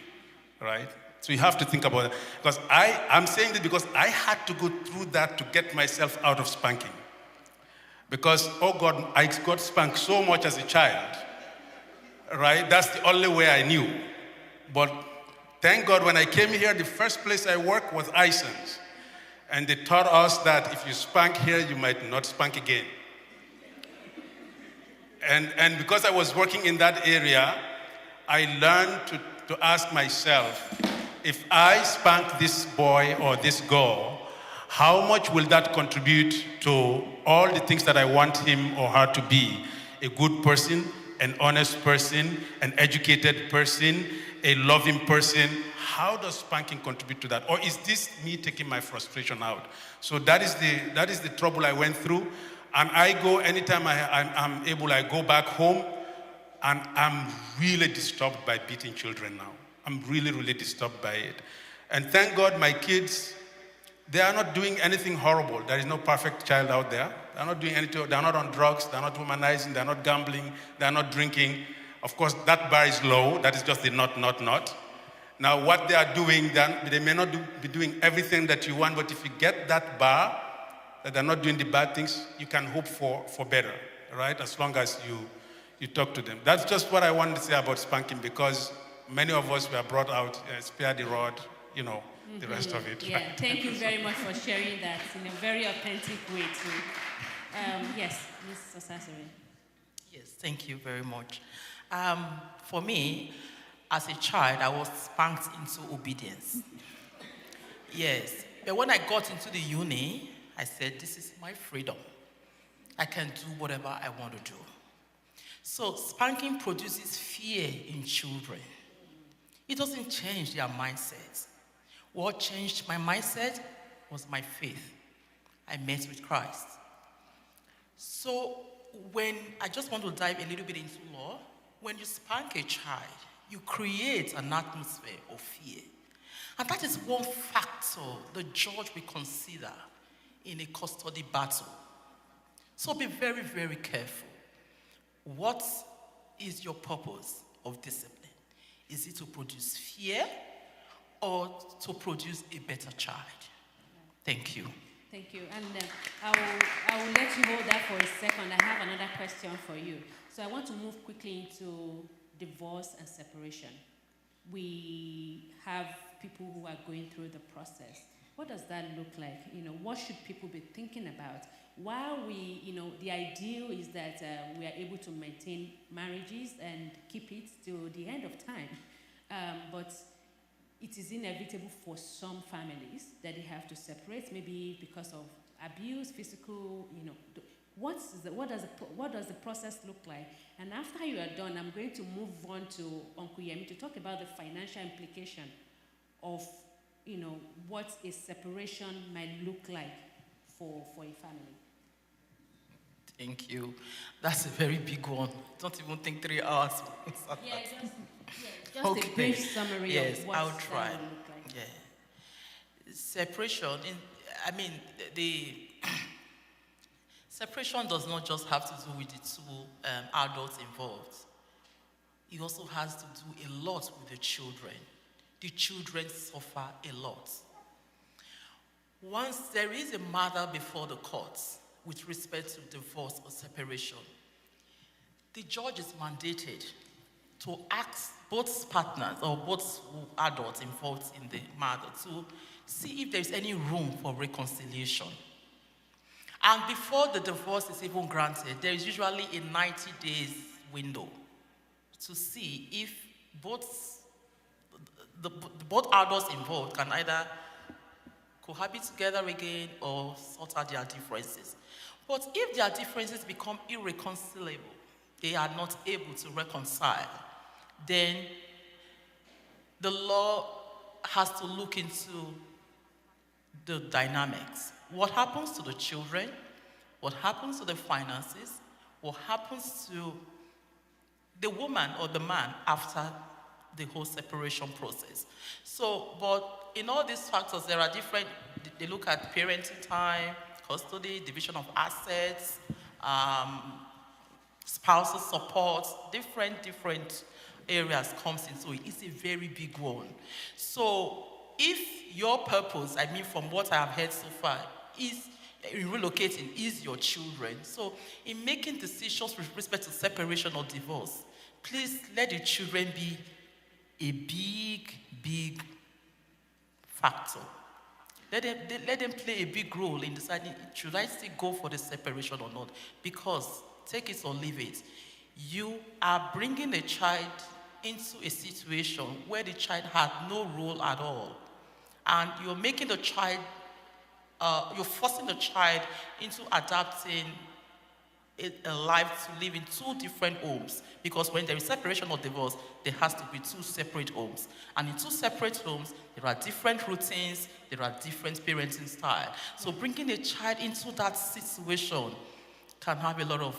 right? So you have to think about it. Because I'm saying this because I had to go through that to get myself out of spanking. Because, oh God, I got spanked so much as a child, right? That's the only way I knew. But thank God when I came here, the first place I worked was iSense. And they taught us that if you spank here, you might not spank again. And because I was working in that area, I learned to ask myself, if I spank this boy or this girl, how much will that contribute to all the things that I want him or her to be? A good person, an honest person, an educated person, a loving person. How does spanking contribute to that? Or is this me taking my frustration out? So that is the trouble I went through. And I go, anytime I'm able, I go back home, and I'm really disturbed by beating children now. I'm really, really disturbed by it. And thank God my kids, they are not doing anything horrible. There is no perfect child out there. They're not doing anything. They're not on drugs. They're not womanizing. They're not gambling. They're not drinking. Of course, that bar is low. That is just the not. Now, what they are doing, they may not be doing everything that you want, but if you get that bar, that they're not doing the bad things, you can hope for better, right? As long as you talk to them. That's just what I wanted to say about spanking, because many of us were brought out, spare the rod, the rest of it. Yeah, right? Thank you very much for sharing that in a very authentic way too. Yes, Ms. Osasiri. Yes, thank you very much. For me, as a child, I was spanked into obedience. Yes, but when I got into the uni, I said, this is my freedom. I can do whatever I want to do. So spanking produces fear in children. It doesn't change their mindset. What changed my mindset was my faith. I met with Christ. So when I just want to dive a little bit into law, when you spank a child, you create an atmosphere of fear. And that is one factor the judge will consider in a custody battle. So be very, very careful. What is your purpose of discipline? Is it to produce fear or to produce a better child? Thank you. Thank you. And I will let you hold that for a second. I have another question for you. So I want to move quickly into divorce and separation. We have people who are going through the process. What does that look like? What should people be thinking about? While the ideal is that we are able to maintain marriages and keep it till the end of time. But it is inevitable for some families that they have to separate, maybe because of abuse, physical, what does the process look like? And after you are done, I'm going to move on to Uncle Yemi to talk about the financial implication of, what a separation might look like for a family. Thank you. That's a very big one. Don't even think 3 hours. Just a brief summary of what I'll try. that would look like. Yeah. Separation, the separation does not just have to do with the two adults involved. It also has to do a lot with the children. The children suffer a lot. Once there is a matter before the courts with respect to divorce or separation, the judge is mandated to ask both partners or both adults involved in the matter to see if there is any room for reconciliation. And before the divorce is even granted, there is usually a 90 days window to see if both adults involved can either cohabit together again or sort out their differences. But if their differences become irreconcilable, they are not able to reconcile, then the law has to look into the dynamics. What happens to the children? What happens to the finances? What happens to the woman or the man after the whole separation process? So, but in all these factors, there are different, they look at parenting time, custody, division of assets, spousal support, different areas comes into it. It's a very big one. So if your purpose, from what I have heard so far, is in relocating is your children. So in making decisions with respect to separation or divorce, please let the children be a big factor. Let them play a big role in deciding, should I still go for the separation or not? Because, take it or leave it, you are bringing a child into a situation where the child had no role at all. And you're making the child, you're forcing the child into adapting a life to live in 2 different homes, because when there is separation or divorce, there has to be 2 separate homes. And in 2 separate homes, there are different routines, there are different parenting styles. So bringing a child into that situation can have a lot of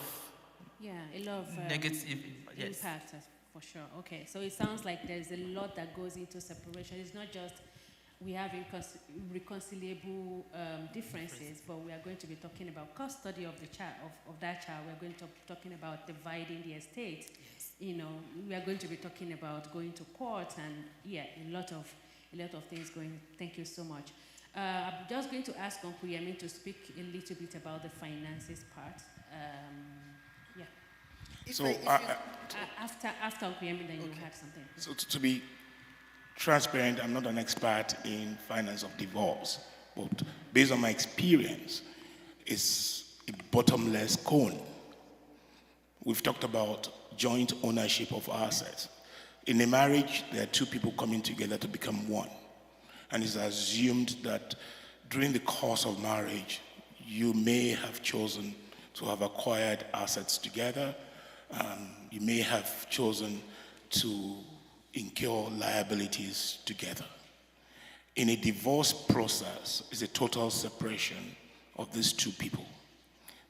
negative impact, for sure. Okay, so it sounds like there's a lot that goes into separation. It's not just we have reconcilable differences, but we are going to be talking about custody of the child, of that child. We're going to be talking about dividing the estate. Yes. We are going to be talking about going to court and a lot of things going. Thank you so much. I'm just going to ask Uncle Yemi to speak a little bit about the finances part. So after Uncle Yemi, then you have something. So to be transparent, I'm not an expert in finance of divorce, but based on my experience, it's a bottomless cone. We've talked about joint ownership of assets. In a marriage, there are 2 people coming together to become one. And it's assumed that during the course of marriage, you may have chosen to have acquired assets together. You may have chosen to incur liabilities together. In a divorce process, it's a total separation of these 2 people.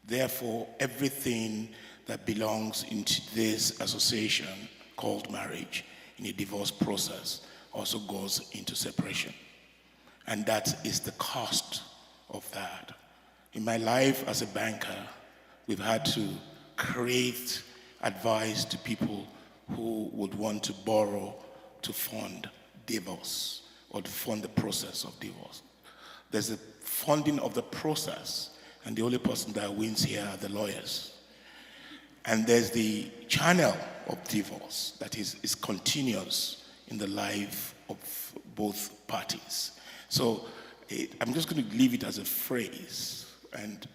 Therefore, everything that belongs into this association called marriage in a divorce process also goes into separation. And that is the cost of that. In my life as a banker, we've had to create advice to people who would want to borrow to fund divorce or to fund the process of divorce. There's a funding of the process, and the only person that wins here are the lawyers. And there's the channel of divorce that is continuous in the life of both parties. So I'm just going to leave it as a phrase, and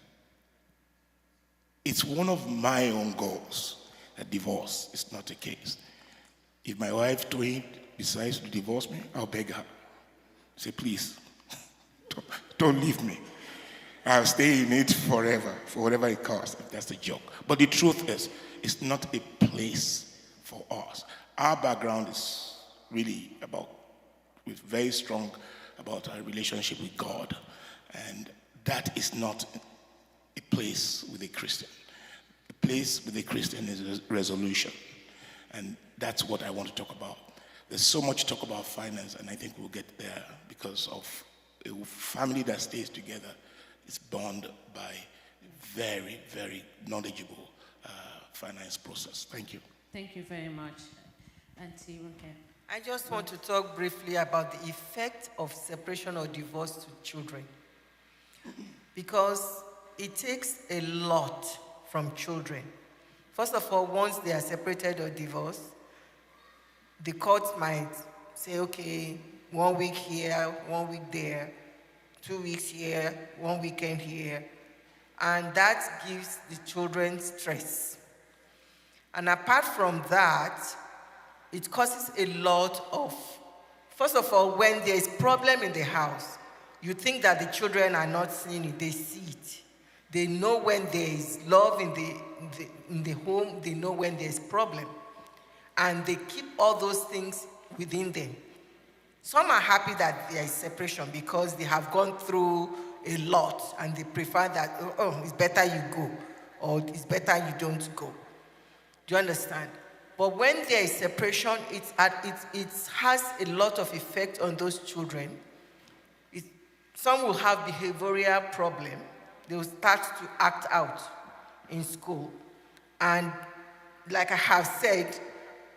it's one of my own goals that divorce is not a case. If my wife Twain decides to divorce me, I'll beg her. Say, please, don't leave me. I'll stay in it forever, for whatever it costs. That's the joke. But the truth is, it's not a place for us. Our background is really we're very strong about our relationship with God. And that is not a place with a Christian. A place with a Christian is resolution. And that's what I want to talk about. There's so much talk about finance, and I think we'll get there because of a family that stays together is bound by a very, very knowledgeable finance process. Thank you. Thank you very much. Auntie Ronke. I just want to talk briefly about the effect of separation or divorce to children. Because it takes a lot from children. First of all, once they are separated or divorced, the court might say, okay, 1 week here, 1 week there, 2 weeks here, 1 weekend here. And that gives the children stress. And apart from that, it causes a lot of, first of all, when there is problem in the house, you think that the children are not seeing it, they see it. They know when there is love in the home, they know when there is problem. And they keep all those things within them. Some are happy that there is separation because they have gone through a lot and they prefer that, oh, it's better you go, or it's better you don't go. Do you understand? But when there is separation, it has a lot of effect on those children. Some will have behavioral problem. They will start to act out in school. And like I have said,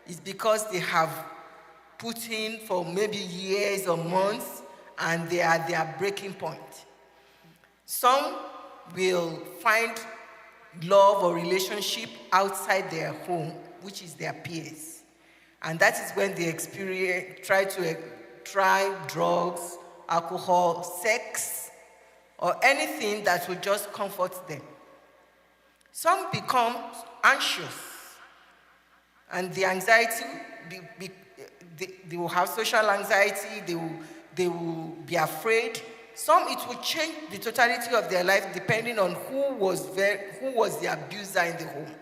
it's because they have put in for maybe years or months, and they are their breaking point. Some will find love or relationship outside their home, which is their peers. And that is when they try drugs, alcohol, sex, or anything that will just comfort them. Some become anxious, and the anxiety, they will have social anxiety, they will be afraid. Some, it will change the totality of their life depending on who was the abuser in the home.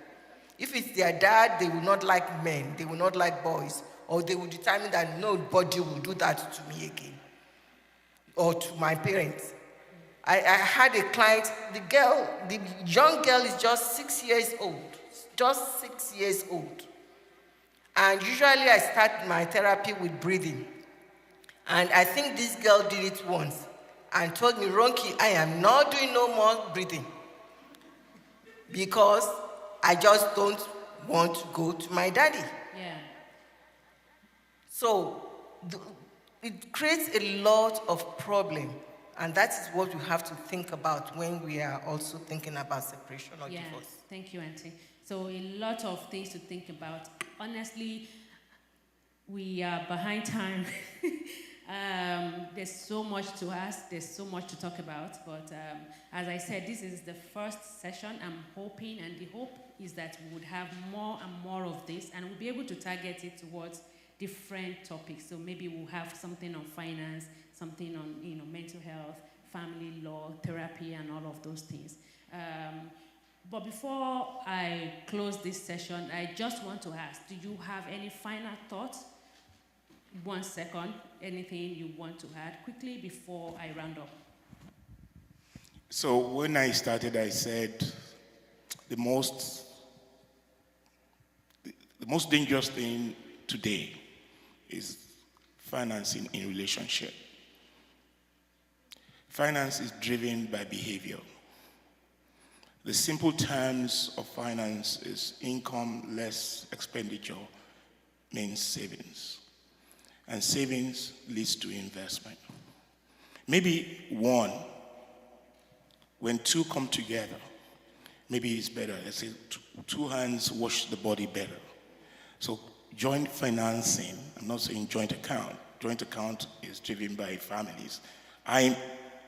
If it's their dad, they will not like men, they will not like boys, or they will determine that nobody will do that to me again, or to my parents. I had a client, the young girl is just 6 years old, just 6 years old. And usually I start my therapy with breathing. And I think this girl did it once and told me, Ronke, I am not doing no more breathing because I just don't want to go to my daddy. Yeah. So it creates a lot of problem. And that is what we have to think about when we are also thinking about separation or divorce. Thank you, Auntie. So a lot of things to think about. Honestly, we are behind time. There's so much to ask, there's so much to talk about, but as I said, this is the first session. I'm hoping, and the hope is that we would have more and more of this, and we'll be able to target it towards different topics. So maybe we'll have something on finance, something on mental health, family law, therapy, and all of those things. But before I close this session, I just want to ask, do you have any final thoughts? 1 second, anything you want to add quickly before I round up? So when I started, I said the most dangerous thing today is financing in relationship. Finance is driven by behavior. The simple terms of finance is income less expenditure means savings. And savings leads to investment. Maybe one, when two come together, maybe it's better. Let's say two hands wash the body better. So joint financing, I'm not saying joint account. Joint account is driven by families. I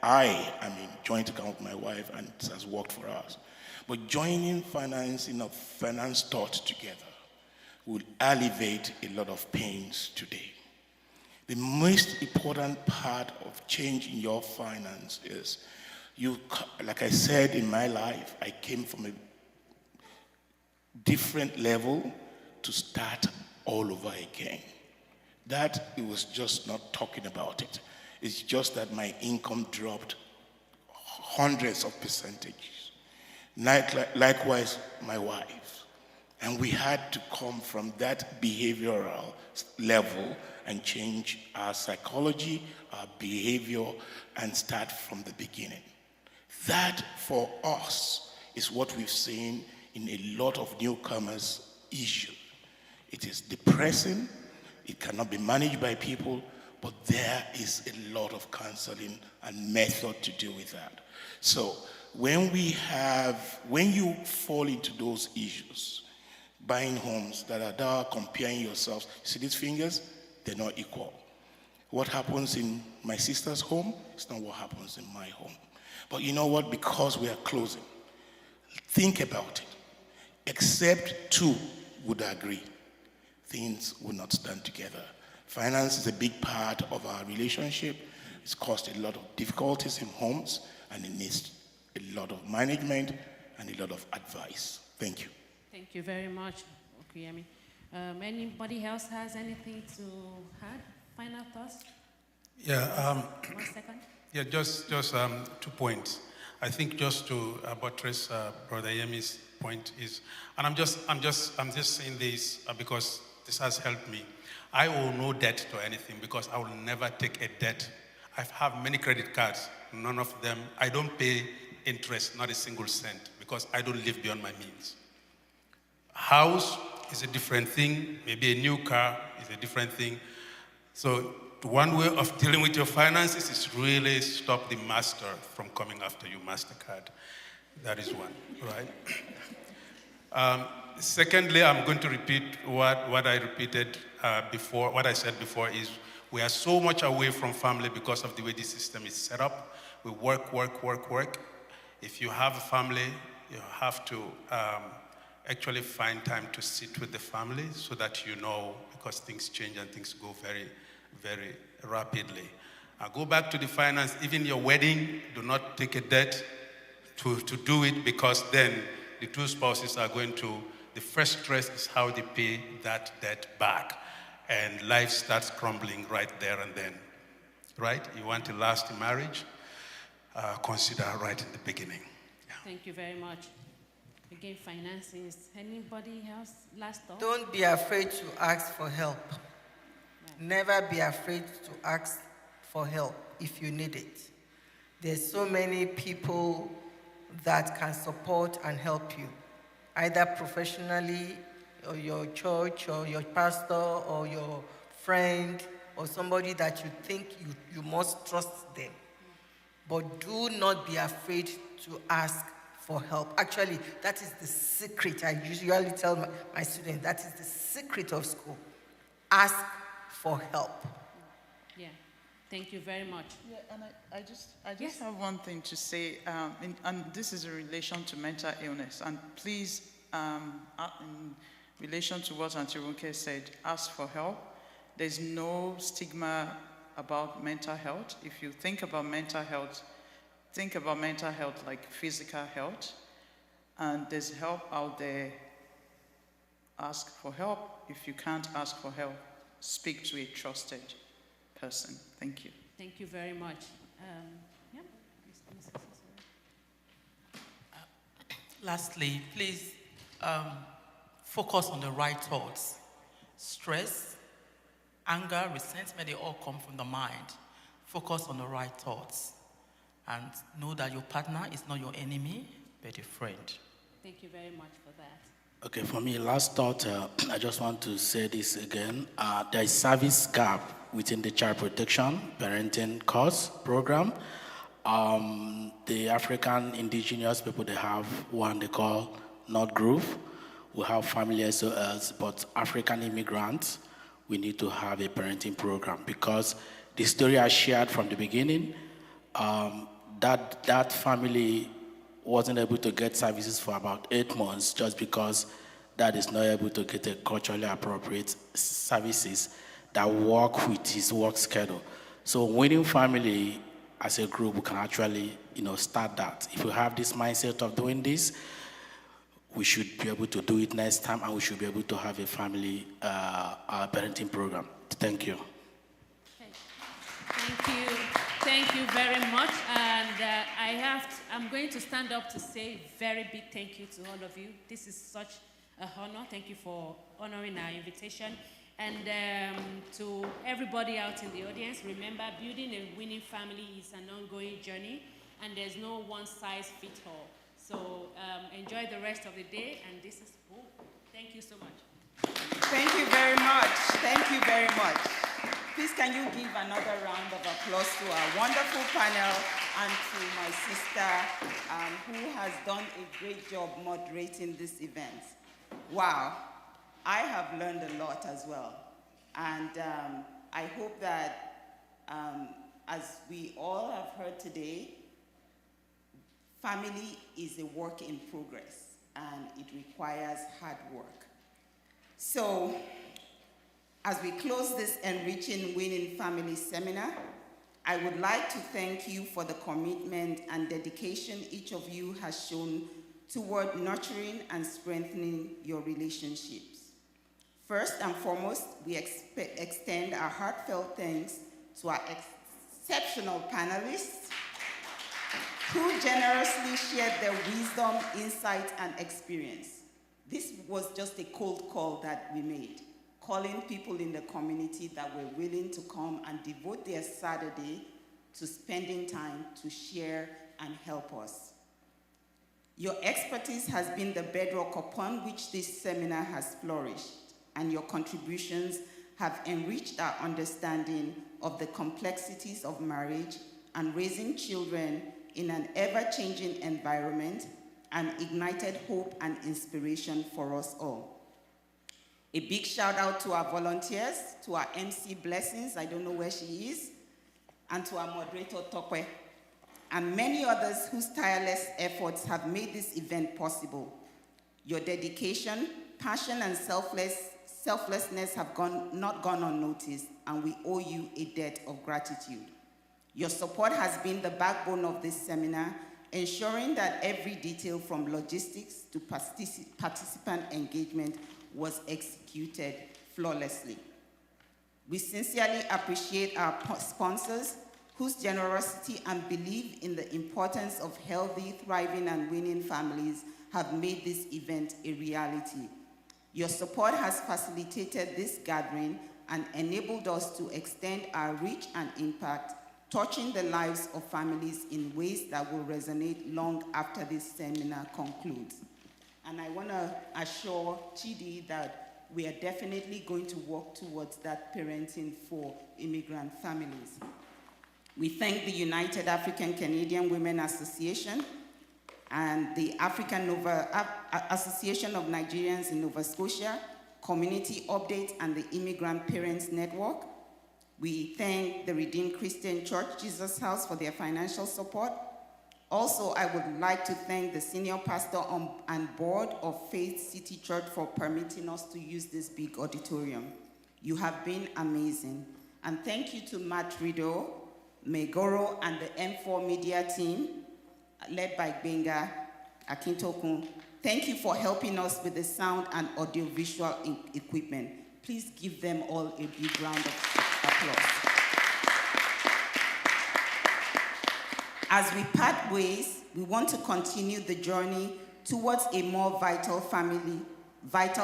am in joint account with my wife and it has worked for us. But joining financing of finance thought together will alleviate a lot of pains today. The most important part of changing your finance is like I said in my life, I came from a different level to start all over again. That it was just not talking about it. It's just that my income dropped hundreds of percentages. Likewise, my wife. And we had to come from that behavioral level and change our psychology, our behavior, and start from the beginning. That, for us, is what we've seen in a lot of newcomers' issues. It is depressing. It cannot be managed by people, but there is a lot of counseling and method to deal with that. So when you fall into those issues, buying homes that are there, comparing yourselves, see these fingers, they're not equal. What happens in my sister's home is not what happens in my home. But you know what? Because we are closing, think about it. Except two would agree, things will not stand together. Finance is a big part of our relationship. It's caused a lot of difficulties in homes, and it needs a lot of management and a lot of advice. Thank you. Thank you very much, Okuyemi. Anybody else has anything to add? Final thoughts? Yeah. 1 second. Yeah, just 2 points. I think just to buttress Brother Yemi's point is, and I'm just saying this because this has helped me. I owe no debt to anything because I will never take a debt. I have many credit cards. None of them. I don't pay interest, not a single cent, because I don't live beyond my means. House is a different thing. Maybe a new car is a different thing. So one way of dealing with your finances is really stop the master from coming after you, MasterCard. That is one, right? Secondly, I'm going to repeat what I repeated before. What I said before is we are so much away from family because of the way the system is set up. We work. If you have a family, you have to actually find time to sit with the family so that you know, because things change and things go very, very rapidly. Go back to the finance. Even your wedding, do not take a debt to do it, because then the two spouses are going to, the first stress is how they pay that debt back. And life starts crumbling right there and then, right? You want to last in marriage? Consider right in the beginning. Yeah. Thank you very much. Again, finances. Anybody else? Last thought? Don't be afraid to ask for help. Never be afraid to ask for help if you need it. There's so many people that can support and help you, either professionally, or your church, or your pastor, or your friend, or somebody that you think you must trust them. But do not be afraid to ask for help. Actually, that is the secret. I usually tell my students, that is the secret of school. Ask for help. Yeah, thank you very much. Yeah, and I just have one thing to say, and this is in relation to mental illness. And please, in relation to what Auntie Ronke said, ask for help. There's no stigma about mental health. If you think about mental health like physical health. And there's help out there. Ask for help. If you can't ask for help, speak to a trusted person. Thank you. Thank you very much. Lastly, please focus on the right thoughts. Stress, anger, resentment, they all come from the mind. Focus on the right thoughts and know that your partner is not your enemy, but a friend. Thank you very much for that. Okay, for me, last thought, I just want to say this again. There is service gap within the child protection parenting course program. The African indigenous people, they have one they call North Grove. We have family SOS, but African immigrants, we need to have a parenting program because the story I shared from the beginning, that family wasn't able to get services for about 8 months just because dad is not able to get a culturally appropriate services that work with his work schedule. So Winning Family as a group, we can actually, start that. If we have this mindset of doing this, we should be able to do it next time, and we should be able to have a family parenting program. Thank you. Thank you. Thank you very much. And I'm going to stand up to say a very big thank you to all of you. This is such an honor. Thank you for honoring our invitation. And to everybody out in the audience, remember, building a winning family is an ongoing journey, and there's no one-size-fits-all. So enjoy the rest of the day, and this is cool. Thank you so much. Thank you very much. Thank you very much. Please, can you give another round of applause to our wonderful panel and to my sister who has done a great job moderating this event. Wow, I have learned a lot as well. And I hope that as we all have heard today, family is a work in progress and it requires hard work. So, as we close this Enriching Winning Family Seminar, I would like to thank you for the commitment and dedication each of you has shown toward nurturing and strengthening your relationships. First and foremost, we extend our heartfelt thanks to our exceptional panelists who generously shared their wisdom, insight, and experience. This was just a cold call that we made, calling people in the community that were willing to come and devote their Saturday to spending time to share and help us. Your expertise has been the bedrock upon which this seminar has flourished, and your contributions have enriched our understanding of the complexities of marriage and raising children in an ever-changing environment and ignited hope and inspiration for us all. A big shout out to our volunteers, to our MC Blessings, I don't know where she is, and to our moderator Tokwe, and many others whose tireless efforts have made this event possible. Your dedication, passion, and selflessness have not gone unnoticed, and we owe you a debt of gratitude. Your support has been the backbone of this seminar, ensuring that every detail from logistics to participant engagement was executed flawlessly. We sincerely appreciate our sponsors whose generosity and belief in the importance of healthy, thriving, and winning families have made this event a reality. Your support has facilitated this gathering and enabled us to extend our reach and impact, touching the lives of families in ways that will resonate long after this seminar concludes. And I want to assure Chidi that we are definitely going to work towards that parenting for immigrant families. We thank the United African Canadian Women Association and the Association of Nigerians in Nova Scotia, Community Update, and the Immigrant Parents Network. We thank the Redeemed Christian Church Jesus House for their financial support. Also, I would like to thank the senior pastor and board of Faith City Church for permitting us to use this big auditorium. You have been amazing. And thank you to Matt Rideau, Megoro, and the M4 Media team, led by Benga Akintokun. Thank you for helping us with the sound and audiovisual equipment. Please give them all a big round of applause. As we part ways, we want to continue the journey towards a more vital,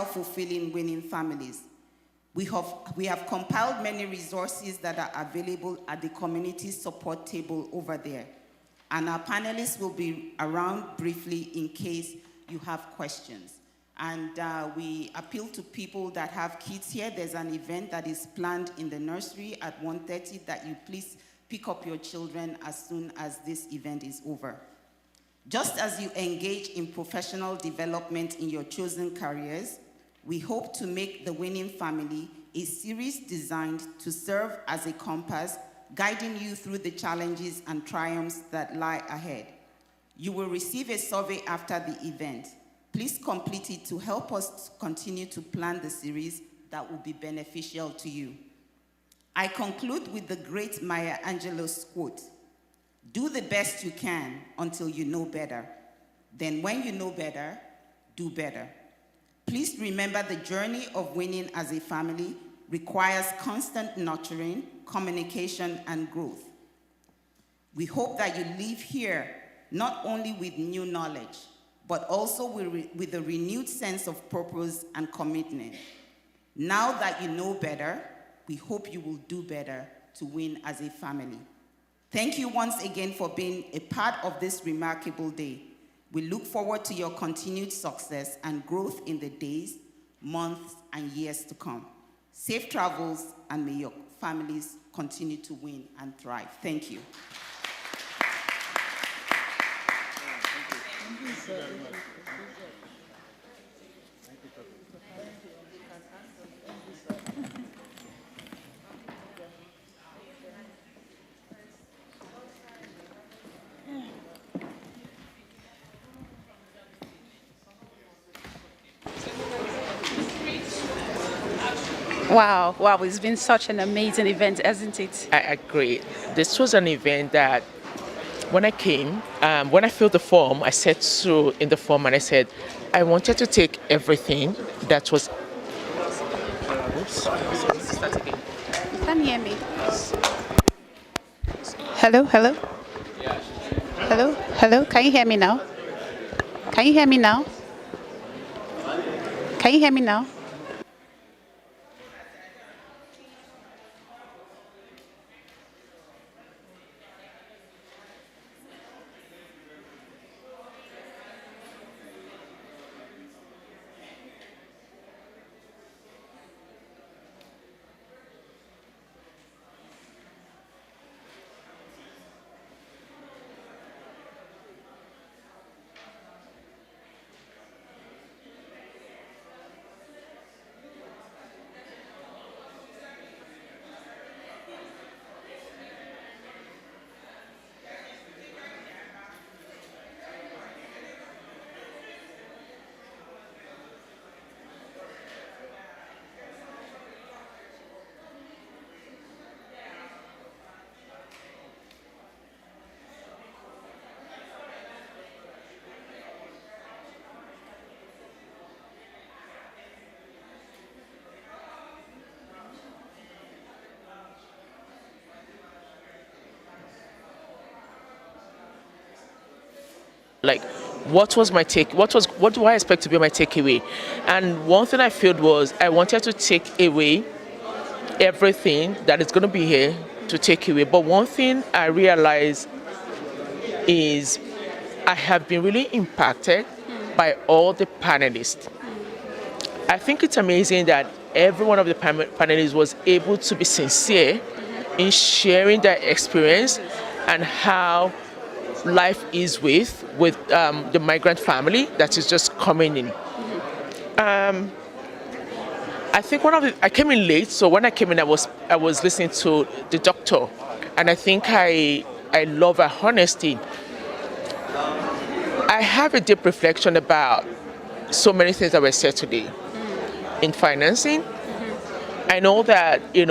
fulfilling, winning families. We have compiled many resources that are available at the community support table over there. And our panelists will be around briefly in case you have questions. And we appeal to people that have kids here. There's an event that is planned in the nursery at 1:30 that you please pick up your children as soon as this event is over. Just as you engage in professional development in your chosen careers, we hope to make The Winning Family a series designed to serve as a compass, guiding you through the challenges and triumphs that lie ahead. You will receive a survey after the event. Please complete it to help us continue to plan the series that will be beneficial to you. I conclude with the great Maya Angelou's quote, "Do the best you can until you know better. Then when you know better, do better." Please remember the journey of winning as a family requires constant nurturing, communication, and growth. We hope that you leave here not only with new knowledge, but also with a renewed sense of purpose and commitment. Now that you know better, we hope you will do better to win as a family. Thank you once again for being a part of this remarkable day. We look forward to your continued success and growth in the days, months, and years to come. Safe travels, and may your families continue to win and thrive. Thank you. Wow, it's been such an amazing event, hasn't it? I agree. This was an event that when I came, when I filled the form, I said so in the form and I said, I wanted to take everything that was... Oops. Start again. You can hear me. Hello? Hello? Can you hear me now? Can you hear me now? Can you hear me now? Like, what do I expect to be my takeaway? And one thing I felt was I wanted to take away everything that is going to be here to take away. But one thing I realized is I have been really impacted by all the panelists. I think it's amazing that every one of the panelists was able to be sincere in sharing their experience and how life is with the migrant family that is just coming in. I think I came in late, so when I came in, I was listening to the doctor, and I think I love her honesty. I have a deep reflection about so many things that were said today. In financing, I know that a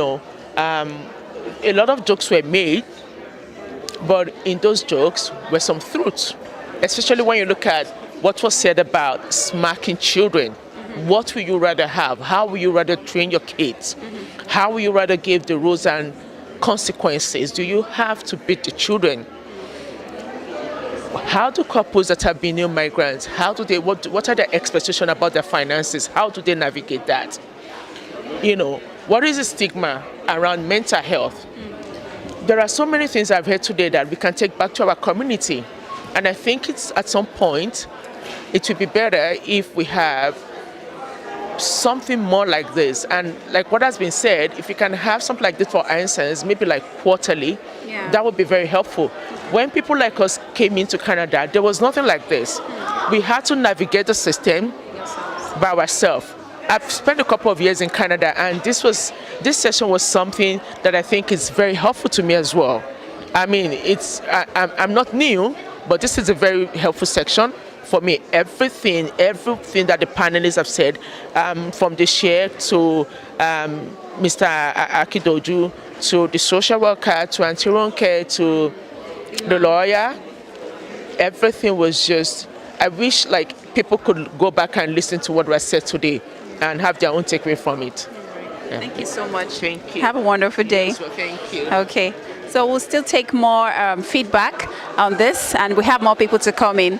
lot of jokes were made, but in those jokes were some truth, especially when you look at what was said about smacking children. What will you rather have? How will you rather train your kids? How will you rather give the rules and consequences? Do you have to beat the children? How do couples that have been new migrants, what are their expectations about their finances? How do they navigate that? what is the stigma around mental health? There are so many things I've heard today that we can take back to our community. And I think it's at some point, it would be better if we have something more like this. And like what has been said, if you can have something like this, for instance, maybe like quarterly, that would be very helpful. When people like us came into Canada, there was nothing like this. We had to navigate the system by ourselves. I've spent a couple of years in Canada, and this session was something that I think is very helpful to me as well. I mean, I'm not new, but this is a very helpful section for me. Everything that the panelists have said, from the chair to Mr. Akidoju, to the social worker, to Auntie Ronke, to the lawyer, everything was just, I wish like people could go back and listen to what was said today and have their own takeaway from it. Yeah. Thank you so much. Thank you. Have a wonderful day. Yes, well, thank you. Okay. So we'll still take more feedback on this, and we have more people to come in,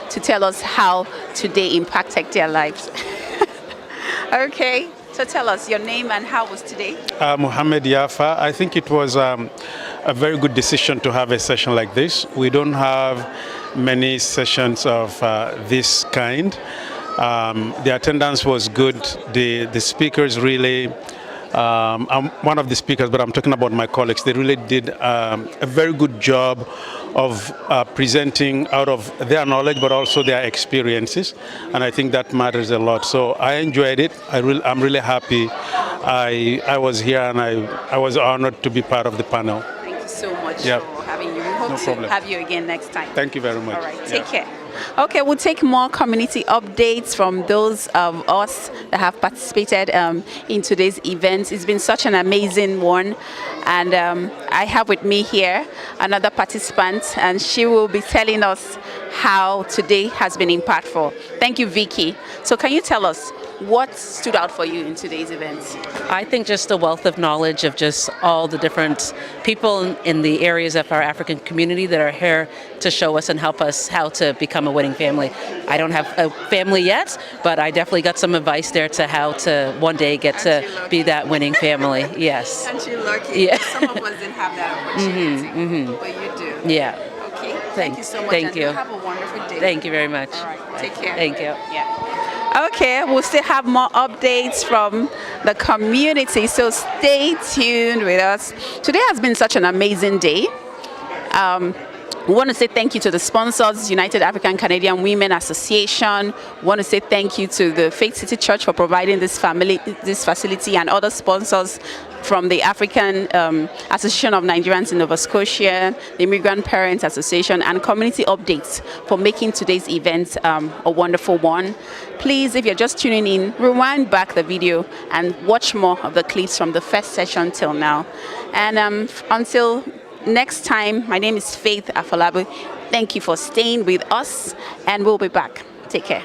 to tell us how today impacted their lives. Okay. So tell us your name and how was today? Mohammed Yafa. I think it was a very good decision to have a session like this. We don't have many sessions of this kind. The attendance was good. The speakers really, I'm one of the speakers, but I'm talking about my colleagues. They really did a very good job of presenting out of their knowledge, but also their experiences. And I think that matters a lot. So I enjoyed it. I'm really happy I was here, and I was honored to be part of the panel. Thank you so much for having you. We hope to have you again next time. Thank you very much. All right, take care. Okay, we'll take more community updates from those of us that have participated in today's event. It's been such an amazing one. And I have with me here another participant, and she will be telling us how today has been impactful. Thank you, Vicky. So can you tell us what stood out for you in today's event? I think just the wealth of knowledge of just all the different people in the areas of our African community that are here to show us and help us how to become a winning family. I don't have a family yet, but I definitely got some advice there to how to one day get to be that winning family. Yes. Aren't you lucky? Yeah. Some of us didn't have that opportunity, but you do. Yeah. Okay. Thank you so much. Thank you. Have a wonderful day. Thank you very much. All right. Take care. Thank you. Yeah. Okay, we'll still have more updates from the community, so stay tuned with us. Today has been such an amazing day. We want to say thank you to the sponsors, United African Canadian Women Association. We want to say thank you to the Faith City Church for providing this facility, and other sponsors from the African Association of Nigerians in Nova Scotia, the Immigrant Parents Association, and Community Updates for making today's event a wonderful one. Please, if you're just tuning in, rewind back the video and watch more of the clips from the first session till now. And until next time, my name is Faith Afolabi. Thank you for staying with us, and we'll be back. Take care.